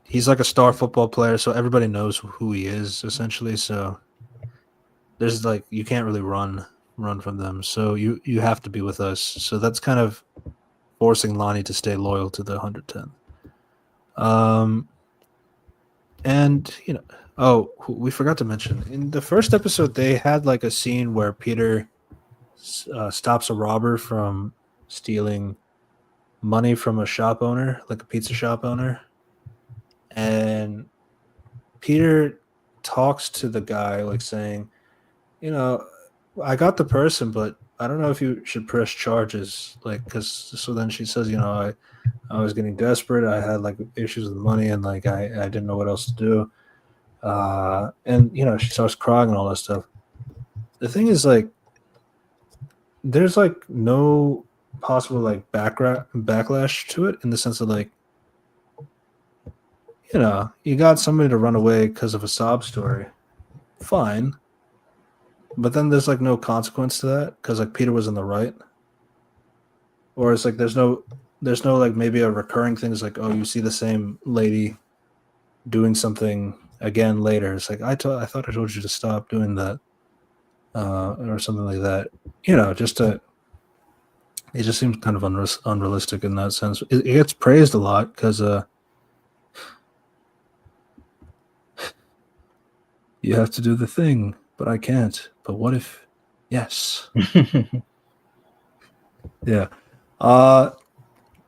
he's like a star football player, so everybody knows who he is essentially. So there's like you can't really run from them. So you have to be with us. So that's kind of forcing Lonnie to stay loyal to the 110. And oh, we forgot to mention in the first episode they had like a scene where Peter stops a robber from stealing money from a shop owner, like a pizza shop owner, and Peter talks to the guy like saying, I got the person, but I don't know if you should press charges, like, because so then she says, I was getting desperate. I had like issues with money, and like I didn't know what else to do. And she starts crying and all that stuff. The thing is, like, there's like no possible like backlash to it in the sense of like, you got somebody to run away because of a sob story, fine, but then there's like no consequence to that because like Peter was in the right, or it's like there's no like maybe a recurring thing is like, oh, you see the same lady doing something again later. It's like I thought I told you to stop doing that, or something like that. It just seems kind of unrealistic in that sense. It gets praised a lot because you have to do the thing, but I can't. But what if? Yes. Yeah.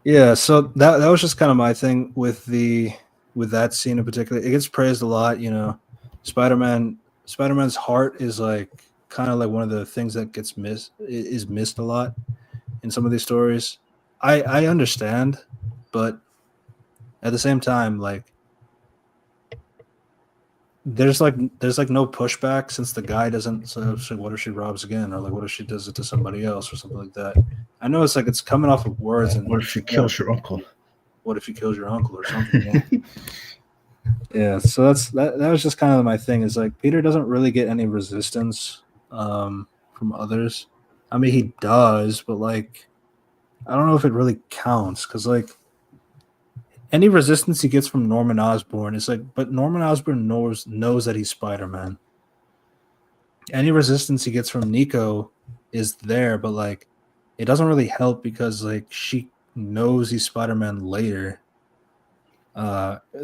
Yeah. So that was just kind of my thing with that scene in particular. It gets praised a lot. Spider-Man Spider-Man's heart is like kind of like one of the things that gets missed a lot in some of these stories. I understand, but at the same time, like there's no pushback since the guy doesn't. So what if she robs again, or like what if she does it to somebody else, or something like that? I know it's like it's coming off of words, and What if she kills your uncle? what if he kills your uncle or something? Yeah. Yeah, so that was just kind of my thing. Is like Peter doesn't really get any resistance from others. I mean, he does, but like I don't know if it really counts because like any resistance he gets from Norman Osborn is like, but Norman Osborn knows that he's Spider-Man. Any resistance he gets from Nico is there, but like it doesn't really help because like she knows he's Spider-Man later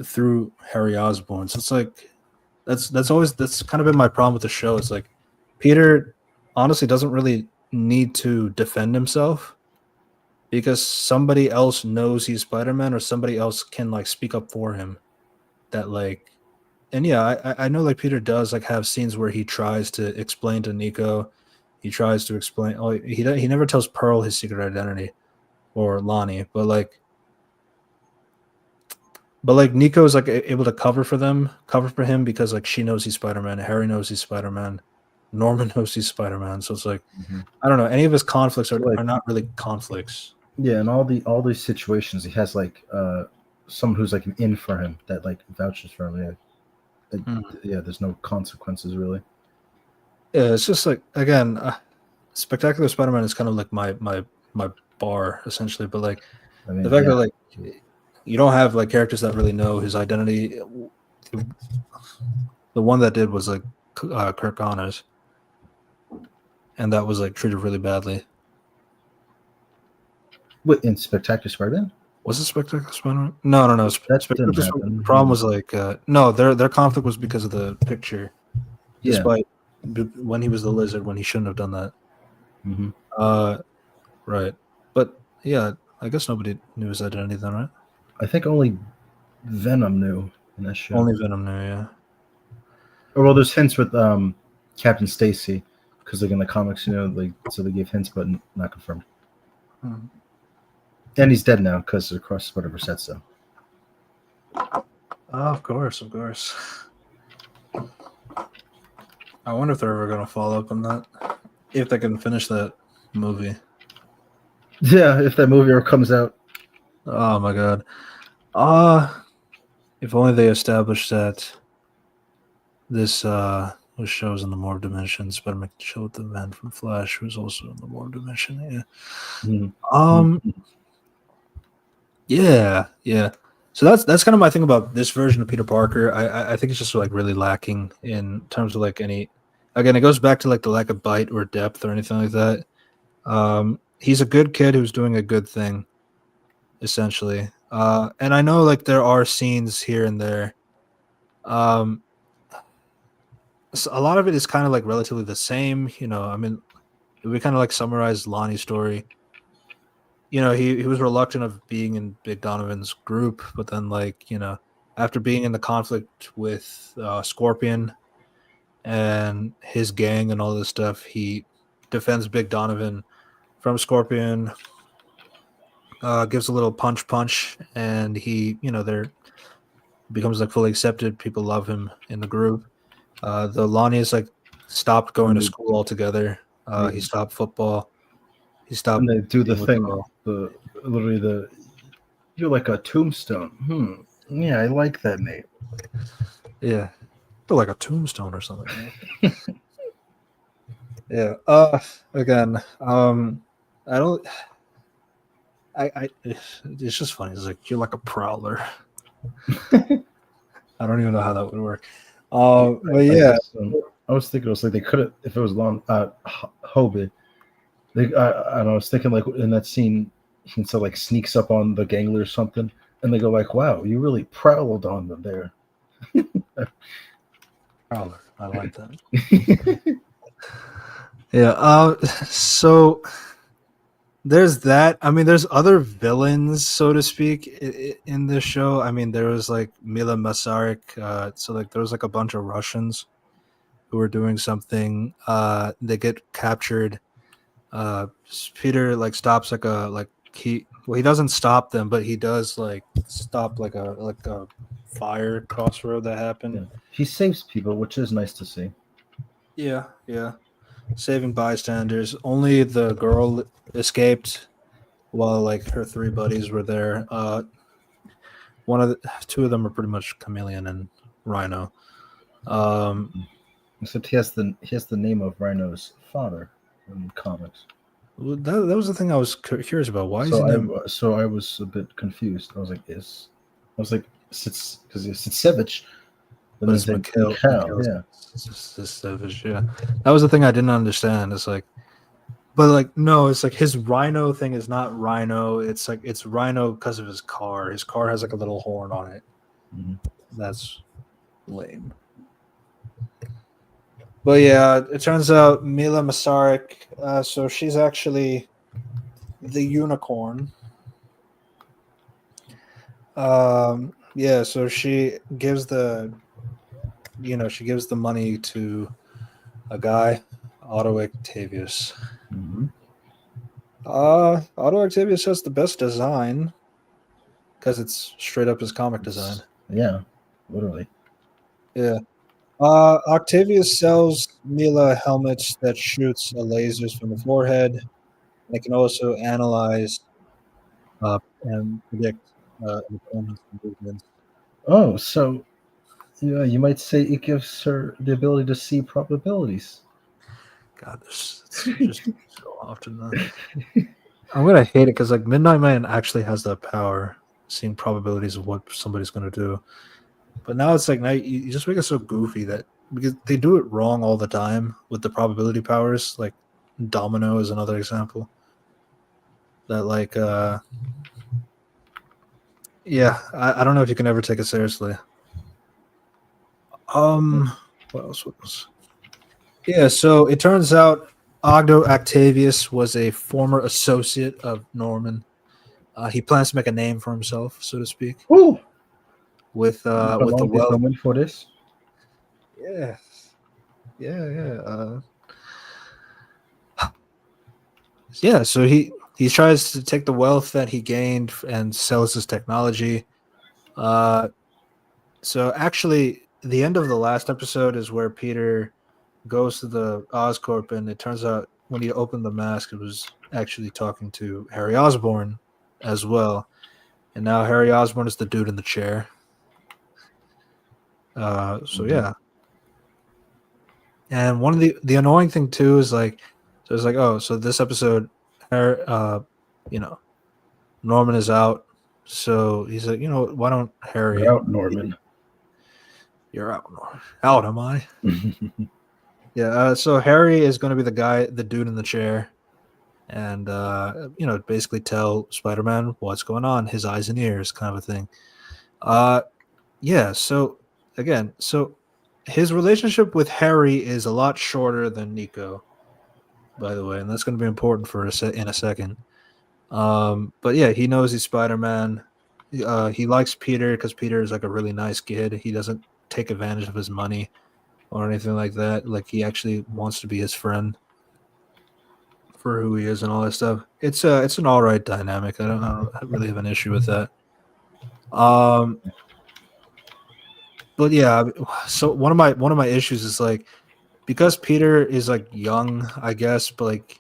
through Harry Osborn. So it's like that's kind of been my problem with the show. It's like Peter honestly doesn't really need to defend himself because somebody else knows he's Spider-Man or somebody else can like speak up for him. That like, and yeah, I know like Peter does like have scenes where he tries to explain to Nico, he tries to explain. Oh, he never tells Pearl his secret identity or Lonnie, but like Nico's like able to cover for him because like she knows he's Spider-Man, Harry knows he's Spider-Man, Norman knows he's Spider-Man. So it's like I don't know, any of his conflicts are not really conflicts. Yeah, and all these situations, he has like someone who's like an in for him that like vouches for him. Yeah, there's no consequences really. Yeah, it's just like again, Spectacular Spider-Man is kind of like my bar essentially, but like I mean, the fact that like you don't have like characters that really know his identity. The one that did was like Kirk Connors, and that was like treated really badly. What, in Spectacular Spider-Man? Was it Spectacular Spider-Man? No. That didn't happen. The problem was like no, their conflict was because of the picture. Yeah. Despite when he was the lizard, when he shouldn't have done that. Mm-hmm. Right. But yeah, I guess nobody knew his identity then, right? I think only Venom knew in that show. Only Venom knew, yeah. Or well, there's hints with Captain Stacy because like in the comics, like so they gave hints, but not confirmed. Hmm. And he's dead now because of course whatever said so. Of course. I wonder if they're ever going to follow up on that. If they can finish that movie. Yeah, if that movie ever comes out. Oh my god. If only they established that this was shows in the Morph Dimensions, but make the show with the man from Flash, who's also in the Morph Dimension. Yeah. Yeah. So that's kind of my thing about this version of Peter Parker. I think it's just like really lacking in terms of like any. Again, it goes back to like the lack of bite or depth or anything like that. He's a good kid who's doing a good thing, essentially. And I know like there are scenes here and there. So a lot of it is kind of like relatively the same. I mean, we kind of like summarize Lonnie's story. He was reluctant of being in Big Donovan's group, but then like, after being in the conflict with Scorpion and his gang and all this stuff, he defends Big Donovan from Scorpion, gives a little punch, and he, there becomes like fully accepted. People love him in the group. The Lonnie is like stopped going to school altogether. He stopped football. He stopped. And they do the thing, you're like a tombstone. Yeah, I like that name. Yeah, feel like a tombstone or something. Yeah. Again, I don't. It's just funny. It's like you're like a prowler. I don't even know how that would work. But yeah, I was thinking it was like they could have if it was Hobie. I was thinking like in that scene, he so like sneaks up on the gangler or something, and they go like, "Wow, you really prowled on them there." Prowler, I like that. Yeah. So there's that. I mean, there's other villains, so to speak, in this show. I mean, there was like Mila Masaryk. So like there was like a bunch of Russians who are doing something. They get captured. Peter like stops he doesn't stop them, but he does like stop like a fire crossroad that happened. Yeah. He saves people, which is nice to see. Yeah, yeah. Saving bystanders. Only the girl escaped while like her three buddies were there. Two of them are pretty much Chameleon and Rhino. Except he has the name of Rhino's father in comics. That was the thing I was curious about. Why is he named? So I was a bit confused. I was like, because it's Savage. But it's Mikhail. Yeah. It's Savage. Yeah, that was the thing I didn't understand. It's like, but like no, it's like his Rhino thing is not Rhino. It's like it's Rhino because of his car. His car has like a little horn on it. Mm-hmm. That's lame. But yeah, it turns out Mila Masaryk, so she's actually the unicorn. Yeah, so she gives the money to a guy, Otto Octavius. Mm-hmm. Otto Octavius has the best design because it's straight up his comic design. Yeah, literally. Yeah. Octavius sells Mila helmets that shoots lasers from the forehead. They can also analyze and predict opponents' movements. Oh, so yeah, you might say it gives her the ability to see probabilities. God, it's just so often. I'm gonna hate it because like Midnight Man actually has that power, seeing probabilities of what somebody's gonna do. But now it's like now you just make it so goofy that because they do it wrong all the time with the probability powers. Like Domino is another example. That like yeah, I don't know if you can ever take it seriously. What else was? Yeah, so it turns out Ogdo Octavius was a former associate of Norman. He plans to make a name for himself, so to speak, Ooh, with how the long did wealth. I wait for this? Yeah, yeah. Yeah, so he tries to take the wealth that he gained and sells his technology. So actually, the end of the last episode is where Peter goes to the Oscorp, and it turns out when he opened the mask, it was actually talking to Harry Osborn as well. And now Harry Osborn is the dude in the chair. So yeah. And one of the annoying thing too is like, so it's like, oh, so this episode, Norman is out. So he's like, why don't Harry? You're out, Norman. You're out, Norman. Out, am I? Yeah. So Harry is going to be the dude in the chair, and basically tell Spider-Man what's going on, his eyes and ears, kind of a thing. Yeah. So again, his relationship with Harry is a lot shorter than Nico, by the way, and that's going to be important in a second. But yeah, he knows he's Spider-Man. He likes Peter because Peter is like a really nice kid. He doesn't take advantage of his money or anything like that. Like he actually wants to be his friend for who he is and all that stuff. It's an all right dynamic. I don't really have an issue with that. But yeah, so one of my issues is like because Peter is like young, I guess, but like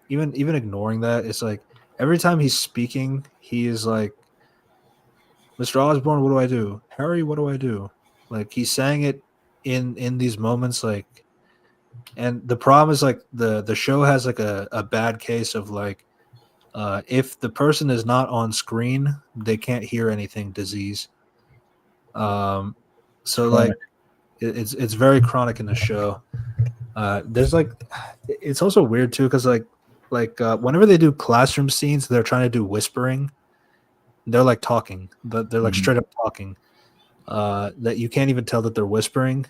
even ignoring that, it's like every time he's speaking, he is like, Mr. Osborn, what do I do? Harry, what do I do? Like he's saying it in these moments, like, and the problem is like the show has like a bad case of like if the person is not on screen, they can't hear anything disease. So like it's very chronic in the show. There's like it's also weird too because whenever they do classroom scenes, they're trying to do whispering. They're like talking, but they're like straight up talking. That you can't even tell that they're whispering.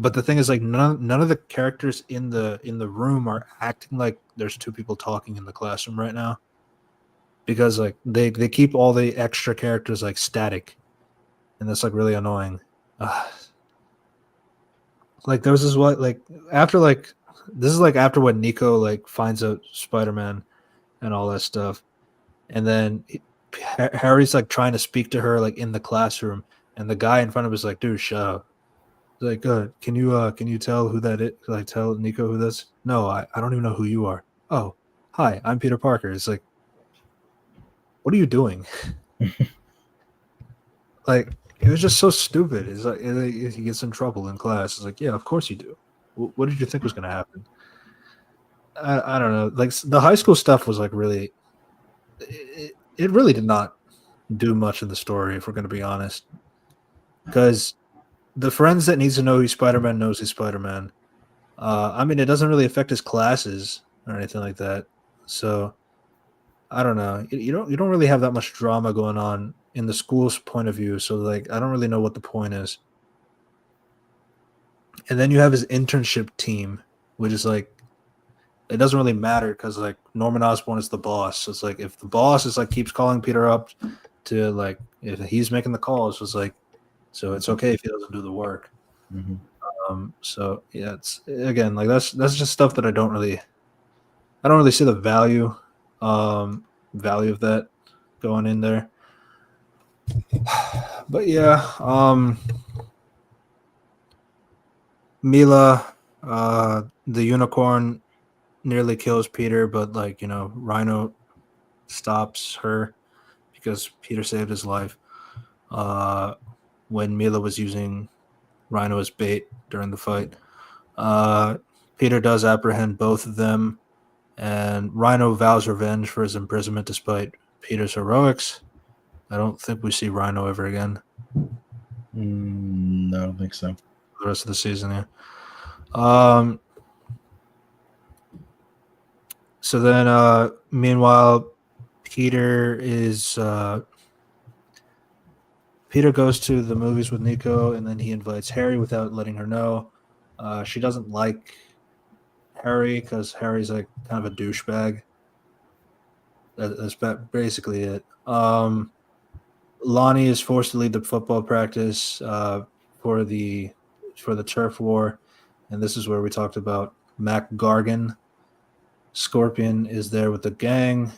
But the thing is, like none of the characters in the room are acting like there's two people talking in the classroom right now, because like they keep all the extra characters like static, and that's like really annoying. like there was this what like after like this is like after when Nico like finds out Spider-Man and all that stuff, and then Harry's like trying to speak to her like in the classroom, and the guy in front of him is like, "Dude, shut up." He's like, can you tell who that is? Like, tell Nico who this? No, I don't even know who you are. Oh, hi, I'm Peter Parker. It's like, what are you doing? Like, it was just so stupid. It's like he gets in trouble in class. It's like, yeah, of course you do. What did you think was going to happen? I don't know. Like the high school stuff was like really, it really did not do much in the story, if we're going to be honest. Because the friends that needs to know who Spider-Man knows he's Spider-Man. I mean, it doesn't really affect his classes or anything like that. So I don't know. You don't really have that much drama going on in the school's point of view. So like, I don't really know what the point is. And then you have his internship team, which is like, it doesn't really matter because like Norman Osborn is the boss. So it's like if the boss is like keeps calling Peter up to like if he's making the calls, it's like so it's okay if he doesn't do the work. Mm-hmm. So yeah, it's again like that's just stuff that I don't really see the value value of that going in there. But yeah, Mila, the unicorn nearly kills Peter, but like, you know, Rhino stops her because Peter saved his life. When Mila was using Rhino as bait during the fight. Peter does apprehend both of them, and Rhino vows revenge for his imprisonment despite Peter's heroics. I don't think we see Rhino ever again. No, I don't think so. The rest of the season, yeah. So then, meanwhile, Peter goes to the movies with Nico, and then he invites Harry without letting her know. She doesn't like Harry because Harry's like kind of a douchebag. That's basically it. Lonnie is forced to leave the football practice for the turf war, and this is where we talked about Mac Gargan. Scorpion is there with the gang.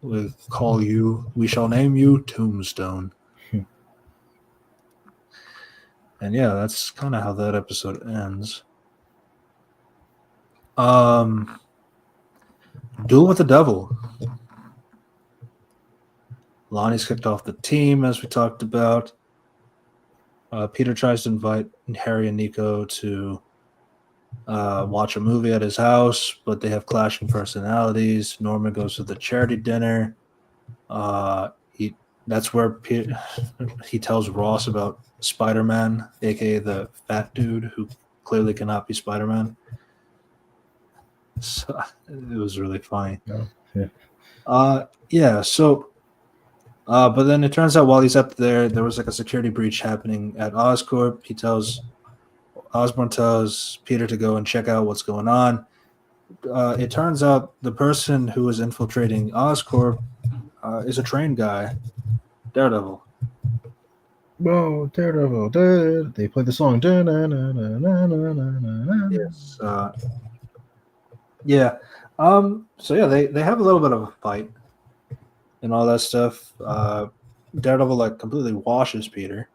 We shall name you Tombstone. And yeah, that's kind of how that episode ends. Duel with the Devil. Lonnie's kicked off the team, as we talked about. Peter tries to invite Harry and Nico to watch a movie at his house, but they have clashing personalities. Norman goes to the charity dinner. That's where he tells Ross about Spider-Man, aka the fat dude who clearly cannot be Spider-Man. So it was really funny. Oh, yeah. Yeah. So, but then it turns out while he's up there, there was like a security breach happening at Oscorp. Osborn tells Peter to go and check out what's going on. It turns out the person who is infiltrating Oscorp is a train guy, Daredevil. Whoa, Daredevil! They play the song. Yes. Yeah. So yeah, they have a little bit of a fight and all that stuff. Daredevil like completely washes Peter.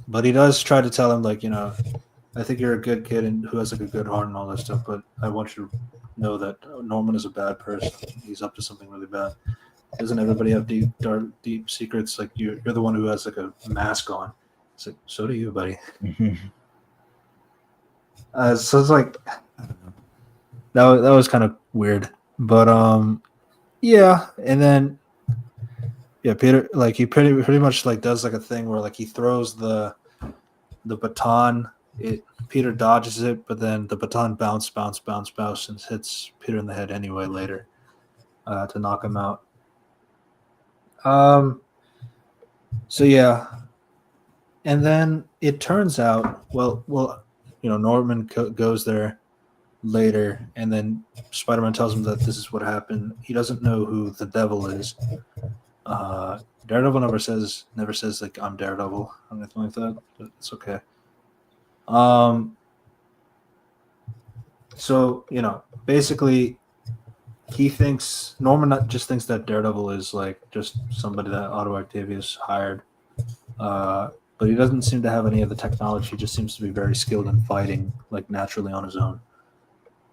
But he does try to tell him like, you know, I think you're a good kid and who has like a good heart and all that stuff, but I want you to know that Norman is a bad person. He's up to something really bad. Doesn't everybody have deep secrets? Like you're the one who has like a mask on. It's like, so do you, buddy. So it's like, I don't know. That was kind of weird, but yeah. And then yeah, Peter like he pretty much like does like a thing where like he throws the baton. Peter dodges it, but then the baton bounce, and hits Peter in the head anyway later to knock him out. So yeah, and then it turns out, well, you know, Norman goes there later, and then Spider-Man tells him that this is what happened. He doesn't know who the devil is. Daredevil never says like I'm Daredevil or anything like that. But it's okay. Um, so basically, Norman not just thinks that Daredevil is like just somebody that Otto Octavius hired, but he doesn't seem to have any of the technology. He just seems to be very skilled in fighting, like naturally on his own,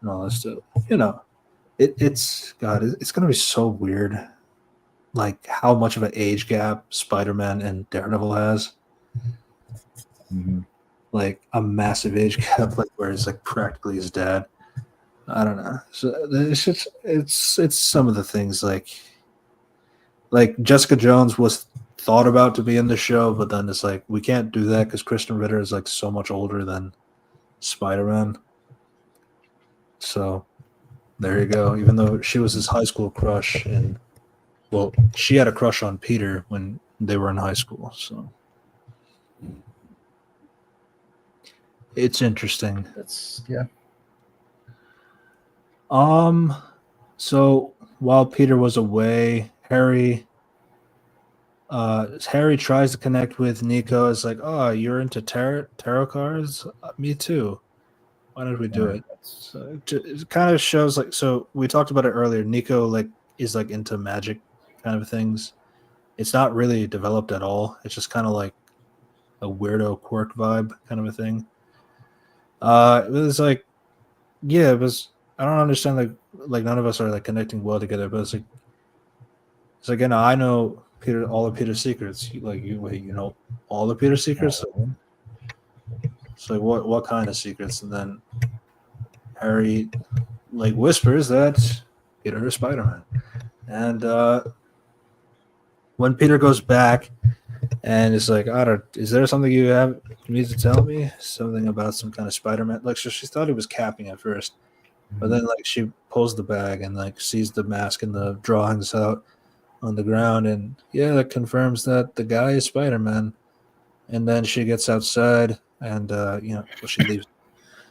and all this stuff. It's gonna be so weird, like how much of an age gap Spider-Man and Daredevil has. Mm-hmm. Like a massive age gap, like where he's like practically his dad. I don't know. So it's some of the things like Jessica Jones was thought about to be in the show, but then it's like we can't do that because Kristen Ritter is like so much older than Spider-Man. So there you go. Even though she was his high school crush, and well, she had a crush on Peter when they were in high school. So it's interesting. That's yeah. So while Peter was away, Harry tries to connect with Nico. It's like, oh, you're into tarot cards? Me too. Why don't we do it? So it kind of shows like, so we talked about it earlier. Nico like is like into magic kind of things. It's not really developed at all. It's just kind of like a weirdo quirk vibe kind of a thing. It was like, yeah, it was. I don't understand like none of us are like connecting well together, but it's like I know Peter all of Peter's secrets. You know all of Peter's secrets. It's like what kind of secrets? And then Harry like whispers that Peter is Spider-Man, and when Peter goes back and it's like, is there something you need to tell me? Something about some kind of Spider-Man? Like she thought he was capping at first. But then, like, she pulls the bag and like sees the mask and the drawings out on the ground, and yeah, that confirms that the guy is Spider-Man. And then she gets outside, and she leaves.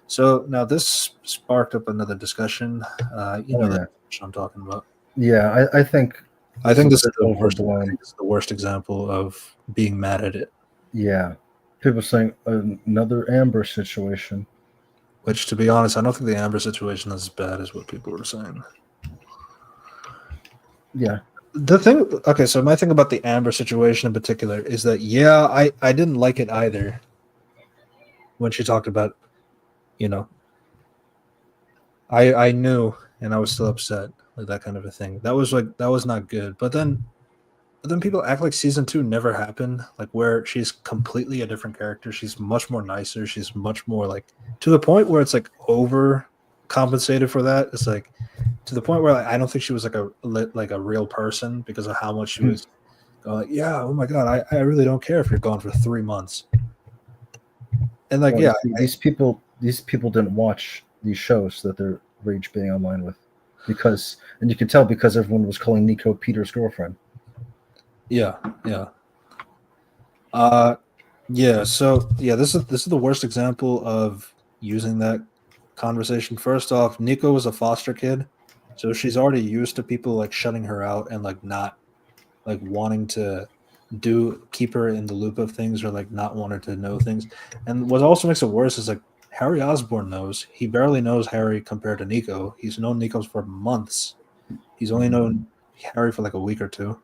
So now this sparked up another discussion. That I'm talking about. Yeah, I think I think this is the worst. I overblown. think this is the worst example of being mad at it. Yeah, people saying another Amber situation. Which, to be honest, I don't think the Amber situation is as bad as what people were saying. Yeah. So my thing about the Amber situation in particular is that, yeah, I didn't like it either when she talked about, I knew and I was still upset, like that kind of a thing. That was not good. But then people act like season 2 never happened, like where she's completely a different character. She's much more nicer. She's much more like to the point where it's like over compensated for that. It's like to the point where I don't think she was like a real person because of how much she was going, yeah, oh my god, I really don't care if you're gone for 3 months. And like, well, these people didn't watch these shows that they're rage being online with, and you can tell because everyone was calling Nico Peter's girlfriend. Yeah. So this is the worst example of using that conversation. First off, Nico was a foster kid, so she's already used to people like shutting her out and like not like wanting to keep her in the loop of things or like not want her to know things. And what also makes it worse is like Harry Osborn knows. He barely knows Harry compared to Nico. He's known Nico for months. He's only known Harry for like a week or two.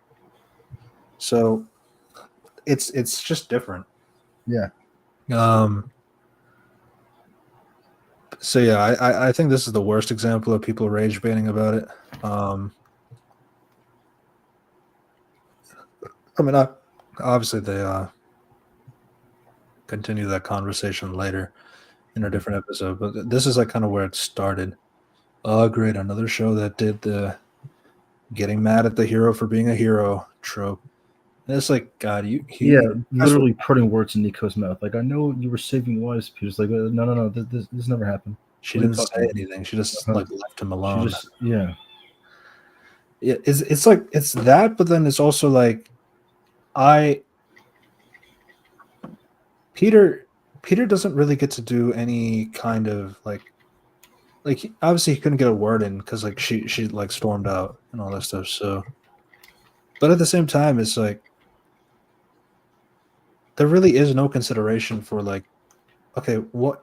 So it's just different. Yeah. So yeah, I think this is the worst example of people rage baiting about it. I mean, obviously they continue that conversation later in a different episode, but this is like kind of where it started. Oh, great, another show that did the getting mad at the hero for being a hero trope. And it's like, God, literally putting words in Nico's mouth. Like, I know you were saving lives, Peter's like, no, this never happened. She didn't say anything. She just like left him alone. Yeah, it's like it's that, but then it's also like Peter doesn't really get to do any kind of like obviously he couldn't get a word in because like she like stormed out and all that stuff. So But at the same time, it's like there really is no consideration for like, okay, what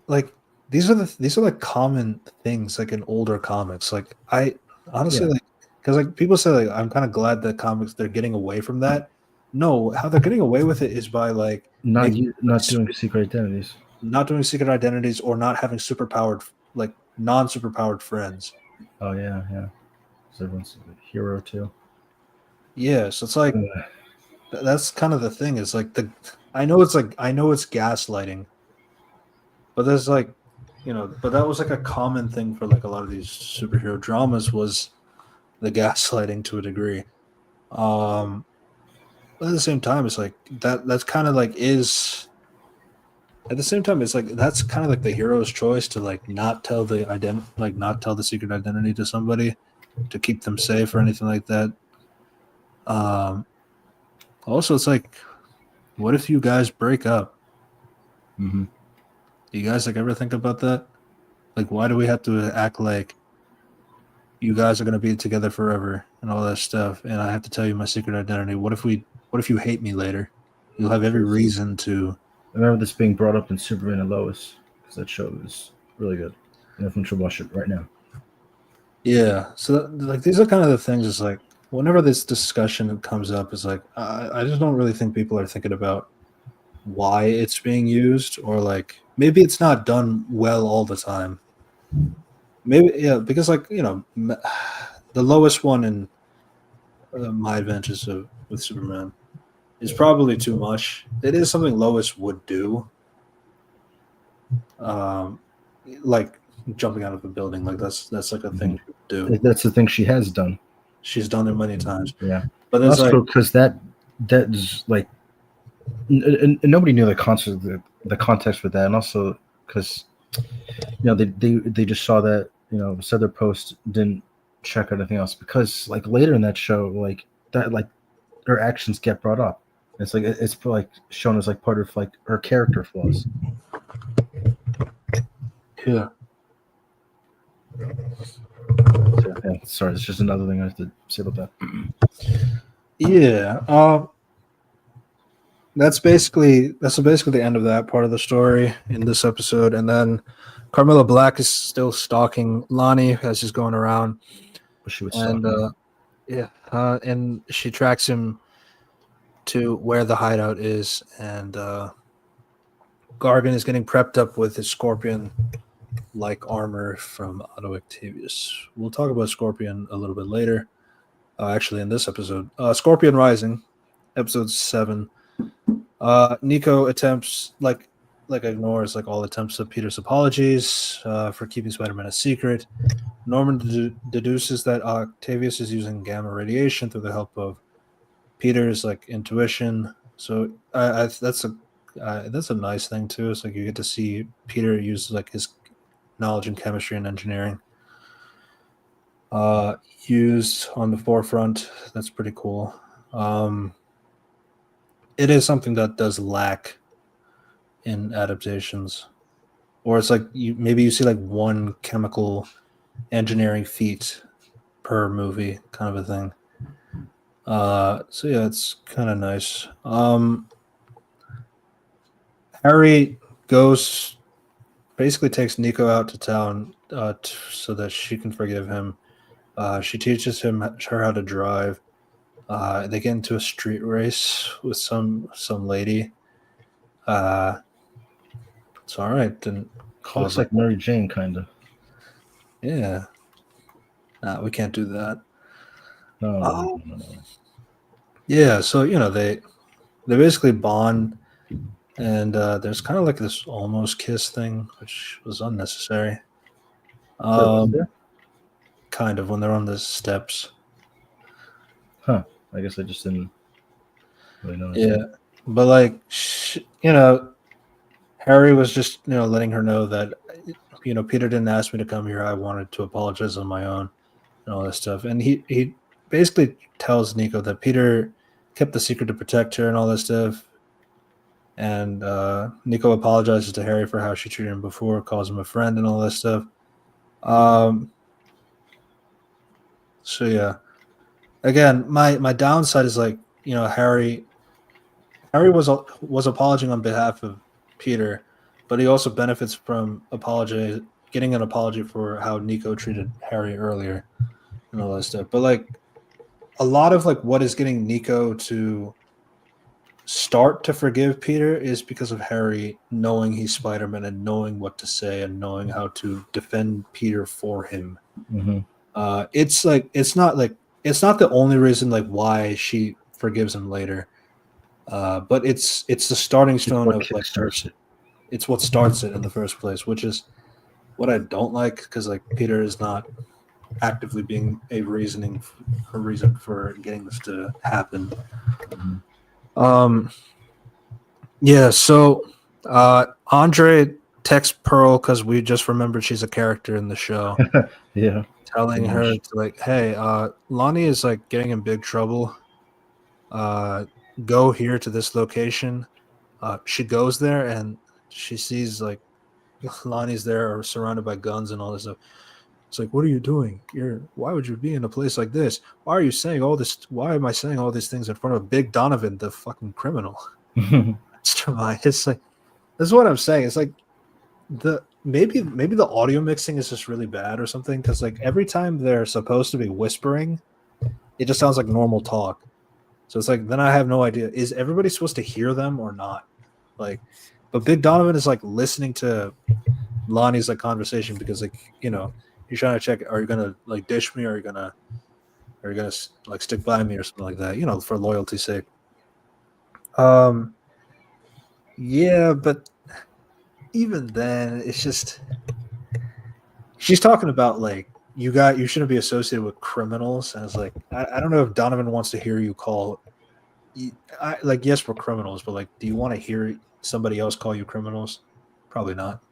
like these are like common things like in older comics. Like I honestly Yeah. like because like people say like I'm kind of glad that comics they're getting away from that. No, how they're getting away with it is by like Not making you, not doing secret identities. not doing secret identities or not having superpowered like non-superpowered friends. Oh yeah, yeah. So everyone's a hero too. Yeah, so it's like Ugh. that's kind of the thing is like the I know it's gaslighting, but there's like but that was like a common thing for like a lot of these superhero dramas was the gaslighting to a degree. Um but at the same time it's like that's kind of like is at the same time it's like that's kind of like the hero's choice to like not tell the not tell the secret identity to somebody to keep them safe or anything like that. Um Also it's like what if you guys break up? Mhm. Do you guys like ever think about that? Like why do we have to act like you guys are going to be together forever and all that stuff and I have to tell you my secret identity? What if you hate me later? You'll have every reason to. I remember this being brought up in Superman and Lois because that show is really good. And everyone should watch it right now. Yeah, so like these are kind of the things it's like whenever this discussion comes up is like I just don't really think people are thinking about why it's being used or like maybe it's not done well all the time. Maybe yeah, because like the lowest one in my adventures with Superman is probably too much. It is something Lois would do, um, like jumping out of a building. Like that's like a thing she would do. That's the thing she has done. She's done it many times. Yeah. But there's like Also, because that is like nobody knew the concept, the context with that, and also because they just saw that said their post, didn't check anything else because like later in that show like that like her actions get brought up. It's like it's like shown as like part of like her character flaws. yeah, So, yeah, sorry, it's just another thing I have to say about that. yeah. That's basically the end of that part of the story in this episode, and then Carmilla Black is still stalking Lonnie as he's going around, But she was and sucking. and she tracks him to where the hideout is, and Gargan is getting prepped up with his Scorpion like armor from Otto Octavius. We'll talk about Scorpion a little bit later. Actually, in this episode, Scorpion Rising, episode 7. Nico attempts like ignores like all attempts of Peter's apologies for keeping Spider-Man a secret. Norman deduces that Octavius is using gamma radiation through the help of Peter's like intuition. So that's a nice thing too. It's like you get to see Peter use like his knowledge in chemistry and engineering used on the forefront. That's pretty cool. It is something that does lack in adaptations, or it's like maybe you see like one chemical engineering feat per movie, kind of a thing. So yeah, it's kind of nice. Harry goes basically takes Nico out to town so that she can forgive him. She teaches her how to drive. They get into a street race with some lady. It's all right. Didn't She looks cause like like Mary Jane, kind of. yeah. Nah, we can't do that. No. Yeah, so they basically bond, and there's kind of like this almost kiss thing, which was unnecessary. Wait, was there? Kind of when they're on the steps. Huh. I guess I just didn't really notice. Yeah, but like Harry was just letting her know that Peter didn't ask me to come here. I wanted to apologize on my own and all this stuff. And he basically tells Nico that Peter kept the secret to protect her and all this stuff. And Nico apologizes to Harry for how she treated him before, calls him a friend and all this stuff. So yeah, again, my downside is like, Harry was apologizing on behalf of Peter, but he also benefits from getting an apology for how Nico treated Harry earlier and all that stuff. But like a lot of like what is getting Nico to start to forgive Peter is because of Harry knowing he's Spider-Man and knowing what to say and knowing how to defend Peter for him. Mm-hmm. It's not the only reason like why she forgives him later. But it's the starting stone of like kickstarts it. it's what starts it in the first place, which is what I don't like because like Peter is not actively being a reason for getting this to happen. Mm-hmm. Yeah, so Andre texts Pearl because we just remembered she's a character in the show. Yeah. Telling her to like, hey, Lonnie is like getting in big trouble. Go here to this location. She goes there and she sees like Lonnie's there or surrounded by guns and all this stuff. It's like, what are you doing? Why would you be in a place like this? Why are you saying all this? Why am I saying all these things in front of Big Donovan, the fucking criminal? It's like this is what I'm saying. It's like maybe the audio mixing is just really bad or something because like every time they're supposed to be whispering, it just sounds like normal talk. So it's like then I have no idea. Is everybody supposed to hear them or not? Like, but Big Donovan is like listening to Lonnie's like conversation because like he's trying to check. Are you gonna like dish me? Or are you gonna like stick by me or something like that? For loyalty's sake. Yeah, but even then, it's just she's talking about like you shouldn't be associated with criminals, and it's like I don't know if Donovan wants to hear you call. Like yes, we're criminals, but like, do you want to hear somebody else call you criminals? Probably not.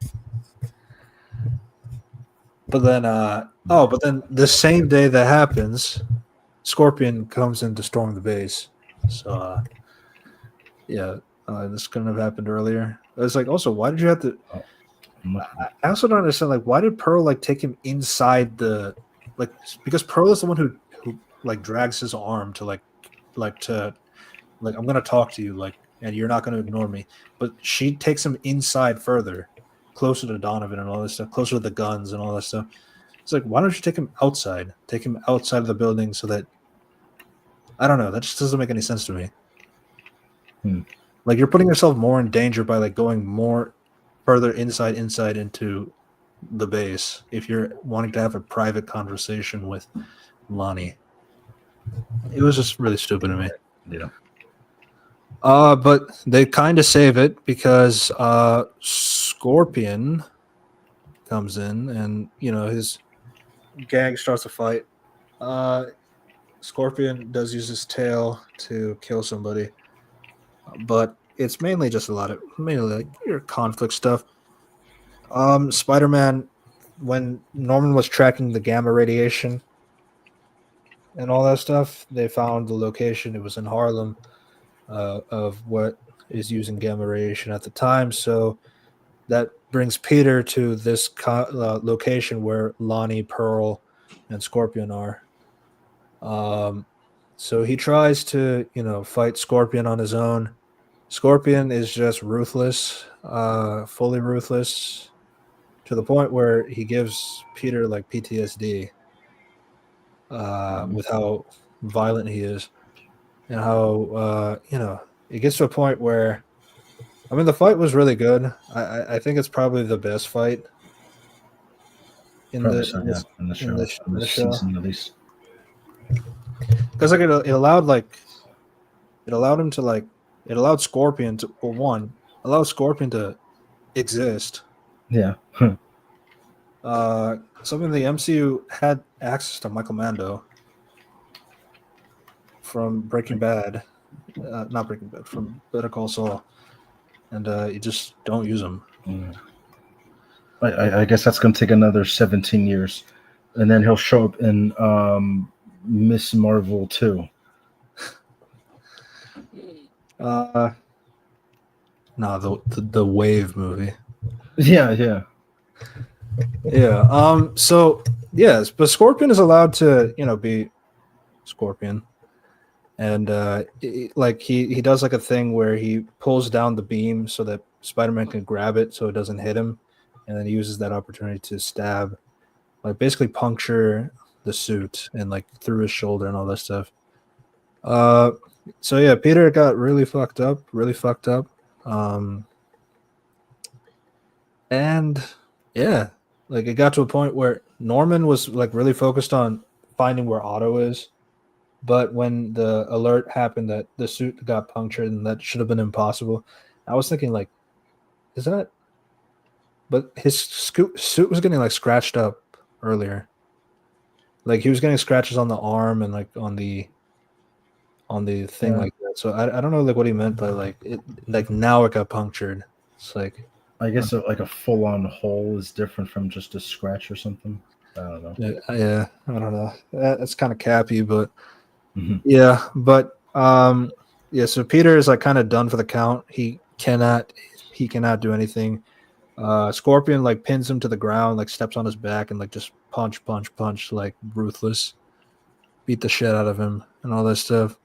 But then, but then the same day that happens, Scorpion comes in to storm the base. So, this couldn't have happened earlier. It's like, also, why did you have to? I also don't understand, like, why did Pearl like take him inside the, like, because Pearl is the one who like drags his arm to I'm gonna talk to you, like, and you're not gonna ignore me. But she takes him inside further, closer to Donovan and all this stuff, closer to the guns and all that stuff. It's like, why don't you take him outside? Take him outside of the building so that I don't know. That just doesn't make any sense to me. Like you're putting yourself more in danger by like going more further inside into the base if you're wanting to have a private conversation with Lonnie. It was just really stupid to me. Yeah. But they kind of save it because Scorpion comes in and his gang starts a fight. Scorpion does use his tail to kill somebody, but it's mainly just mainly like your conflict stuff. Spider-Man, when Norman was tracking the gamma radiation and all that stuff, they found the location. It was in Harlem of what is using gamma radiation at the time. So that brings Peter to this location where Lonnie, Pearl, and Scorpion are. So he tries to, fight Scorpion on his own. Scorpion is just ruthless, fully ruthless, to the point where he gives Peter like PTSD with how violent he is, and how it gets to a point where, I mean, the fight was really good. I think it's probably the best fight in the show. Season, at least. Because like it allowed Scorpion to, for one, allow Scorpion to exist. Yeah. Something the MCU had access to Michael Mando from Breaking Bad, not Breaking Bad, from Better Call Saul, and you just don't use them. I guess that's going to take another 17 years, and then he'll show up in Miss Marvel 2. No, the Wave movie. Yeah. So yes, but Scorpion is allowed to, be Scorpion. And like he does like a thing where he pulls down the beam so that Spider-Man can grab it so it doesn't hit him, and then he uses that opportunity to stab, like basically puncture the suit and like through his shoulder and all that stuff. So yeah, Peter got really fucked up. And yeah, like it got to a point where Norman was like really focused on finding where Otto is. But when the alert happened that the suit got punctured and that should have been impossible, I was thinking like, is that? But his suit was getting like scratched up earlier. Like he was getting scratches on the arm and like on the thing like that. So I don't know like what he meant by like it like now it got punctured. It's like I guess like a full-on hole is different from just a scratch or something. I don't know. yeah, I don't know. That's kind of cappy, but Mhm. yeah, but yeah. So Peter is like kind of done for the count. He cannot do anything. Scorpion like pins him to the ground, like steps on his back and like just punch, like ruthless, beat the shit out of him and all that stuff.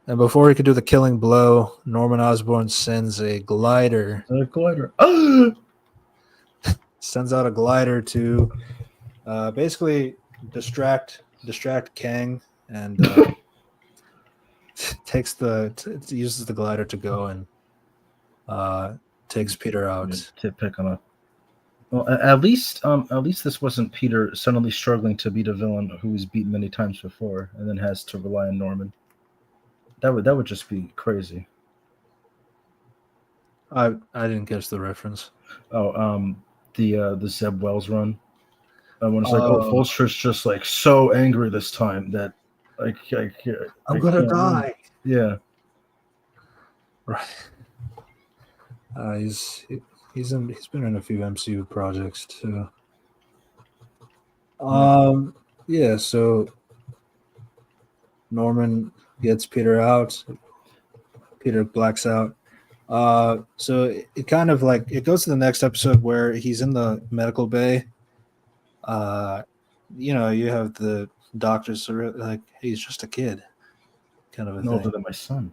And before he could do the killing blow, Norman Osborn sends a glider. A glider. Sends out a glider to basically distract Kang and uses the glider to go and takes Peter out. To pick on a. Well, at least this wasn't Peter suddenly struggling to beat a villain who was beaten many times before and then has to rely on Norman. That would just be crazy. I didn't catch the reference. Oh, the Zeb Wells run. When it's like, Vulture's just like so angry this time that I'm gonna die. Yeah, right. He's been in a few MCU projects too. Yeah. So Norman gets Peter out. Peter blacks out. So it kind of like it goes to the next episode where he's in the medical bay. You know, you have the doctors like he's just a kid, kind of a thing. older than my son.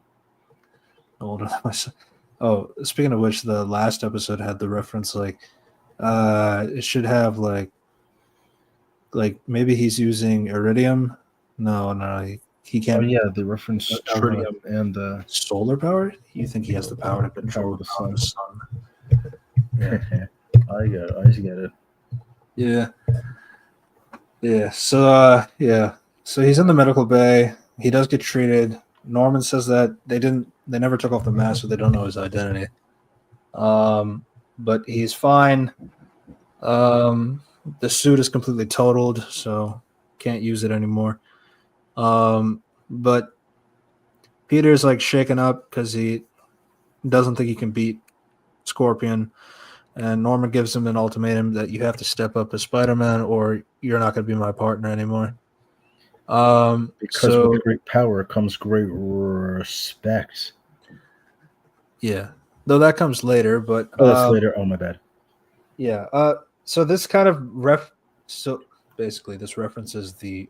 Older than my son. Oh, speaking of which, the last episode had the reference like it should have like maybe he's using iridium. No, he can't. Oh yeah, the reference tritium and solar power. You think he has the power to control the sun? Yeah. I get it. Yeah. So so he's in the medical bay. He does get treated. Norman says that they never took off the mask, so they don't know his identity. But he's fine. The suit is completely totaled, so can't use it anymore. But Peter's like shaken up because he doesn't think he can beat Scorpion. And Norman gives him an ultimatum that you have to step up as Spider-Man or you're not going to be my partner anymore. Because with great power comes great respect. Yeah. Though that comes later, but... that's later. Oh, my bad. Yeah. So this kind of... So basically, this references the...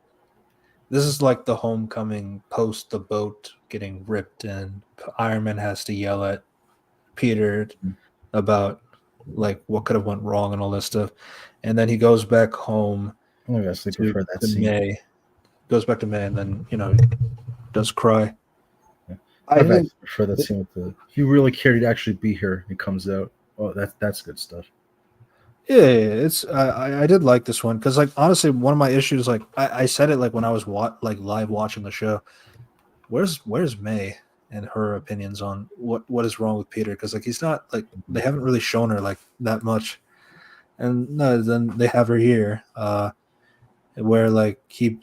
This is like the homecoming post the boat getting ripped and Iron Man has to yell at Peter about like what could have went wrong and all this stuff, and then he goes back home. Oh, I actually prefer that scene. May goes back to May, and then does cry. Yeah. I prefer that scene with the. If you really cared, he'd actually be here. He comes out. Oh, that's good stuff. Yeah, it's I did like this one because like honestly, one of my issues like I said it like when I was live watching the show. Where's May and her opinions on what is wrong with Peter? Because like he's not like they haven't really shown her like that much, and no, then they have her here, where like he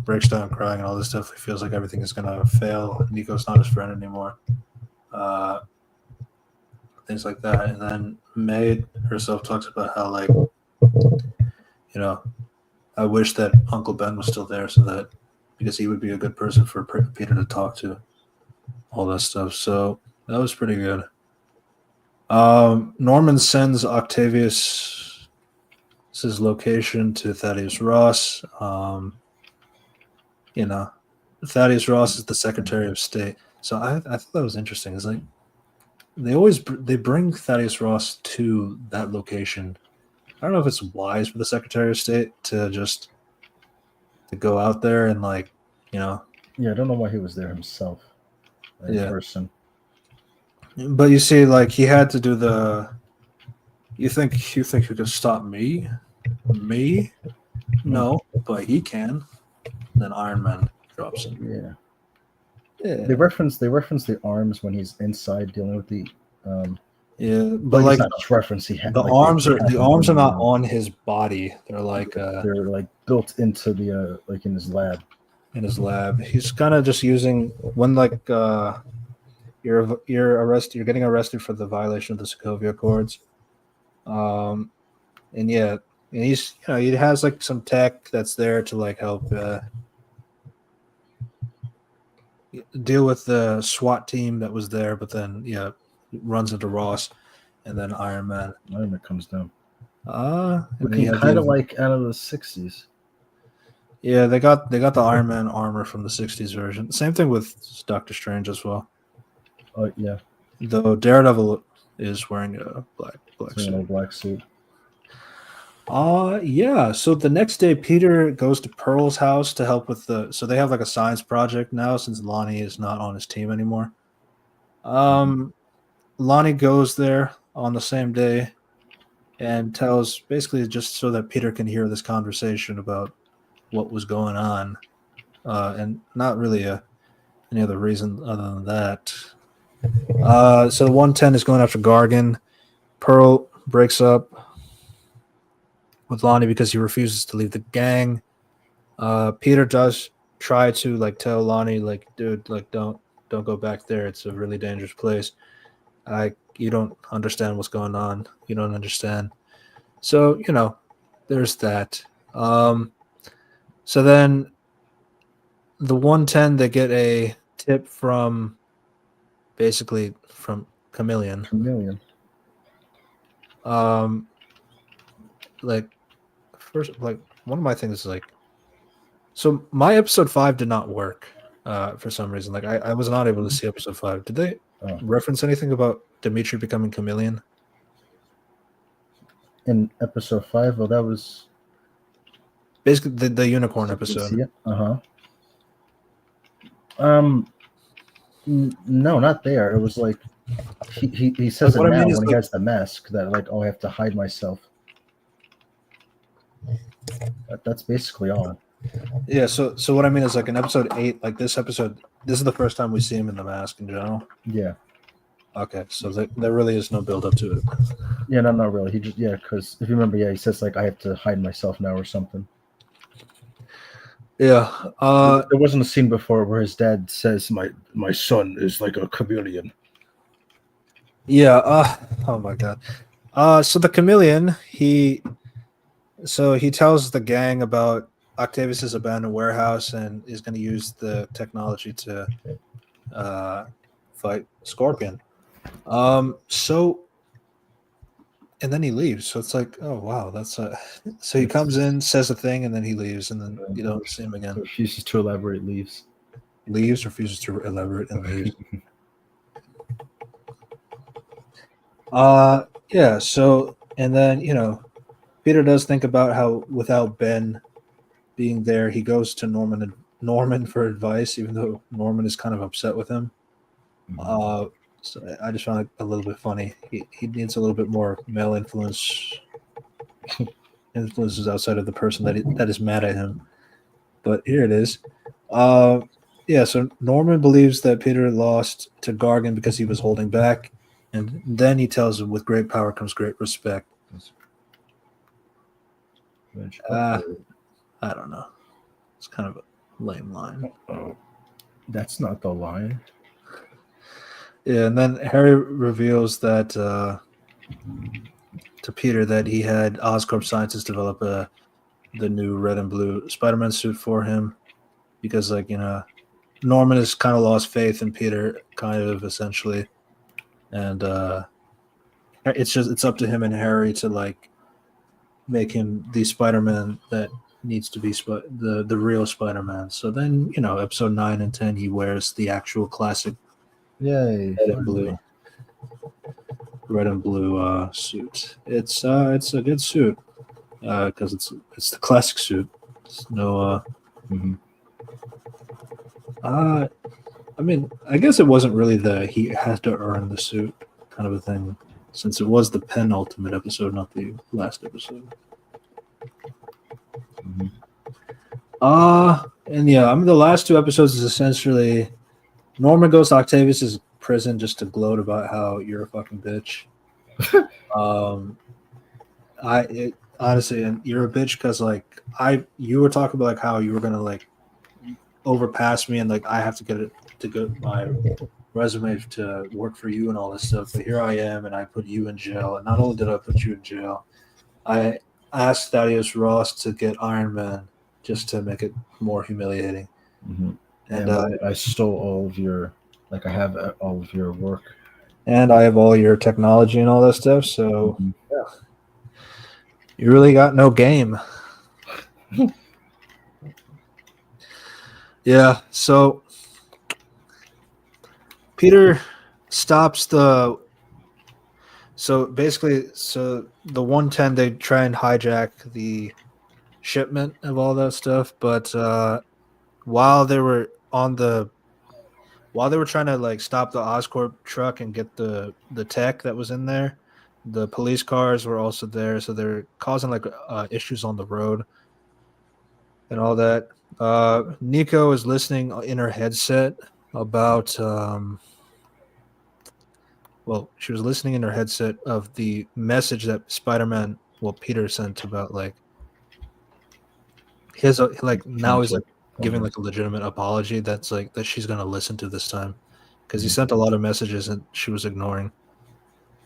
breaks down crying and all this stuff. He feels like everything is gonna fail. Nico's not his friend anymore. Things like that, and then May herself talks about how like I wish that Uncle Ben was still there so that because he would be a good person for Peter to talk to, all that stuff. So that was pretty good. Norman sends Octavius's location to Thaddeus Ross. you know, Thaddeus Ross is the Secretary of State. So I thought that was interesting. It's like they bring Thaddeus Ross to that location. I don't know if it's wise for the Secretary of State to just to go out there and like, you know, Yeah, I don't know why he was there himself in yeah. person. But you see, like he had to do the. You think you can stop me? Me? No, but he can. Then Iron Man drops in. Yeah. Yeah, They reference the arms when he's inside dealing with the yeah, but like it's like not just reference he had the like they have the him arms are in not on his body. They're they're like built into the like in his lab. in his lab. He's kind of just using when like you're arrested, you're getting arrested for the violation of the Sokovia Accords. And yeah, and he's he has like some tech that's there to like help deal with the SWAT team that was there, but then yeah, runs into Ross and then Iron Man. Iron Man comes down. And then you Looking have kind of the like out of the 60s. yeah, they got the Iron Man armor from the '60s version. Same thing with Doctor Strange as well. Oh yeah, Though Daredevil is wearing a black so an suit. old black suit. Yeah. So the next day, Peter goes to Pearl's house to help with the. So they have like a science project now since Lonnie is not on his team anymore. Um, Lonnie goes there on the same day and tells basically just so that Peter can hear this conversation about what was going on, and not really any other reason other than that. So the 110 is going after Gargan. Pearl breaks up with Lonnie because he refuses to leave the gang. Peter does try to like tell Lonnie, like, dude, like don't go back there. It's a really dangerous place. You don't understand what's going on. You don't understand. So there's that. So then the 110 they get a tip from basically from Chameleon. Chameleon. Like first, like one of my things is like, so my episode 5 did not work for some reason. Like I was not able to see episode 5. Did they reference anything about Dimitri becoming Chameleon in episode 5? Well, that was basically the unicorn episode. No, not there. It was like he says Like, it what I now mean is when he like, has the mask that like, oh, I have to hide myself. That's basically all. yeah. So what I mean is like in episode 8, like this episode, this is the first time we see him in the mask in general. Yeah. Okay, so there really is no build up to it. Yeah, no, not really. He just because if you remember, he says like I have to hide myself now or something. Yeah. There wasn't a scene before where his dad says my son is like a chameleon. Yeah. Oh my god. So the Chameleon, he tells the gang about Octavius's abandoned warehouse and is going to use the technology to fight Scorpion. So and then he leaves. So it's like, oh wow, so he comes in, says a thing, and then he leaves, and then you don't see him again. Refuses to elaborate, leaves. Refuses to elaborate, and leaves. Yeah. So and then Peter does think about how without Ben being there, he goes to Norman for advice, even though Norman is kind of upset with him. So I just found it a little bit funny. He needs a little bit more male influences outside of the person that is mad at him. But here it is. Yeah, so Norman believes that Peter lost to Gargan because he was holding back, and then he tells him, with great power comes great respect. I don't know. It's kind of a lame line. That's not the line. Yeah, and then Harry reveals that to Peter that he had Oscorp scientists develop the new red and blue Spider-Man suit for him because, like, Norman has kind of lost faith in Peter, kind of essentially, and it's up to him and Harry to like make him the Spider-Man that needs to be the real Spider-Man. So then, episode 9 and 10, he wears the actual classic Yay! red and blue suit. It's a good suit because it's the classic suit. It's no Mhm. I mean, I guess it wasn't really he had to earn the suit kind of a thing, since it was the penultimate episode, not the last episode. Mhm. And yeah, I mean, the last 2 episodes is essentially Norman goes to Octavius's prison just to gloat about how you're a fucking bitch. Honestly, and you're a bitch because like you were talking about like how you were gonna like overpass me and like I have to get my resume to work for you and all this stuff. But here I am, and I put you in jail. And not only did I put you in jail, I asked Thaddeus Ross to get Iron Man just to make it more humiliating. Mhm. And I stole all of your, like, I have all of your work. and I have all your technology and all that stuff. So Mhm. yeah, you really got no game. Yeah. So Peter stops the. So basically, the 110 they try and hijack the shipment of all that stuff, but while they were trying to like stop the Oscorp truck and get the tech that was in there, the police cars were also there, so they're causing like issues on the road and all that. Nico is listening in her headset about she was listening in her headset of the message that Peter sent about like his like now he's like giving like a legitimate apology that's like that she's gonna listen to this time because he sent a lot of messages and she was ignoring.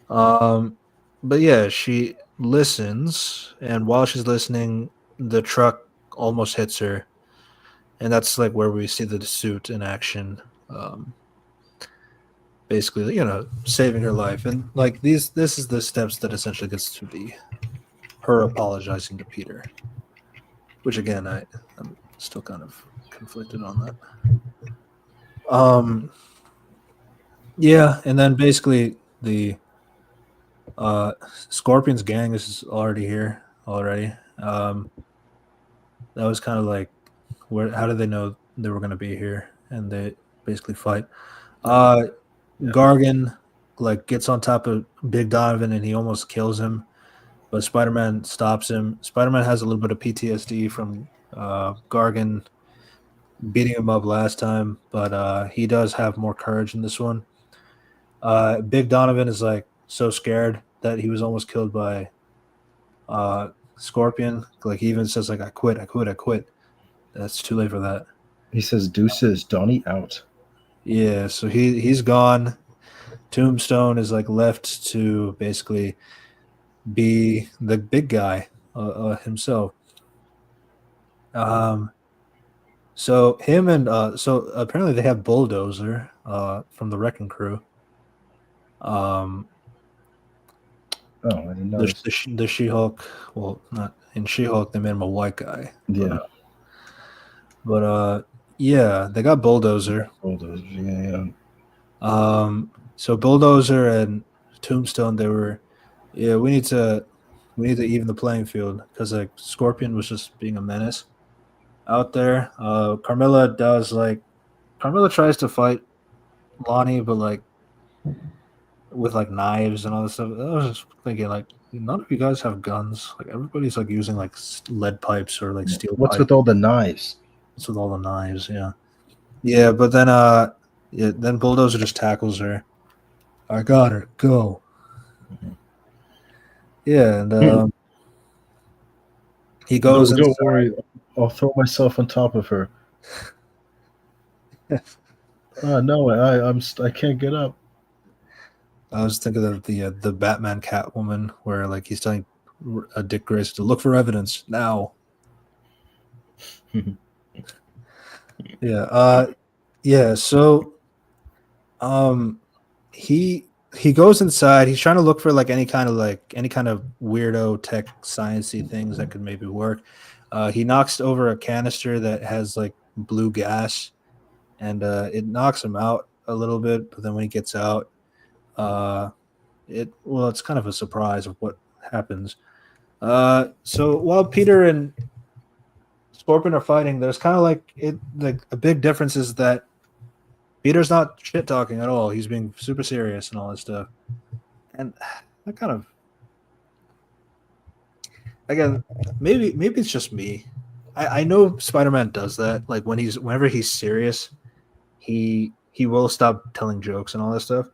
But yeah, she listens, and while she's listening, the truck almost hits her, and that's like where we see the suit in action. Basically, saving her life, and like this is the steps that essentially gets to her apologizing to Peter, which again, I'm still kind of conflicted on that. Yeah, and then basically the Scorpion's gang is already here already. That was kind of like how did they know they were going to be here, and they basically fight. Gargan like gets on top of Big Donovan and he almost kills him, but Spider-Man stops him. Spider-Man has a little bit of PTSD from Gargan beating him up last time, but he does have more courage in this one. Big Donovan is like so scared that he was almost killed by Scorpion. Like he even says like I quit. That's too late for that. He says, "Deuces, Donnie out." Yeah, so he's gone. Tombstone is like left to basically be the big guy himself. So him and so apparently they have Bulldozer from the Wrecking Crew. Oh, I didn't know. The She-Hulk. Well, not in She-Hulk. They made him a white guy. Yeah. But yeah, they got Bulldozer. Bulldozer. Yeah. So Bulldozer and Tombstone, they were, yeah, we need to even the playing field because like Scorpion was just being a menace out there. Carmilla tries to fight Lonnie, but like with like knives and all this stuff. I was just thinking like none of you guys have guns. Like everybody's like using like lead pipes or like steel. What's with all the knives? What's with all the knives? Yeah. But then then Bulldozer just tackles her. I got her. Go. Yeah, and he goes. No, don't worry. I'll throw myself on top of her. No, I can't get up. I was thinking of the Batman Catwoman, where like he's telling Dick Grayson to look for evidence now. Yeah. So, he goes inside. He's trying to look for like any kind of weirdo tech sciencey things that could maybe work. He knocks over a canister that has like blue gas, and it knocks him out a little bit. But then when he gets out, uh, it's kind of a surprise of what happens. So while Peter and Scorpion are fighting, there's kind of like it. Like a big difference is that Peter's not shit talking at all. He's being super serious and all this stuff, and that kind of again, maybe it's just me. I know Spider-Man does that. Like whenever he's serious, he will stop telling jokes and all that stuff.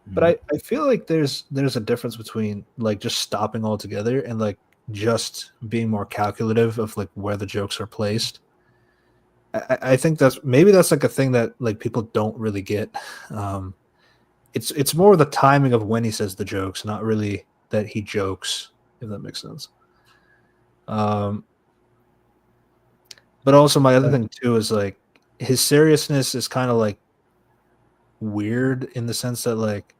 But I feel like there's a difference between like just stopping altogether and like just being more calculative of like where the jokes are placed. I think that's like a thing that like people don't really get. It's more the timing of when he says the jokes, not really that he jokes, if that makes sense. Um, but also my other thing too is like his seriousness is kind of like weird in the sense that like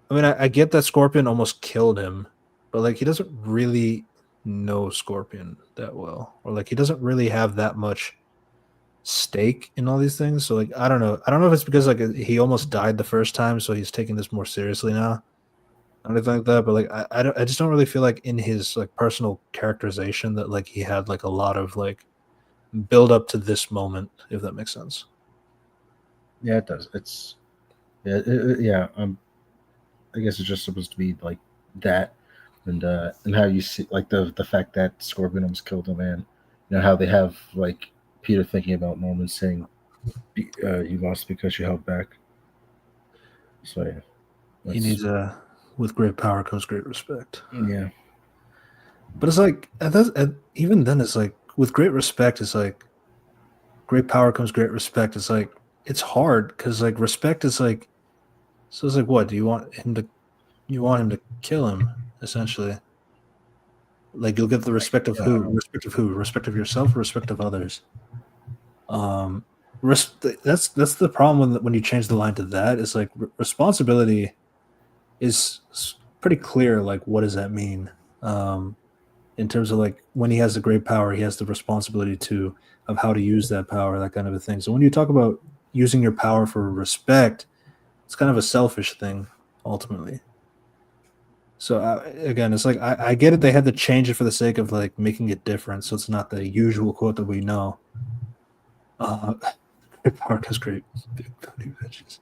I mean I get that Scorpion almost killed him, but like he doesn't really know Scorpion that well, or like he doesn't really have that much stake in all these things. So like I don't know. I don't know if it's because like he almost died the first time, so he's taking this more seriously now. Anything like that, but like I just don't really feel like in his like personal characterization that like he had like a lot of like build up to this moment, if that makes sense. Yeah, it does. It's yeah. I guess it's just supposed to be like that, and how you see like the fact that Scorpion almost killed him, and you know how they have like Peter thinking about Norman saying, "You lost because you held back." So yeah, He needs a with great power comes great respect. yeah. But it's like even then it's like with great respect, it's like great power comes great respect. It's like it's hard because like respect is like so it's like what do you want him to kill him essentially? Like you'll get the respect of who? Respect of who? Respect of yourself or respect of others? Um, that's the problem when you change the line to that. Is like responsibility is pretty clear. Like what does that mean? In terms of like when he has the great power, he has the responsibility to of how to use that power, that kind of a thing. So when you talk about using your power for respect, it's kind of a selfish thing ultimately. So again, it's like I get it. They had to change it for the sake of like making it different, so it's not the usual quote that we know. Great power does great big booty bitches.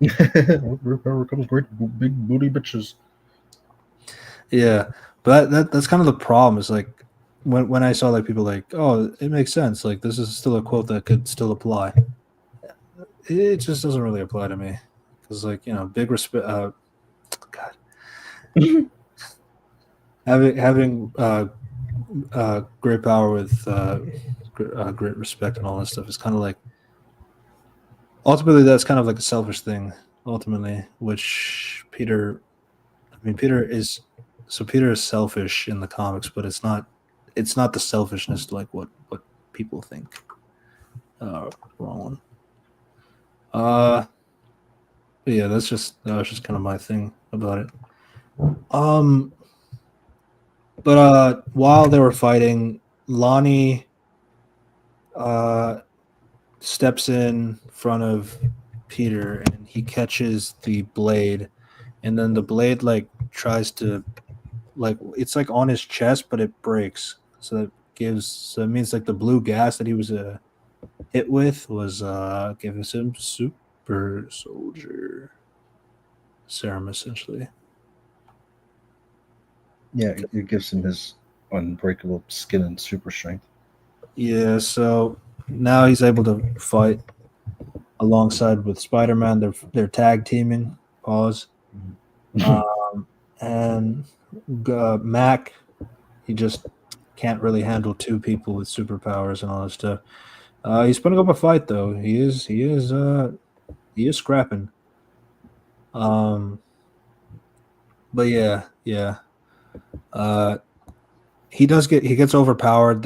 Great power comes great big booty bitches. Yeah, but that's kind of the problem. Is like when I saw like people like, oh, it makes sense. Like this is still a quote that could still apply. It just doesn't really apply to me because like big respect. God, having great power with great respect and all that stuff is kind of like ultimately that's kind of like a selfish thing ultimately, which Peter is selfish in the comics, but it's not the selfishness like what people think. Wrong one. But yeah, that was just kind of my thing about it. But while they were fighting, Lonnie steps in front of Peter and he catches the blade, and then the blade like tries to like it's like on his chest, but it breaks. So it means like the blue gas that he was hit with was giving him super soldier serum essentially. Yeah, it gives him his unbreakable skin and super strength. Yeah, so now he's able to fight alongside with Spider-Man. They're tag teaming. Pause. And Mac, he just can't really handle two people with superpowers and all that stuff. He's putting up a fight though. He is scrapping. But yeah. Uh, he gets overpowered.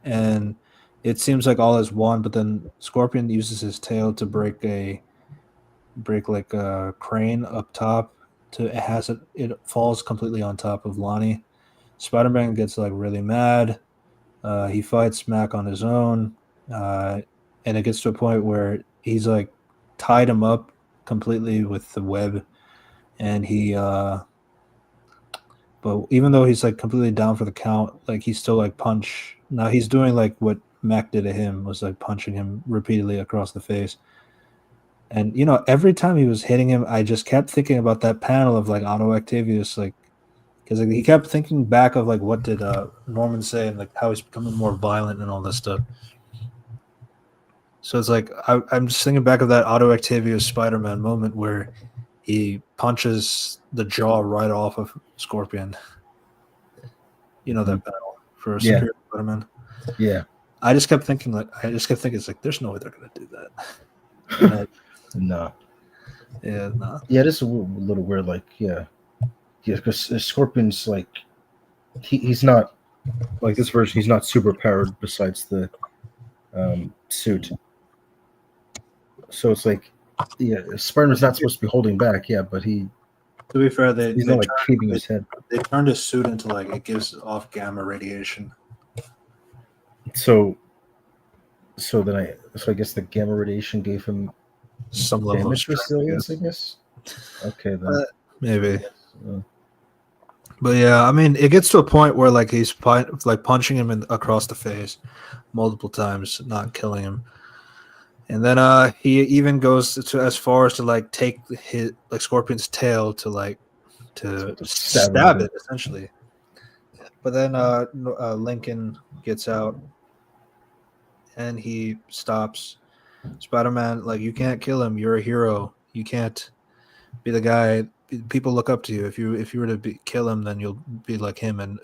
And it seems like all is one. But then Scorpion uses his tail to break like a crane up top. It falls completely on top of Lonnie. Spider-Man gets like really mad. He fights Mac on his own, uh, and it gets to a point where he's like tied him up completely with the web, and but even though he's like completely down for the count, like he's still like punch. Now he's doing like what Mac did to him, was like punching him repeatedly across the face. And every time he was hitting him, I just kept thinking about that panel of like Otto Octavius, like because like, he kept thinking back of like what did Norman say and like how he's becoming more violent and all this stuff. So it's like I'm just thinking back of that Otto Octavius Spider-Man moment where he punches the jaw right off of Scorpion. You know that panel for Yeah. Superior Spider-Man. Yeah. I just kept thinking it's like there's no way they're gonna do that. No. Yeah, no. Yeah, this is a little weird. Like, yeah, because Scorpion's like he's not like this version. He's not super powered besides the suit. So it's like, yeah, Spider-Man's not supposed to be holding back. Yeah, but To be fair, he's not like keeping his head. They turned his suit into like it gives off gamma radiation. So I guess the gamma radiation gave him some level damage of resilience. I guess. Okay, then maybe. But yeah, I mean, it gets to a point where like he's like punching him across the face multiple times, not killing him. And then he even goes to as far as to like take his like Scorpion's tail to like to stab it essentially. But then Lincoln gets out and he stops Spider-Man. Like, you can't kill him. You're a hero. You can't be the guy. People look up to you. If you were to kill him, then you'll be like him, and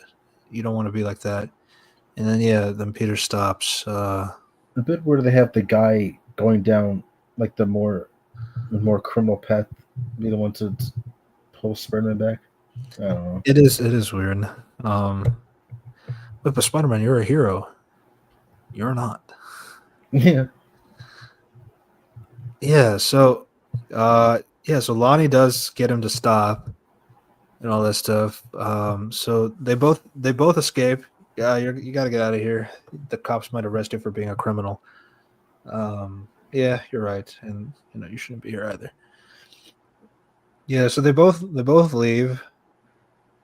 you don't want to be like that. And then then Peter stops. A bit where they have the guy going down like the more criminal path, be the one to pull Spider-Man back. I don't know. It is weird. But Spider-Man, you're a hero. You're not. Yeah. Yeah. So, so Lonnie does get him to stop and all that stuff. So they both escape. Yeah, you got to get out of here. The cops might arrest you for being a criminal. Yeah, you're right, and you shouldn't be here either. Yeah, so they both leave.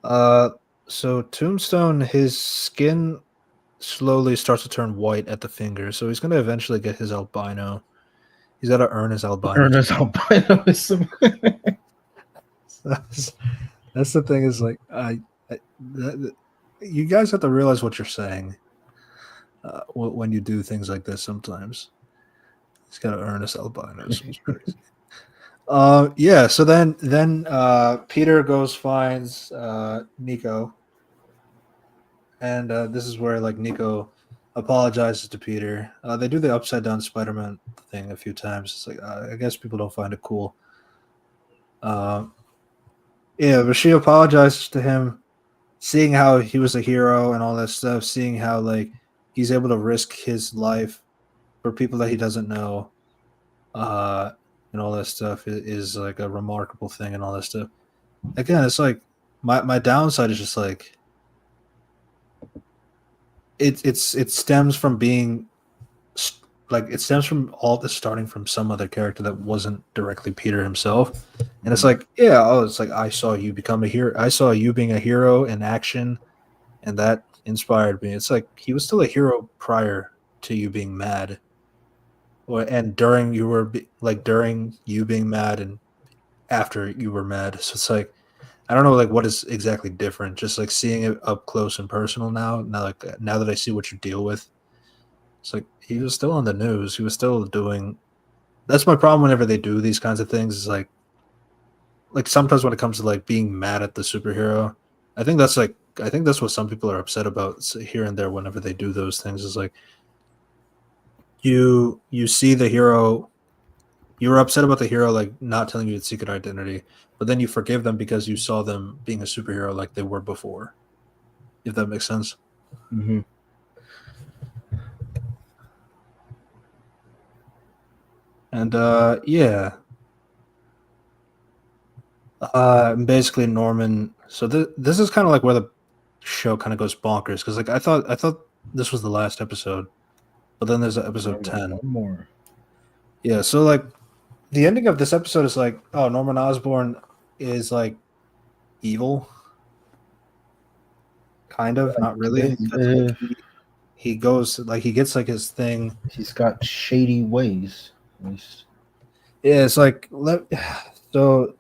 So Tombstone, his skin slowly starts to turn white at the fingers, so he's gonna eventually get his albino. He's got to earn his albino. Albinoism. That's the thing. Is like you guys have to realize what you're saying when you do things like this. Sometimes he's got to earn his albinos. Yeah. So then Peter goes finds Nico, and this is where like Nico apologizes to Peter. They do the upside down Spider-Man thing a few times. It's like I guess people don't find it cool. Yeah, but she apologizes to him, seeing how he was a hero and all that stuff, seeing how like he's able to risk his life for people that he doesn't know, and all that stuff is like a remarkable thing and all that stuff. Again, it's like my downside is just like it stems from being like it stems from all this starting from some other character that wasn't directly Peter himself. And it's like, it's like I saw you become a hero. I saw you being a hero in action, and that inspired me. It's like he was still a hero prior to you being mad, and during you being mad, and after you were mad. So it's like I don't know like what is exactly different. Just like seeing it up close and personal now. Now that I see what you deal with, it's like he was still on the news. He was still doing. That's my problem whenever they do these kinds of things. Is like sometimes when it comes to like being mad at the superhero, I think that's what some people are upset about here and there whenever they do those things. Is like you see the hero, you were upset about the hero like not telling you its secret identity, but then you forgive them because you saw them being a superhero like they were before. If that makes sense. Mm-hmm. And basically Norman. So this is kind of like where the show kind of goes bonkers because like I thought this was the last episode, but then there's episode 10. One more. Yeah, so like the ending of this episode is like, oh, Norman Osborn is like evil, kind of, not really. 'Cause, like, he goes like he gets like his thing. He's got shady ways. At least. Yeah, it's like so.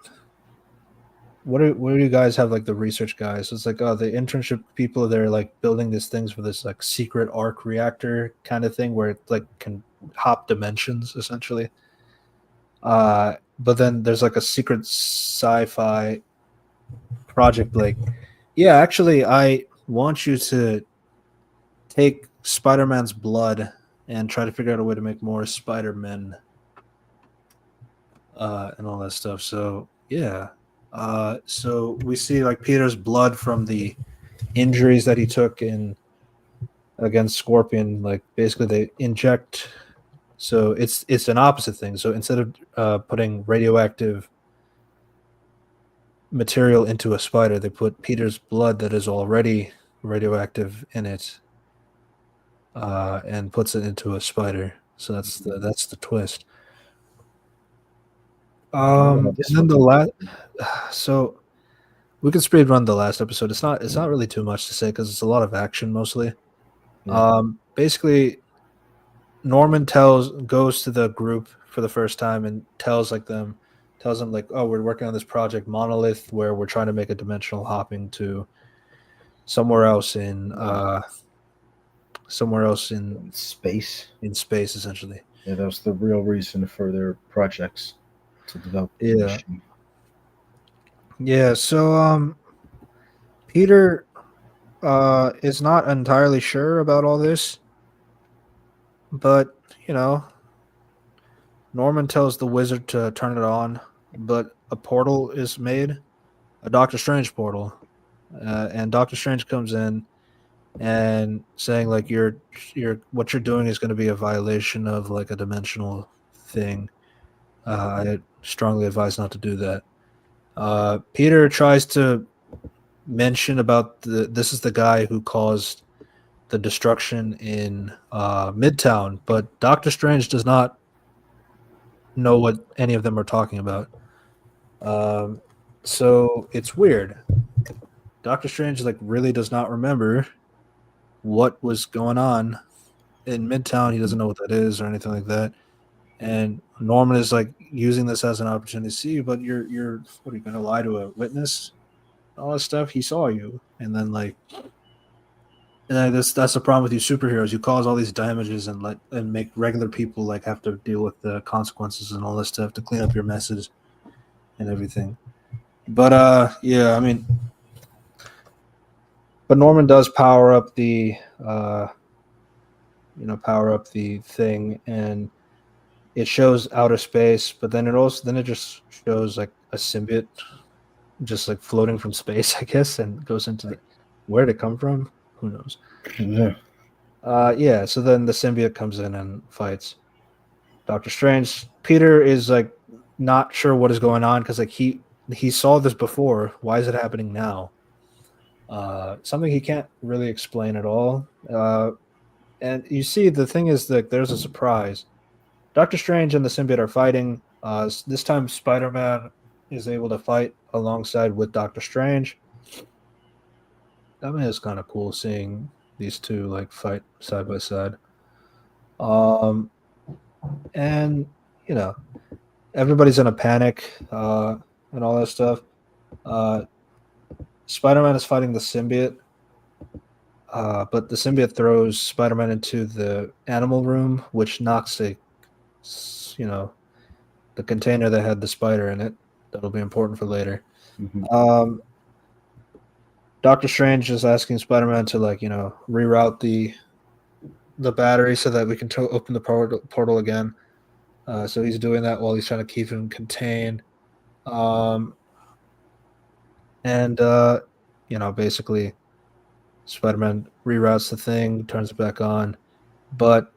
What do you guys have like the research guys? So it's like the internship people, they're like building these things for this like secret arc reactor kind of thing where it like can hop dimensions essentially. But then there's like a secret sci-fi project like, yeah, actually I want you to take Spider-Man's blood and try to figure out a way to make more Spider-Men and all that stuff. So yeah. So we see like Peter's blood from the injuries that he took in against Scorpion. Like basically they inject. So it's an opposite thing. So instead of putting radioactive material into a spider, they put Peter's blood that is already radioactive in it, and puts it into a spider. So that's the twist. And then the last, so we can speed run the last episode. It's not really too much to say because it's a lot of action mostly. Yeah. Basically, Norman goes to the group for the first time and tells them like, oh, we're working on this project Monolith where we're trying to make a dimensional hopping to somewhere else in Space. in space essentially. Yeah, that was the real reason for their projects to develop the Yeah. machine. Yeah, so Peter is not entirely sure about all this, but you know, Norman tells the wizard to turn it on, but a portal is made, a Doctor Strange portal, and Doctor Strange comes in and saying like you're what you're doing is going to be a violation of like a dimensional thing. I strongly advise not to do that. Peter tries to mention about this is the guy who caused the destruction in Midtown, but Doctor Strange does not know what any of them are talking about. So it's weird. Doctor Strange like really does not remember what was going on in Midtown. He doesn't know what that is or anything like that. And Norman is like using this as an opportunity to see, but you're what are you going to lie to a witness? All that stuff. He saw you, and then like, and that's the problem with you superheroes. You cause all these damages and make regular people like have to deal with the consequences and all this stuff to clean up your messes and everything. But yeah, I mean, but Norman does power up the thing, and it shows outer space, but then it just shows like a symbiote just like floating from space, I guess, and goes into where did it come from? Who knows? Yeah. Yeah, so then the symbiote comes in and fights Doctor Strange. Peter is like not sure what is going on because like he saw this before. Why is it happening now? Something he can't really explain at all. And you see, the thing is that there's a surprise. Doctor Strange and the symbiote are fighting. This time, Spider-Man is able to fight alongside with Doctor Strange. I mean, it's kind of cool seeing these two like fight side by side. And you know, everybody's in a panic and all that stuff. Spider-Man is fighting the symbiote, but the symbiote throws Spider-Man into the animal room, which knocks the container that had the spider in it. That'll be important for later. Mm-hmm. Doctor Strange is asking Spider-Man to reroute the battery so that we can open the portal again. So he's doing that while he's trying to keep him contained. Basically Spider-Man reroutes the thing, turns it back on, but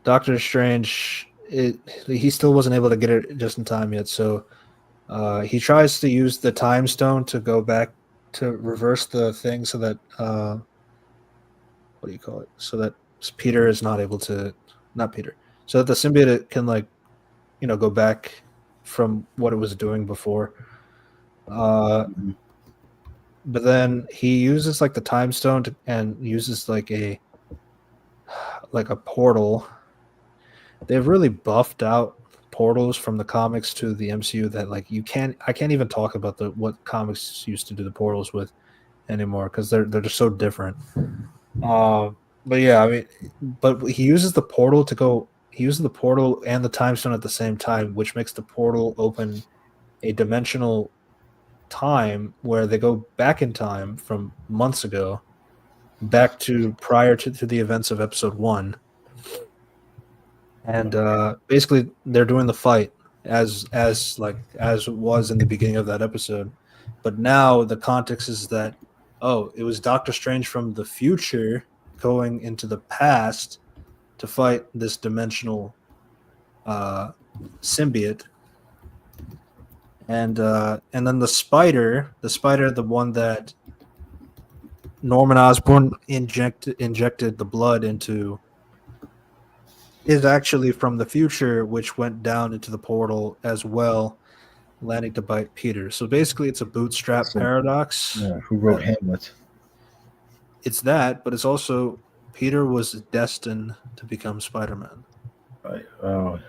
Doctor Strange, he still wasn't able to get it just in time yet. So he tries to use the time stone to go back to reverse the thing so that what do you call it? So that Peter is not able to, not Peter, so that the symbiote can like, go back from what it was doing before. Mhm. But then he uses like the time stone and uses like a portal. They've really buffed out portals from the comics to the MCU that like I can't even talk about the what comics used to do the portals with anymore because they're just so different. But yeah, I mean, but he uses the portal to go. He uses the portal and the time stone at the same time, which makes the portal open a dimensional time where they go back in time from months ago, back to prior to the events of episode 1, and basically they're doing the fight as it was in the beginning of that episode, but now the context is that it was Doctor Strange from the future going into the past to fight this dimensional symbiote, and then the one that Norman Osborn injected the blood into, is actually from the future, which went down into the portal as well, landing to bite Peter. So basically, it's a bootstrap So, paradox. yeah, who wrote Hamlet? It's that, but it's also Peter was destined to become Spider-Man. Right. Oh,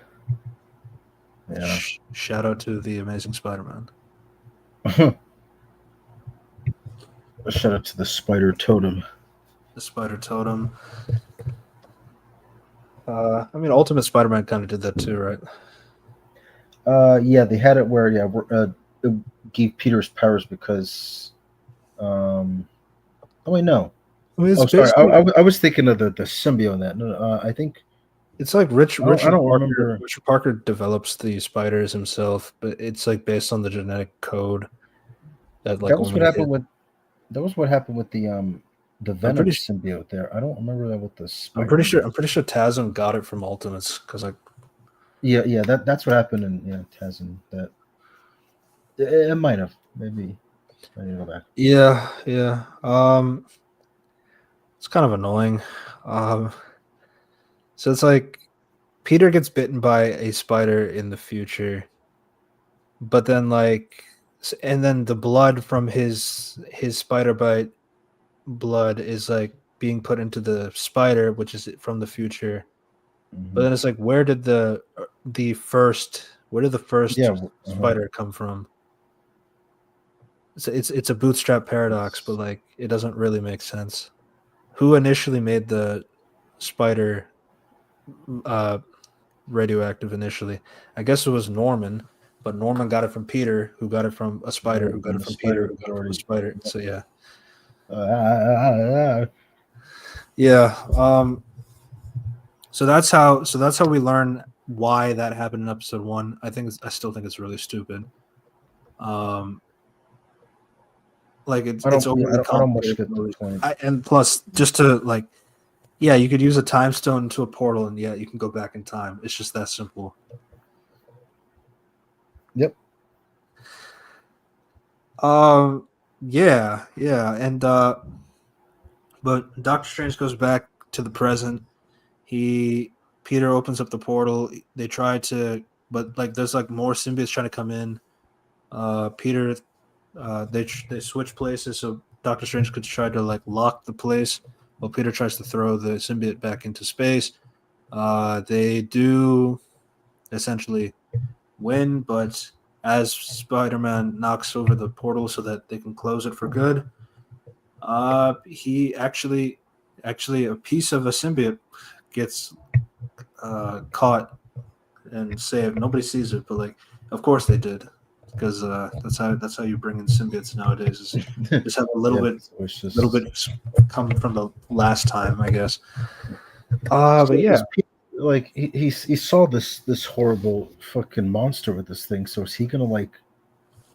yeah. Shout out to the Amazing Spider-Man. A shout out to the Spider Totem. The Spider Totem. I mean, Ultimate Spider-Man kind of did that too, right? Yeah, they had it where it gave Peter's powers because. Oh wait, no. I mean, it's Oh, sorry. basically I was thinking of the symbiote in that. No, I think it's like I don't remember. Richard Parker develops the spiders himself, but it's like based on the genetic code that like That was only what happened hit. with. That was what happened with the I'm Venom pretty symbiote. There, I don't remember that with the I'm Spider. pretty sure Tasm got it from Ultimates because like Yeah. That's what happened in Tasm. That it might have maybe. I need to go back. yeah. It's kind of annoying. Um, so it's like Peter gets bitten by a spider in the future, but then and then the blood from his spider bite blood is like being put into the spider, which is from the future. But Hmm. then it's like, where did the first Yeah. spider come from? It's a bootstrap paradox, but like it doesn't really make sense. Who initially made the spider uh, radioactive initially? I guess it was Norman, but Norman got it from Peter, who got it from a spider, who got And it the from Peter, spider who was got it from a already. spider. So yeah, Uh, yeah. So that's how we learn why that happened in episode 1. I still think it's really stupid. Um, like it's overly I don't much complicated. get the point. And plus, just to like, yeah, you could use a time stone into a portal, and yeah, you can go back in time. It's just that simple. Yep. Yeah, and but Doctor Strange goes back to the present. Peter opens up the portal. They try to, but like there's like more symbiotes trying to come in. Peter, they switch places, so Doctor Strange could try to like lock the place, while Peter tries to throw the symbiote back into space. They do essentially win, but as Spider-Man knocks over the portal so that they can close it for good, he actually a piece of a symbiote gets caught and saved. Nobody sees it, but like, of course they did, because that's how you bring in symbiotes nowadays. Is just have a Yeah. It's little just. bit coming from the last time, I guess. So But yeah, like he saw this horrible fucking monster with this thing. So is he gonna like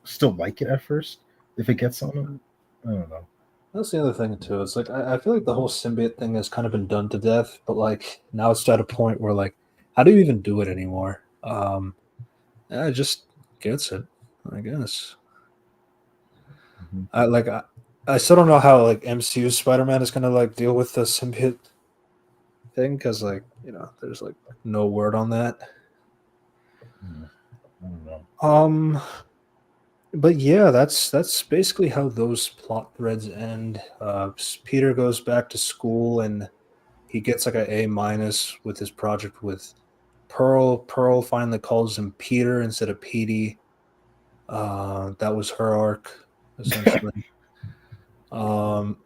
still like it at first if it gets on him? I don't know. that's the other thing too. It's like I feel like the whole symbiote thing has kind of been done to death, but like now it's at a point where like, how do you even do it anymore? It just gets it, I guess. Mhm. I like I still don't know how like MCU Spider-Man is gonna like deal with the symbiote thing because like there's like no word on that. I don't know. But yeah, that's basically how those plot threads end. Peter goes back to school and he gets like a minus with his project with Pearl. Pearl finally calls him Peter instead of Petey. That was her arc essentially. um,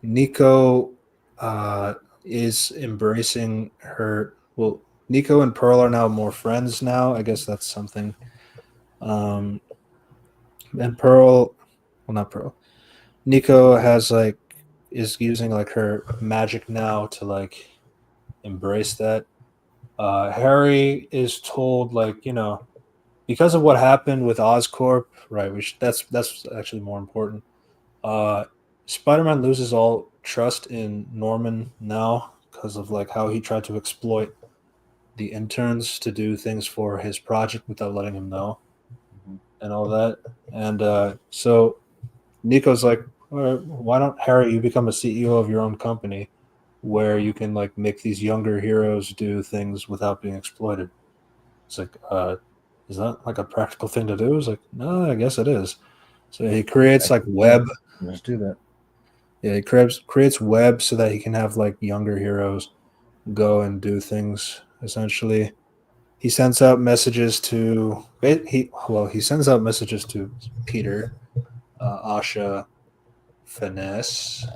Nico is embracing her. Well, Nico and Pearl are now more friends now. I guess that's something. Um, and Pearl, well, not Pearl. Nico has like is using like her magic now to like embrace that. Harry is told like because of what happened with Oscorp, right? That's actually more important. Uh, Spider-Man loses all trust in Norman now because of like how he tried to exploit the interns to do things for his project without letting him know and all that. And so Nico's like, all right, why don't Harry you become a CEO of your own company where you can like make these younger heroes do things without being exploited? It's like, is that like a practical thing to do? It's like, no, I guess it is. So he creates like web. Let's do that. Yeah, he creates web so that he can have like younger heroes go and do things. Essentially, he sends out messages to he sends out messages to Peter, Asha, Finesse,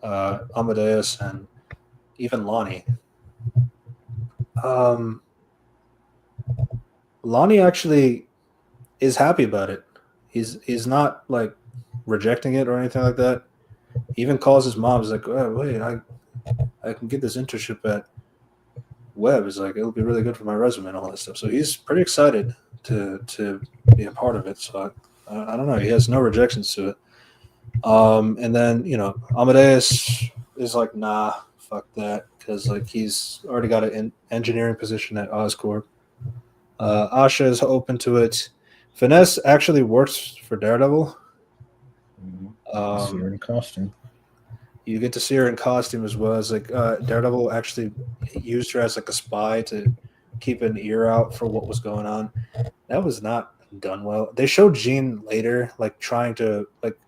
Amadeus, and even Lonnie. Um, Lonnie actually is happy about it. He's not like rejecting it or anything like that. He even calls his mom. He's like, oh, wait, I can get this internship at Web. Is like it'll be really good for my resume and all that stuff. So he's pretty excited to be a part of it. So I don't know. He has no rejections to it. And then Amadeus is like, nah, fuck that, because like he's already got an engineering position at Oscorp. Asha is open to it. Finesse actually works for Daredevil. See her in costume. You get to see her in costume as well as like Daredevil actually used her as like a spy to keep an ear out for what was going on. That was not done well. They showed Jean later like trying to like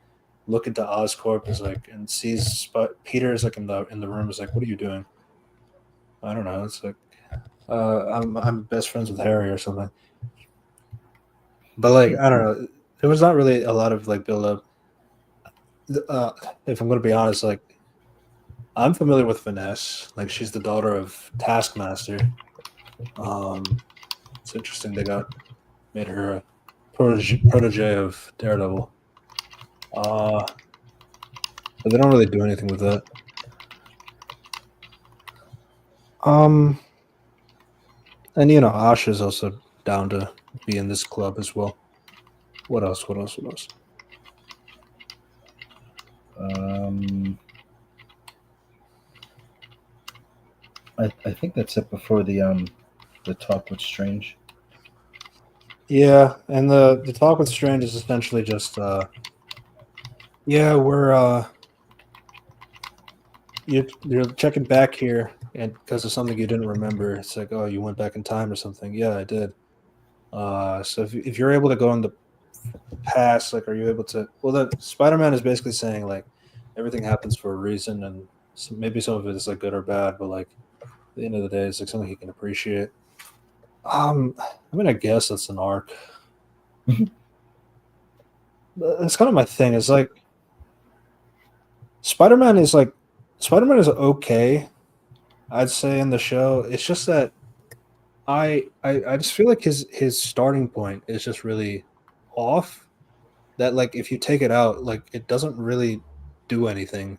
look into Oscorp is like and sees Peter is like in the room is like, what are you doing? I don't know. It's like I'm best friends with Harry or something. But like I don't know. There was not really a lot of like build up. If I'm going to be honest, like I'm familiar with Finesse. Like she's the daughter of Taskmaster. It's interesting they made her a protege of Daredevil. But they don't really do anything with that. Um, and Asha's also down to be in this club as well. What else? What else? What else? I think that's it before the talk with Strange. Yeah, and the talk with Strange is essentially just yeah, we're you're checking back here and because of something you didn't remember. It's like, oh, you went back in time or something. Yeah, I did. So if you're able to go in the past, like, are you able to? Well, the Spider-Man is basically saying like everything happens for a reason, and maybe some of it is like good or bad, but like at the end of the day, it's like something he can appreciate. I mean, I guess that's an arc. That's kind of my thing. It's like Spider-Man is like Spider-Man is okay, I'd say in the show. It's just that I just feel like his starting point is just really off. That like if you take it out, like it doesn't really do anything.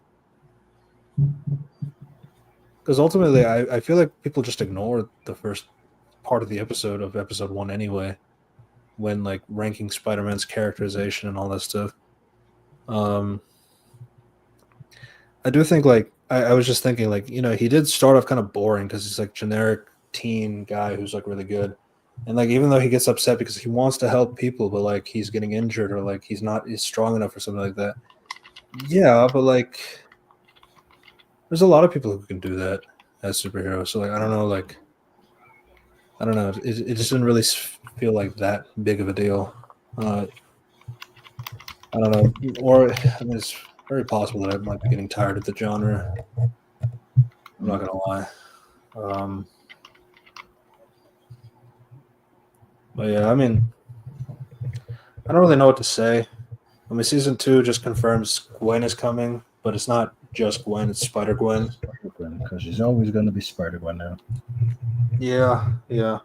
Because ultimately, I feel like people just ignore the first part of the episode of episode one anyway, when like ranking Spider Man's characterization and all that stuff. Um, I do think like I was just thinking like he did start off kind of boring because he's like generic teen guy who's like really good, and like even though he gets upset because he wants to help people, but like he's getting injured or like he's not strong enough or something like that. Yeah, but like, there's a lot of people who can do that as superheroes. So like, I don't know, like, I don't know. It just didn't really feel like that big of a deal. Uh, I don't know, or I mean, it's very possible that I might be getting tired of the genre. I'm not gonna lie. Um, but yeah, I mean, I don't really know what to say. I mean, season 2 just confirms Gwen is coming, but it's not just Gwen; it's Spider Gwen. Spider-Gwen, because she's always going to be Spider-Gwen now. Yeah, yeah.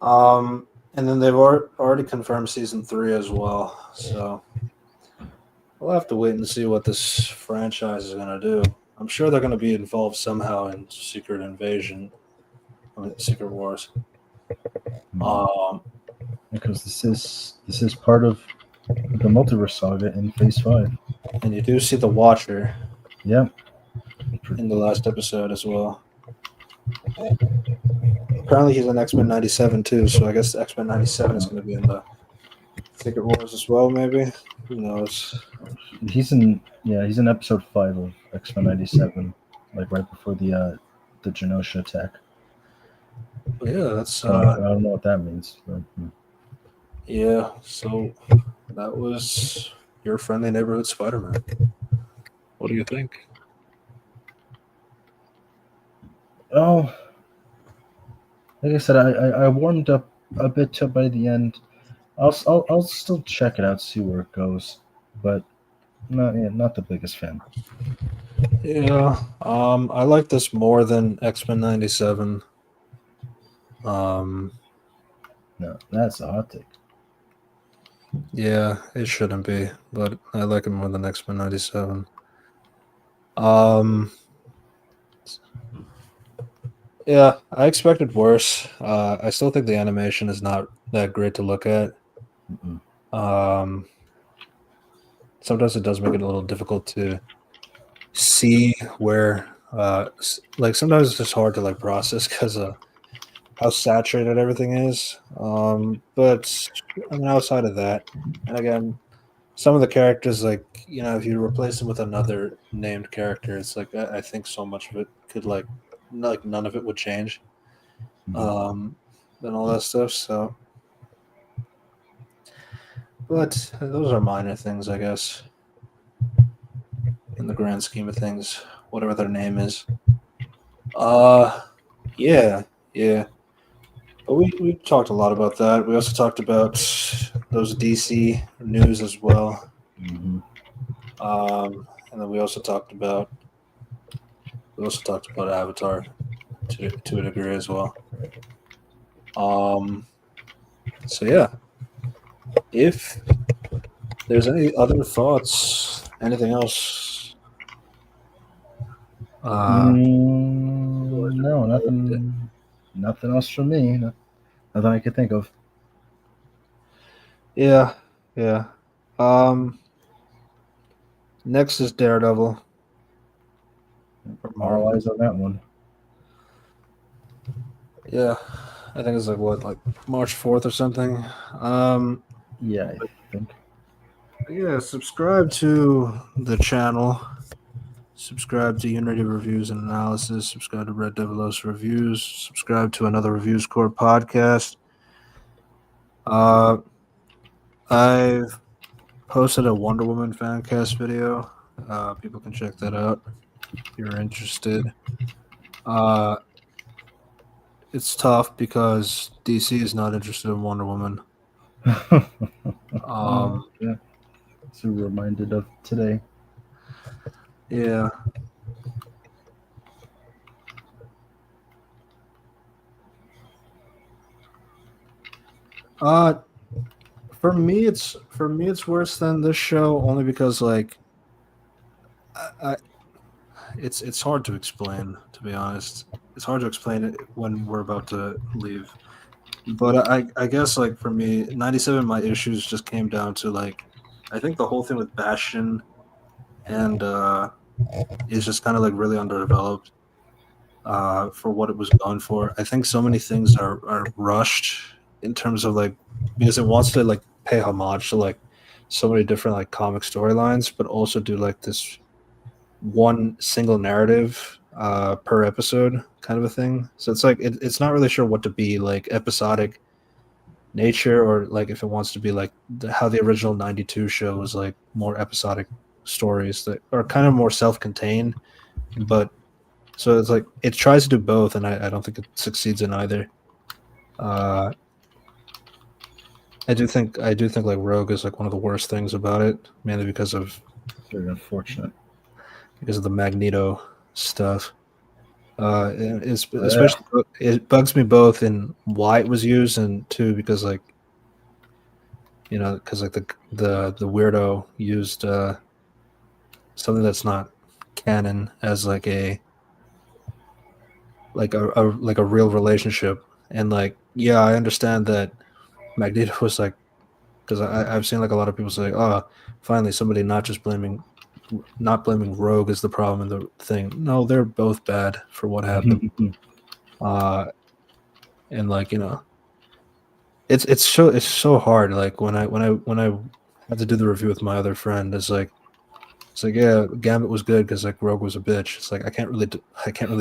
And then they've already confirmed season 3 as well. So we'll have to wait and see what this franchise is gonna do. I'm sure they're gonna be involved somehow in Secret Invasion, I mean, Secret Wars. Um, Because this is part of the multiverse saga in Phase 5. and you do see the Watcher Yeah. in the last episode as well. Apparently, he's in X-Men '97 too, so I guess X-Men '97 is going to be in the Secret Wars as well. Maybe, who knows? He's in episode 5 of X-Men 97, like right before the Genosha attack. But yeah, that's So I don't know what that means. But, yeah. So that was your friendly neighborhood Spider-Man. What do you think? Oh, like I said, I warmed up a bit to by the end. I'll still check it out, see where it goes, but not the biggest fan. Yeah, I like this more than X-Men '97. Um, No, that's a hot take. yeah, it shouldn't be, but I like it more than X-Men '97. Um, yeah, I expected worse. I still think the animation is not that great to look at. Mm-mm. Um, sometimes it does make it a little difficult to see where, like sometimes it's just hard to like process because how saturated everything is. But I mean, outside of that, and again, some of the characters, like if you replace them with another named character, it's like I think so much of it could like none of it would change, um, and all that stuff. So, but those are minor things, I guess, in the grand scheme of things. Whatever their name is. Uh, yeah, yeah. But we talked a lot about that. We also talked about those DC news as well. Mm-hmm. And then we also talked about Avatar to a degree as well. Um, so yeah, if there's any other thoughts, anything else, No, nothing else from me. Nothing I could think of. yeah, yeah. Um, next is Daredevil from All Marvel. eyes on that one. Yeah, I think it's like March 4th or something. Yeah, I think. Yeah, subscribe to the channel. Subscribe to Unity Reviews and Analysis. Subscribe to Red Devilos Reviews. Subscribe to Another Reviews Court podcast. I've posted a Wonder Woman fan cast video. People can check that out if you're interested. It's tough because DC is not interested in Wonder Woman. Yeah. So reminded of today. Yeah. Uh, for me it's worse than this show only because like it's hard to explain, to be honest. It's hard to explain it when we're about to leave. But I guess like for me, '97, my issues just came down to like I think the whole thing with Bastion and is just kind of like really underdeveloped for what it was going for. I think so many things are rushed in terms of like because it wants to like pay homage to like so many different like comic storylines, but also do like this one single narrative per episode kind of a thing. So it's like it's not really sure what to be, like episodic nature, or like if it wants to be like how the original 92 show was, like more episodic stories that are kind of more self-contained. But so it's like it tries to do both, and I don't think it succeeds in either. uh I do think like Rogue is like one of the worst things about it, mainly Very unfortunate. because of the Magneto stuff. It's Yeah. especially it bugs me both in why it was used, and two because like because like the weirdo used something that's not canon as like a real relationship, and like yeah, I understand that Magneto was like, because I've seen like a lot of people say, oh, finally somebody not blaming Rogue is the problem in the thing. No, they're both bad for what happened. uh and like it's so hard. Like when I had to do the review with my other friend, it's like yeah, Gambit was good because like Rogue was a bitch. It's like I can't really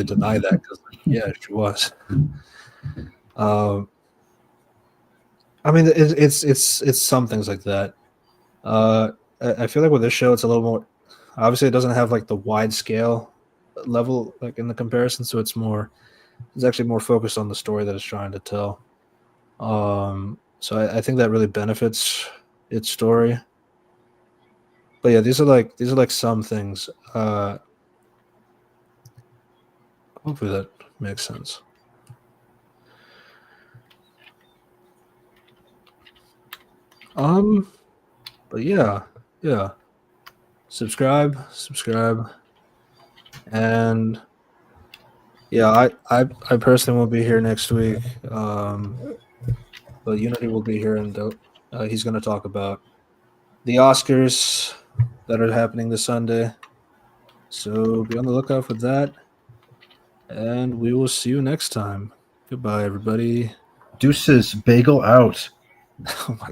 deny that because like, yeah, she was. um I mean it's some things like that. I feel like with this show it's a little more, obviously it doesn't have like the wide scale level like in the comparison, so it's actually more focused on the story that it's trying to tell. So I think that really benefits its story. But yeah, these are like some things. Hopefully that makes sense. Um, but yeah. Subscribe, and yeah, I personally won't be here next week. But Unity will be here, and he's going to talk about the Oscars that are happening this Sunday. So be on the lookout for that, and we will see you next time. Goodbye, everybody. Deuces, bagel out. Oh my